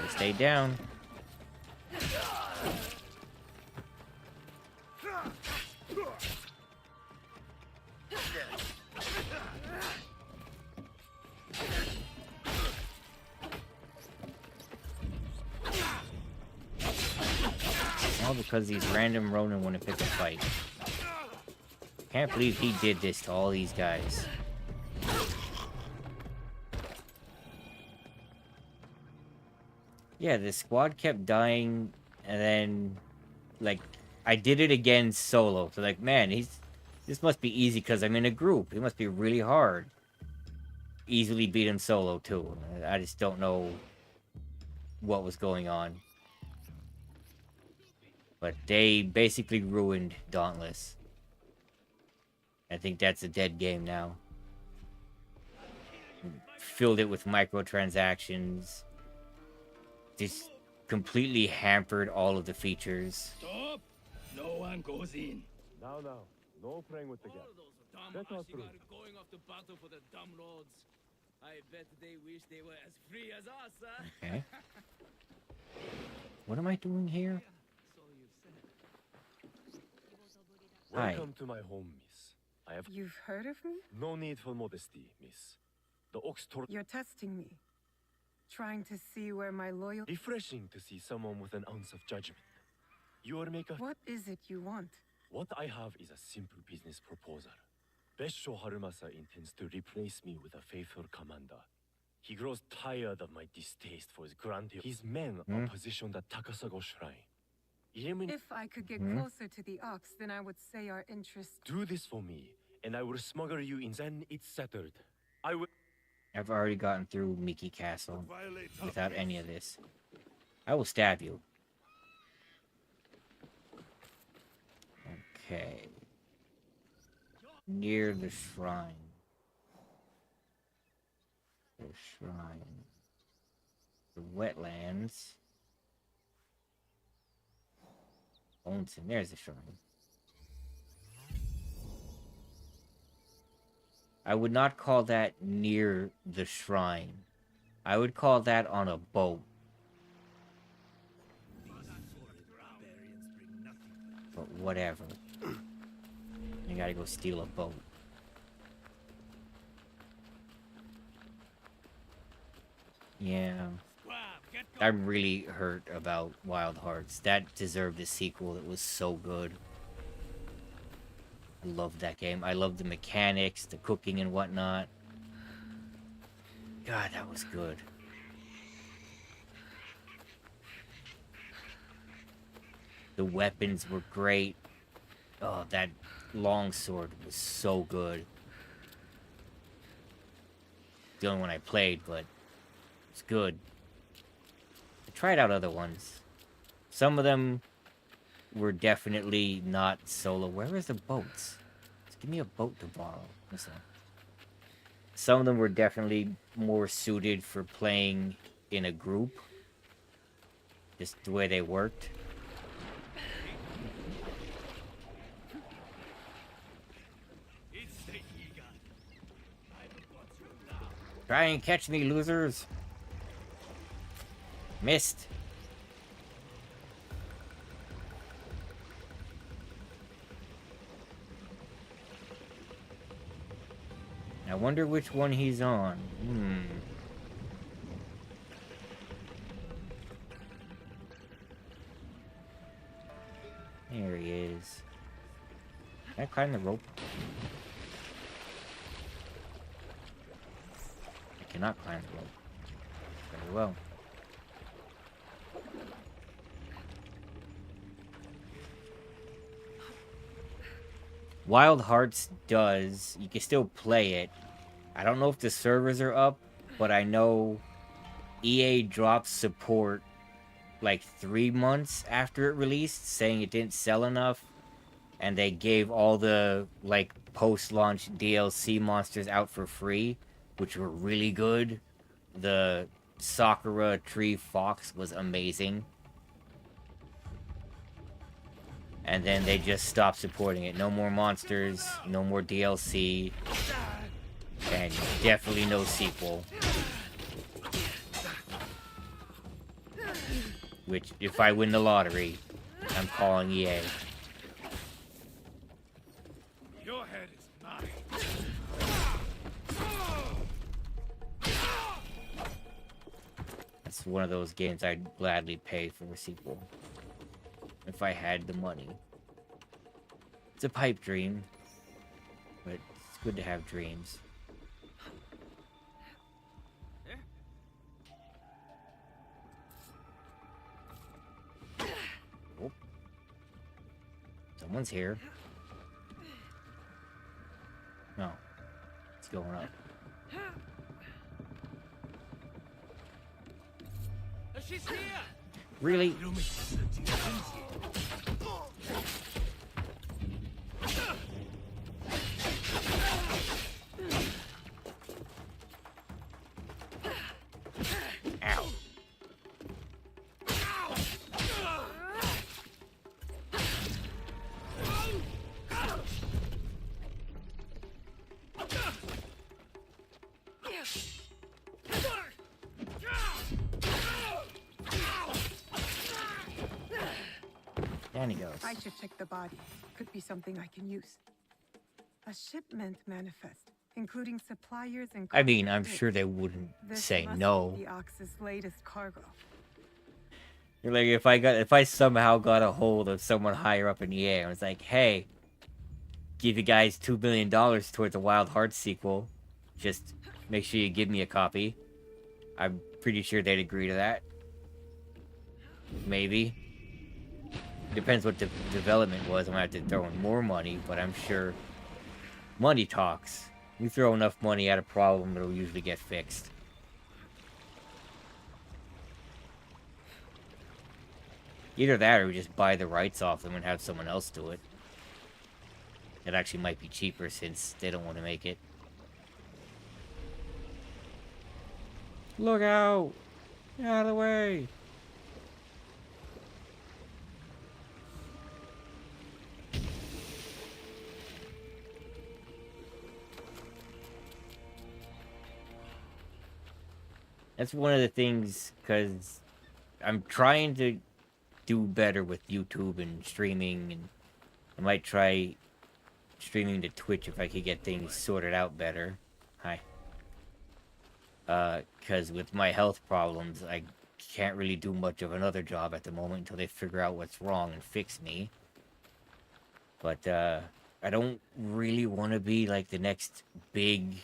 Stay down. All because these random Ronin want to pick a fight. Can't believe he did this to all these guys. Yeah, the squad kept dying, and then, like, I did it again solo. So, like, man, this must be easy because I'm in a group. It must be really hard. Easily beat him solo, too. I just don't know what was going on. But they basically ruined Dauntless. I think that's a dead game now. Filled it with microtransactions. Just completely hampered all of the features.
Stop! No one goes in.
No, no playing with the gas. Let us through.
Going off to battle for the dumb lords. I bet they wish they were as free as us, huh?
Okay. What am I doing here? Hi.
Welcome to my home, miss. I have...
You've heard of me?
No need for modesty, miss. The ox told...
You're testing me. Trying to see where my loyal...
Refreshing to see someone with an ounce of judgment. You are maker...
What is it you want?
What I have is a simple business proposal. Besho Harumasa intends to replace me with a faithful commander. He grows tired of my distaste for his grandiose... His men are positioned at Takasago Shrine.
If I could get closer to the ox, then I would say our interests...
Do this for me, and I will smuggle you in. Then it's settled. I will...
I've already gotten through Miki Castle without any of this. I will stab you. Okay. Near the shrine. The shrine. The wetlands. Onsen, there's the shrine. I would not call that near the shrine. I would call that on a boat. But whatever. I gotta go steal a boat. Yeah. I'm really hurt about Wild Hearts. That deserved a sequel. It was so good. I love that game. I love the mechanics, the cooking and whatnot. God, that was good. The weapons were great. Oh, that longsword was so good. The only one I played, but it's good. I tried out other ones. Some of them were definitely not solo. Where is the boats? Just give me a boat to borrow. Listen. Some of them were definitely more suited for playing in a group. Just the way they worked. Try and catch me, losers. Missed. I wonder which one he's on. There he is. Can I climb the rope? I cannot climb the rope. Very well. Wild Hearts does. You can still play it. I don't know if the servers are up, but I know EA dropped support like 3 months after it released, saying it didn't sell enough, and they gave all the like post-launch DLC monsters out for free, which were really good. The Sakura Tree Fox was amazing. And then they just stopped supporting it. No more monsters, no more DLC, and definitely no sequel. Which, if I win the lottery, I'm calling EA.
Your head is mine.
It's one of those games I'd gladly pay for a sequel. If I had the money. It's a pipe dream, but it's good to have dreams. Oh. Someone's here. No. It's going up.
She's here.
Really? Ow. Down he goes.
I should check the body. Could be something I can use. A shipment manifest, including suppliers and.
I mean, I'm sure they wouldn't say no.
Be the Ox's latest cargo.
Like if I somehow got a hold of someone higher up in the air and was like, hey, give you guys $2 million towards a Wild Hearts sequel, just make sure you give me a copy. I'm pretty sure they'd agree to that. Maybe. Depends what the development was. I might have to throw in more money, but I'm sure money talks. You throw enough money at a problem, it'll usually get fixed. Either that or we just buy the rights off them and have someone else do it. It actually might be cheaper since they don't want to make it. Look out! Get out of the way! That's one of the things, because I'm trying to do better with YouTube and streaming, and I might try streaming to Twitch if I could get things sorted out better. Hi. Because with my health problems, I can't really do much of another job at the moment until they figure out what's wrong and fix me. But, I don't really want to be, like, the next big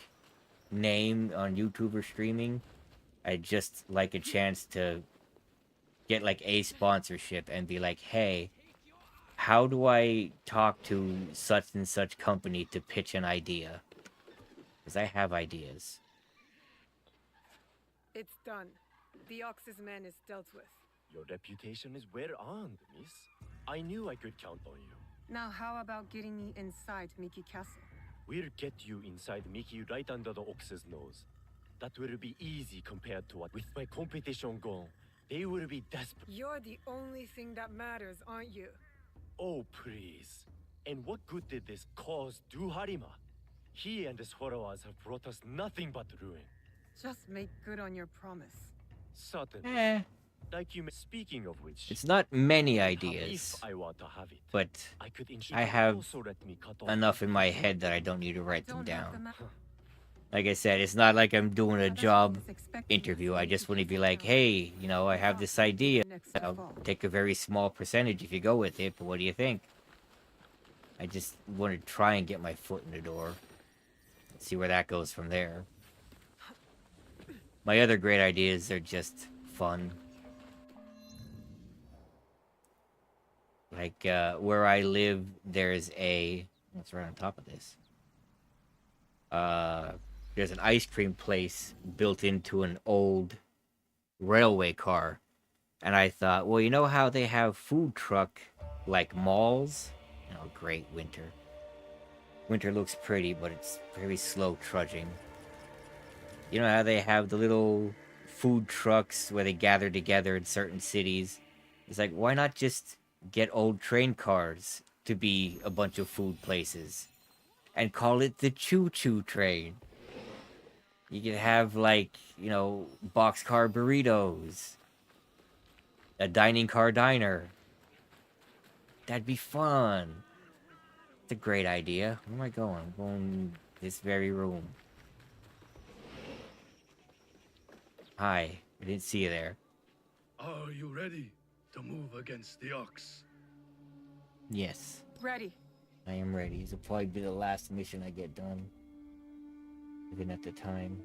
name on YouTube or streaming. I'd just like a chance to get, like, a sponsorship and be like, hey, how do I talk to such and such company to pitch an idea? Because I have ideas.
It's done. The Ox's man is dealt with.
Your reputation is well earned, miss. I knew I could count on you.
Now how about getting me inside Miki Castle?
We'll get you inside Mickey right under the Ox's nose. That will be easy compared to what with my competition gone. They will be desperate.
You're the only thing that matters, aren't you?
Oh, please. And what good did this cause do Harima? He and his followers have brought us nothing but ruin.
Just make good on your promise.
Certainly. Like you, speaking of which,
It's not many ideas,
if I want to have it,
but I have enough in my head that I don't need to write them down. Like I said, it's not like I'm doing a job interview. I just want to be like, hey, you know, I have this idea. I'll take a very small percentage if you go with it, but what do you think? I just want to try and get my foot in the door. See where that goes from there. My other great ideas are just fun. Like, where I live, there's a... What's right on top of this? There's an ice cream place built into an old railway car. And I thought, well, you know how they have food truck, like, malls? Oh, great, winter. Winter looks pretty, but it's very slow trudging. You know how they have the little food trucks where they gather together in certain cities? It's like, why not just get old train cars to be a bunch of food places? And call it the choo-choo train. You could have, like, you know, boxcar burritos. A dining car diner. That'd be fun. It's a great idea. Where am I going? I'm going this very room. Hi. I didn't see you there.
Are you ready to move against the Ox?
Yes.
Ready.
I am ready. This will probably be the last mission I get done. Even at the time.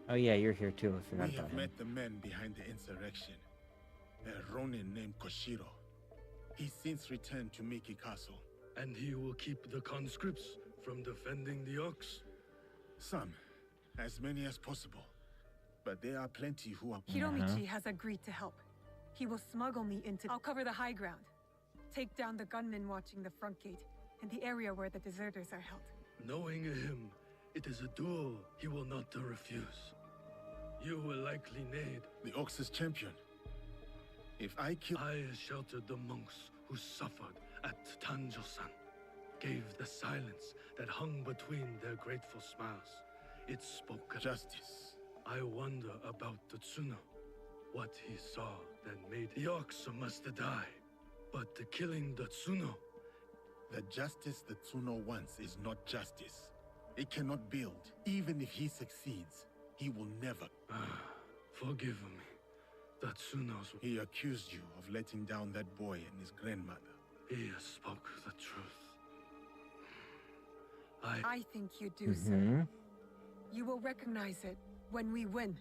Oh yeah, you're here too. I forgot
We
about
have
him.
met the men behind the insurrection. A Ronin named Koshiro. He's since returned to Miki Castle.
And he will keep the conscripts from defending the Ox?
Some. As many as possible. But there are plenty who are...
Hiromichi has agreed to help. He will smuggle me into... I'll cover the high ground. Take down the gunmen watching the front gate and the area where the deserters are held.
Knowing him, it is a duel he will not refuse. You will likely need...
The Ox's champion. If I kill...
I sheltered the monks who suffered at Tanjo-san. Gave the silence that hung between their grateful smiles. It spoke justice. I wonder about the Tsuno. What he saw that made the ox must die. But the killing the Tsuno.
The justice the Tsuno wants is not justice. It cannot build. Even if he succeeds, he will never.
Forgive me. The Tsunos.
He accused you of letting down that boy and his grandmother.
He spoke the truth.
I think you do, sir. You will recognize it when we win.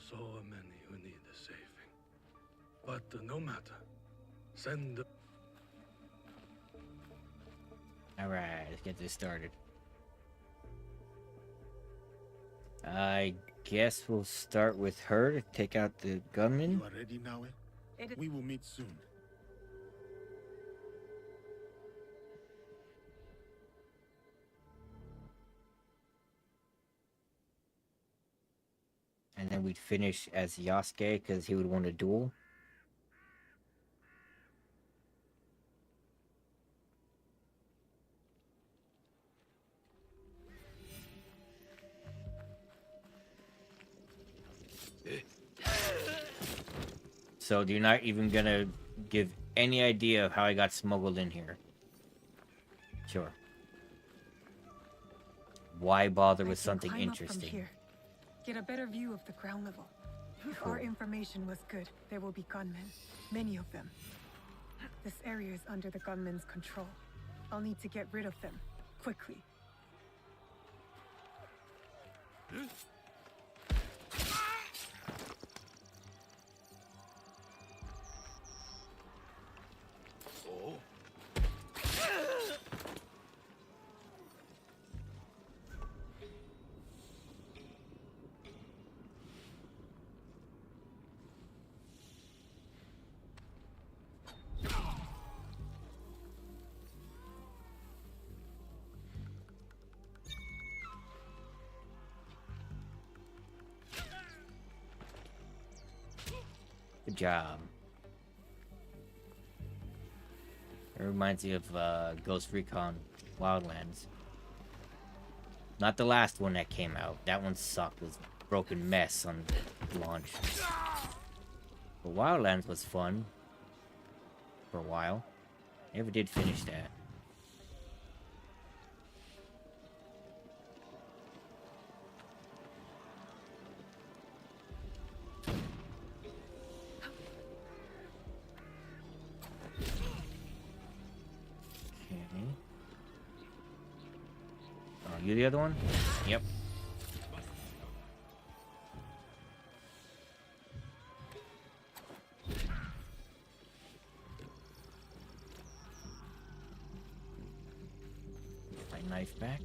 So many who need the saving. But no matter. Send the...
Alright, let's get this started. I guess we'll start with her to take out the gunman.
You are ready now, eh? We will meet soon.
And then we'd finish as Yasuke because he would want a duel. So you're not even gonna give any idea of how I got smuggled in here? Sure. Why bother with something
Climb up from
interesting?
here. Get a better view of the ground level. If our information was good, there will be gunmen. Many of them. This area is under the gunmen's control. I'll need to get rid of them. Quickly.
Good job. It reminds me of Ghost Recon Wildlands. Not the last one that came out. That one sucked. It was a broken mess on launch. But Wildlands was fun. For a while. Never did finish that. You the other one? Yep. My knife back.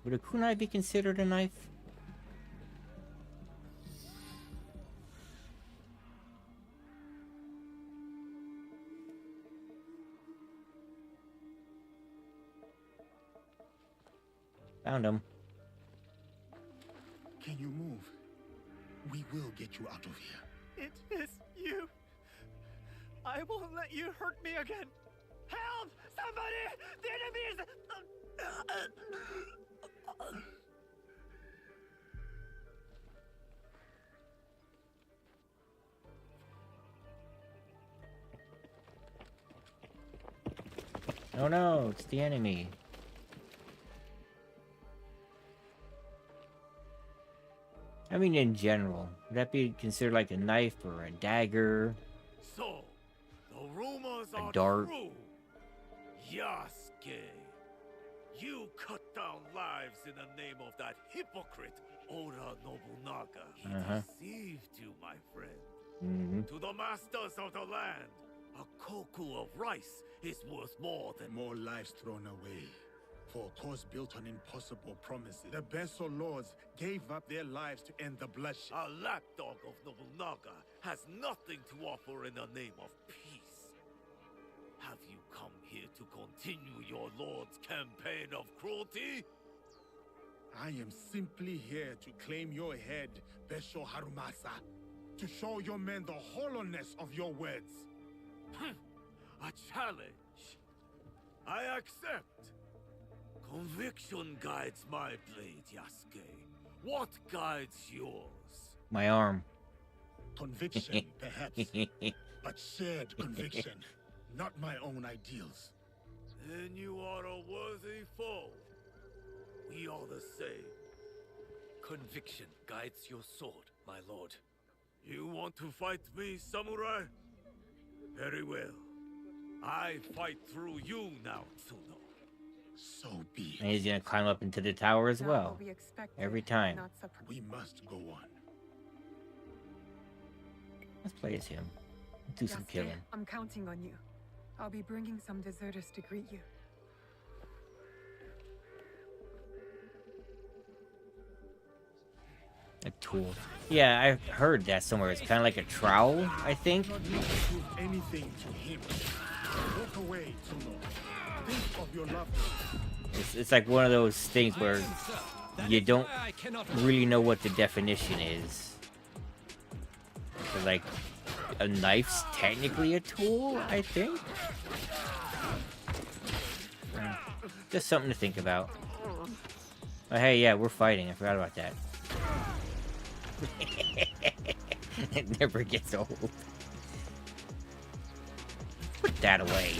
Would a kunai be considered a knife? Found him.
Can you move? We will get you out of here.
It is you. I won't let you hurt me again. Help! Somebody! The enemy is...
Oh no, it's the enemy. I mean, in general, would that be considered like a knife or a dagger?
So, the rumors are
dart.
true. Yasuke, you cut down lives in the name of that hypocrite Oda Nobunaga. He deceived you, my friend. To the masters of the land, a koku of rice is worth more than
more lives thrown away. For a cause built on impossible promises. The Besso lords gave up their lives to end the bloodshed.
A lapdog of Nobunaga has nothing to offer in the name of peace. Have you come here to continue your lord's campaign of cruelty?
I am simply here to claim your head, Besho Harumasa. To show your men the hollowness of your words.
A challenge. I accept. Conviction guides my blade, Yasuke. What guides yours?
My arm.
Conviction, perhaps, but shared conviction, not my own ideals.
Then you are a worthy foe. We are the same.
Conviction guides your sword, my lord.
You want to fight me, samurai? Very well. I fight through you now, Tsuno.
So be it.
And he's gonna climb up into the tower as well. Every time.
We must go on.
Let's play as him. Do some
Yasuke,
killing.
I'm counting on you. I'll be bringing some deserters to greet you.
A tool. Yeah, I heard that somewhere. It's kind of like a trowel, I think.
Not need to prove anything to him. Walk away, Tsuno. Think of your loved ones.
It's like one of those things where you don't really know what the definition is. So like, a knife's technically a tool, I think? Just something to think about. Oh, hey, yeah, we're fighting. I forgot about that. It never gets old. Put that away.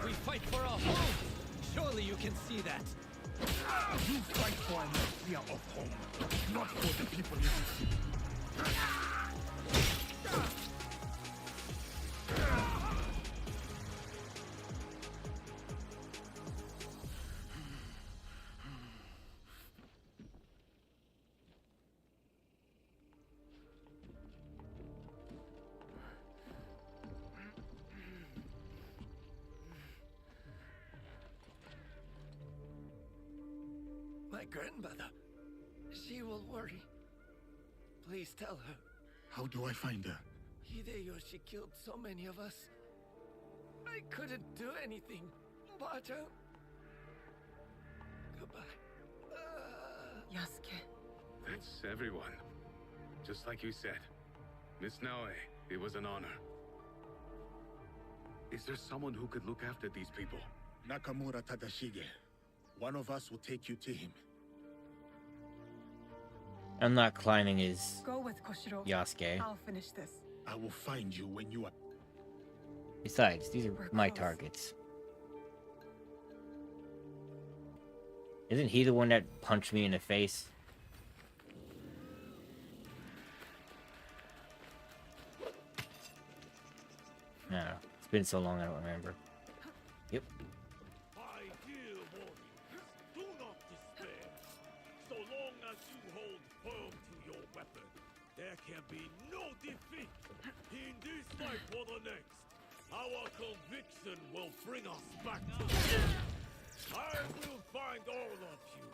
We fight for our home. Surely you can see that.
You fight for an idea of home, not for the people in the city.
My grandmother. She will worry. Please tell her.
How do I find her?
Hideyoshi killed so many of us. I couldn't do anything. Bato. Goodbye.
Yasuke.
That's everyone. Just like you said. Miss Naoe, it was an honor. Is there someone who could look after these people?
Nakamura Tadashige. One of us will take you to him.
I'm not climbing his
Go with Koshiro.
Yasuke.
I'll finish this.
I will find you when you are...
Besides, these are my targets. Isn't he the one that punched me in the face? No, it's been so long I don't remember. Yep.
My dear warriors, do not despair. So long as you hold firm to your weapon, there can be no defeat. In this life or the next, our conviction will bring us back together. I will find all of you.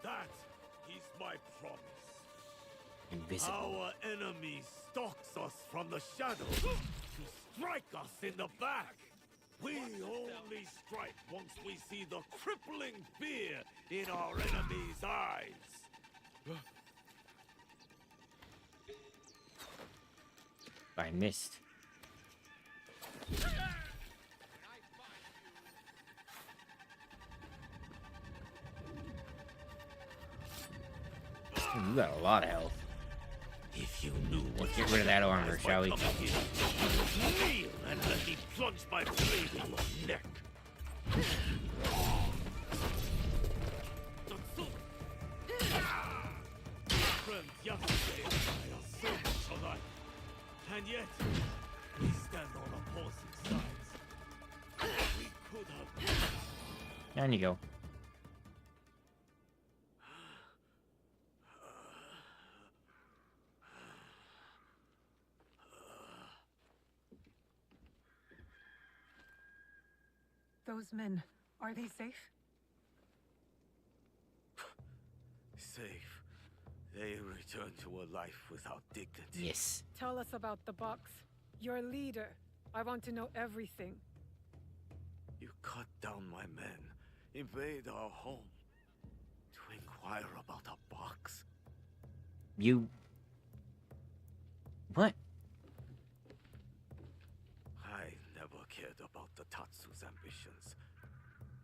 That is my promise.
Invisible.
Our enemy stalks us from the shadows to strike us in the back. We only strike once we see the crippling fear in our enemy's eyes.
I missed. You got a lot of health.
If you knew,
let's get rid of that armor, shall we?
Kneel and let me plunge my blade in your neck. Friend Yasuke and I are so much alike, and yet we stand on opposing sides. We could have.
Down you go.
Those men, are they safe?
Safe. They return to a life without dignity.
Yes.
Tell us about the box. Your leader. I want to know everything.
You cut down my men, invade our home, to
inquire about a box?
You... What?
I never cared about the Tatsu's ambitions.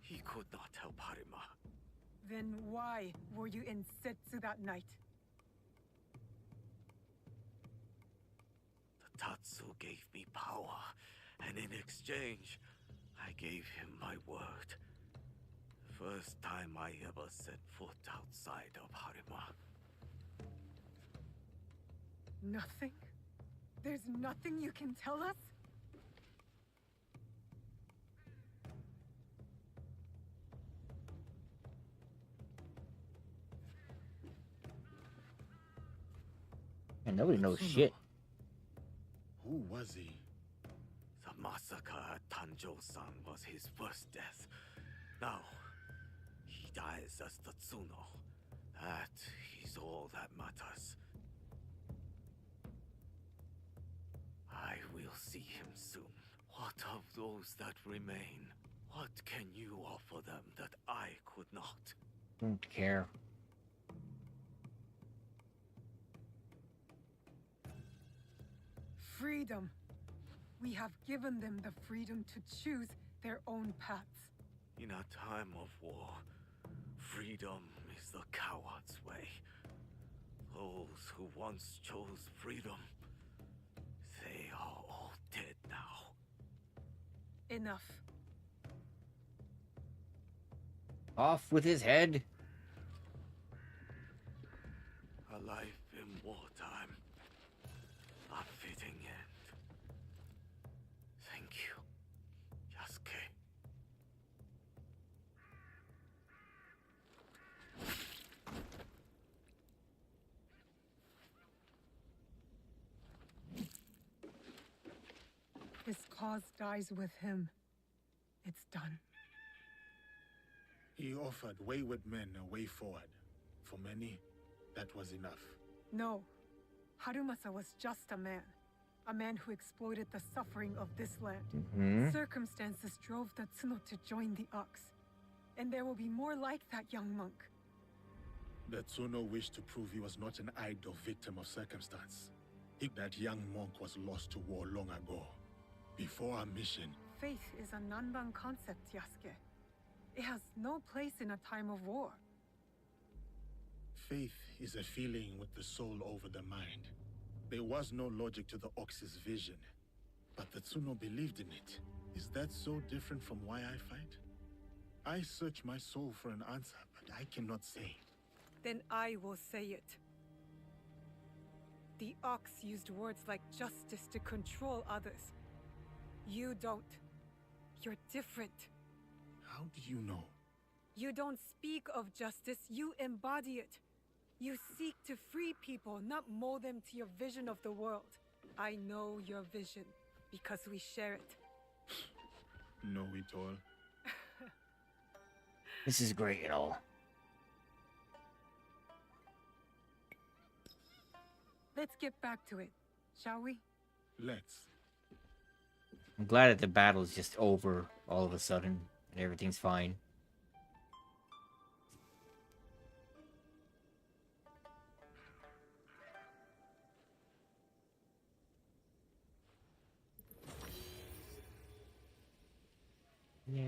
He could not help Harima.
Then why were you in Setsu that night?
The Tatsu gave me power, and in exchange, I gave him my word. First time I ever set foot outside of Harima.
Nothing? There's nothing you can tell us?
And nobody knows
Tsuno.
shit.
Who was he?
The massacre at Tanjo-san was his first death. Now, he dies as Tatsuno. That is all that matters. I will see him soon. What of those that remain? What can you offer them that I could not?
Don't care.
Freedom. We have given them the freedom to choose their own paths.
In a time of war, freedom is the coward's way. Those who once chose freedom, they are all dead now.
Enough.
Off with his head.
A life in wartime. A fitting end. Thank you, Yasuke.
His cause dies with him. It's done.
He offered wayward men a way forward. For many, that was enough.
No. Harumasa was just a man. A man who exploited the suffering of this land. Circumstances drove Tatsuno to join the Ox. And there will be more like that young monk.
Tatsuno wished to prove he was not an idle victim of circumstance. That young monk was lost to war long ago. Before our mission...
Faith is a Nanban concept, Yasuke. It has no place in a time of war.
Faith is a feeling with the soul over the mind. There was no logic to the Ox's vision, but Tatsuno believed in it. Is that so different from why I fight? I search my soul for an answer, but I cannot say.
Then I will say it. The Ox used words like justice to control others. You don't. You're different.
How do you know?
You don't speak of justice, you embody it. You seek to free people, not mold them to your vision of the world. I know your vision, because we share it.
Know it all.
This is great and all.
Let's get back to it, shall we?
Let's.
I'm glad that the battle's just over all of a sudden and everything's fine. Yeah.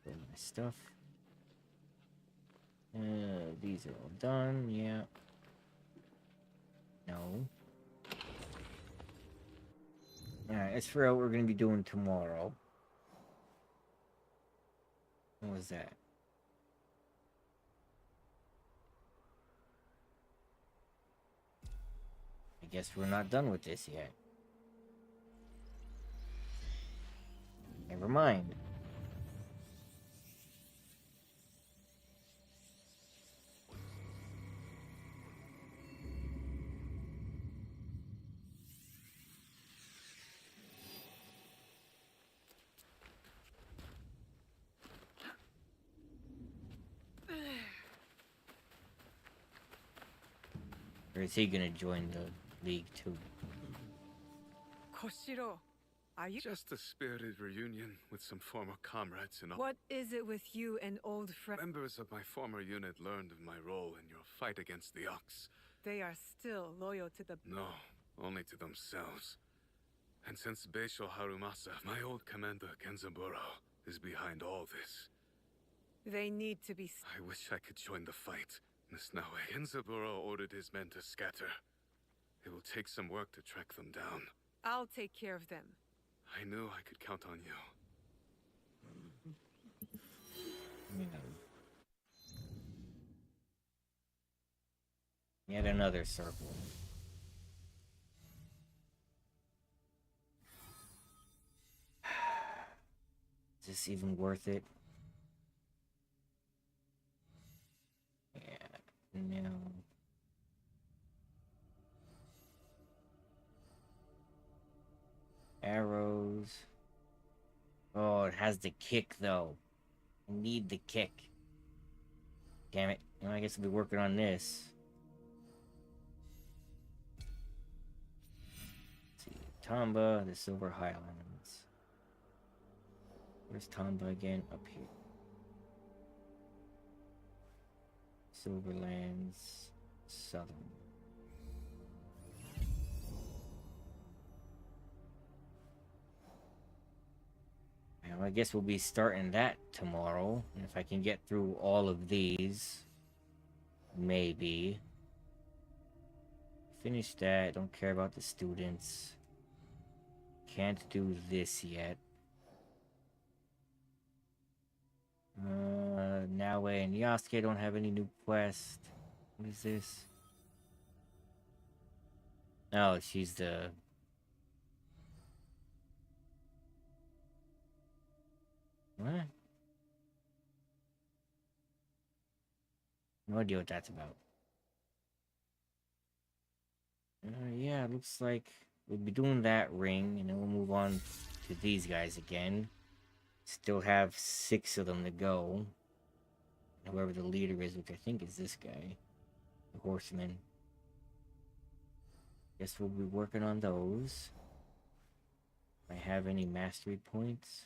Put my stuff. These are all done. Yeah. No. Alright, let's figure out what we're gonna be doing tomorrow. What was that? I guess we're not done with this yet. Never mind. Or is he gonna join the league too?
Koshiro, are you...
Just a spirited reunion with some former comrades and all.
What is it with you and old friends?
Members of my former unit learned of my role in your fight against the Ox.
They are still loyal to the...
No, only to themselves. And since Beisho Harumasa, my old commander Kenzaburo, is behind all this.
They need to be...
I wish I could join the fight. Nawe. Kenzaburo ordered his men to scatter. It will take some work to track them down.
I'll take care of them.
I knew I could count on you.
Yet another circle. Is this even worth it? Yeah, no. Arrows. Oh, it has the kick though. I need the kick. Damn it. Well, I guess we'll be working on this. Let's see. Tamba, the Silver Highlands. Where's Tamba again? Up here. Silverlands, Southern. Well, I guess we'll be starting that tomorrow. And if I can get through all of these, maybe. Finish that. Don't care about the students. Can't do this yet. Naue and Yasuke don't have any new quests. What is this? Oh, she's the... What? No idea what that's about. Yeah, looks like we'll be doing that ring, and then we'll move on to these guys again. Still have 6 of them to go. Whoever the leader is, which I think is this guy. The horseman. Guess we'll be working on those. If I have any mastery points.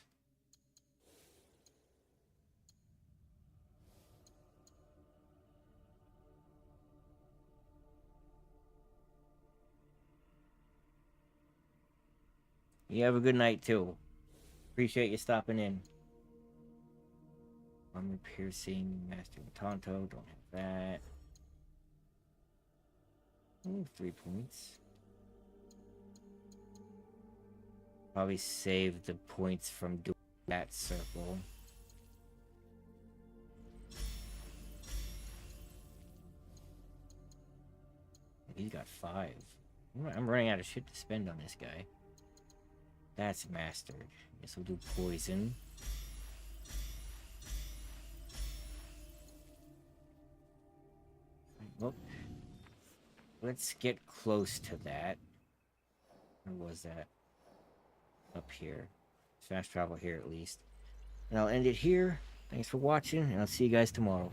You have a good night too. Appreciate you stopping in. Armor piercing, master Tonto, don't have that. Ooh, 3 points. Probably save the points from doing that circle. He's got 5. I'm running out of shit to spend on this guy. That's mastered. Guess we'll do poison. Well, let's get close to that. Where was that? Up here. Fast travel here at least. And I'll end it here. Thanks for watching, and I'll see you guys tomorrow.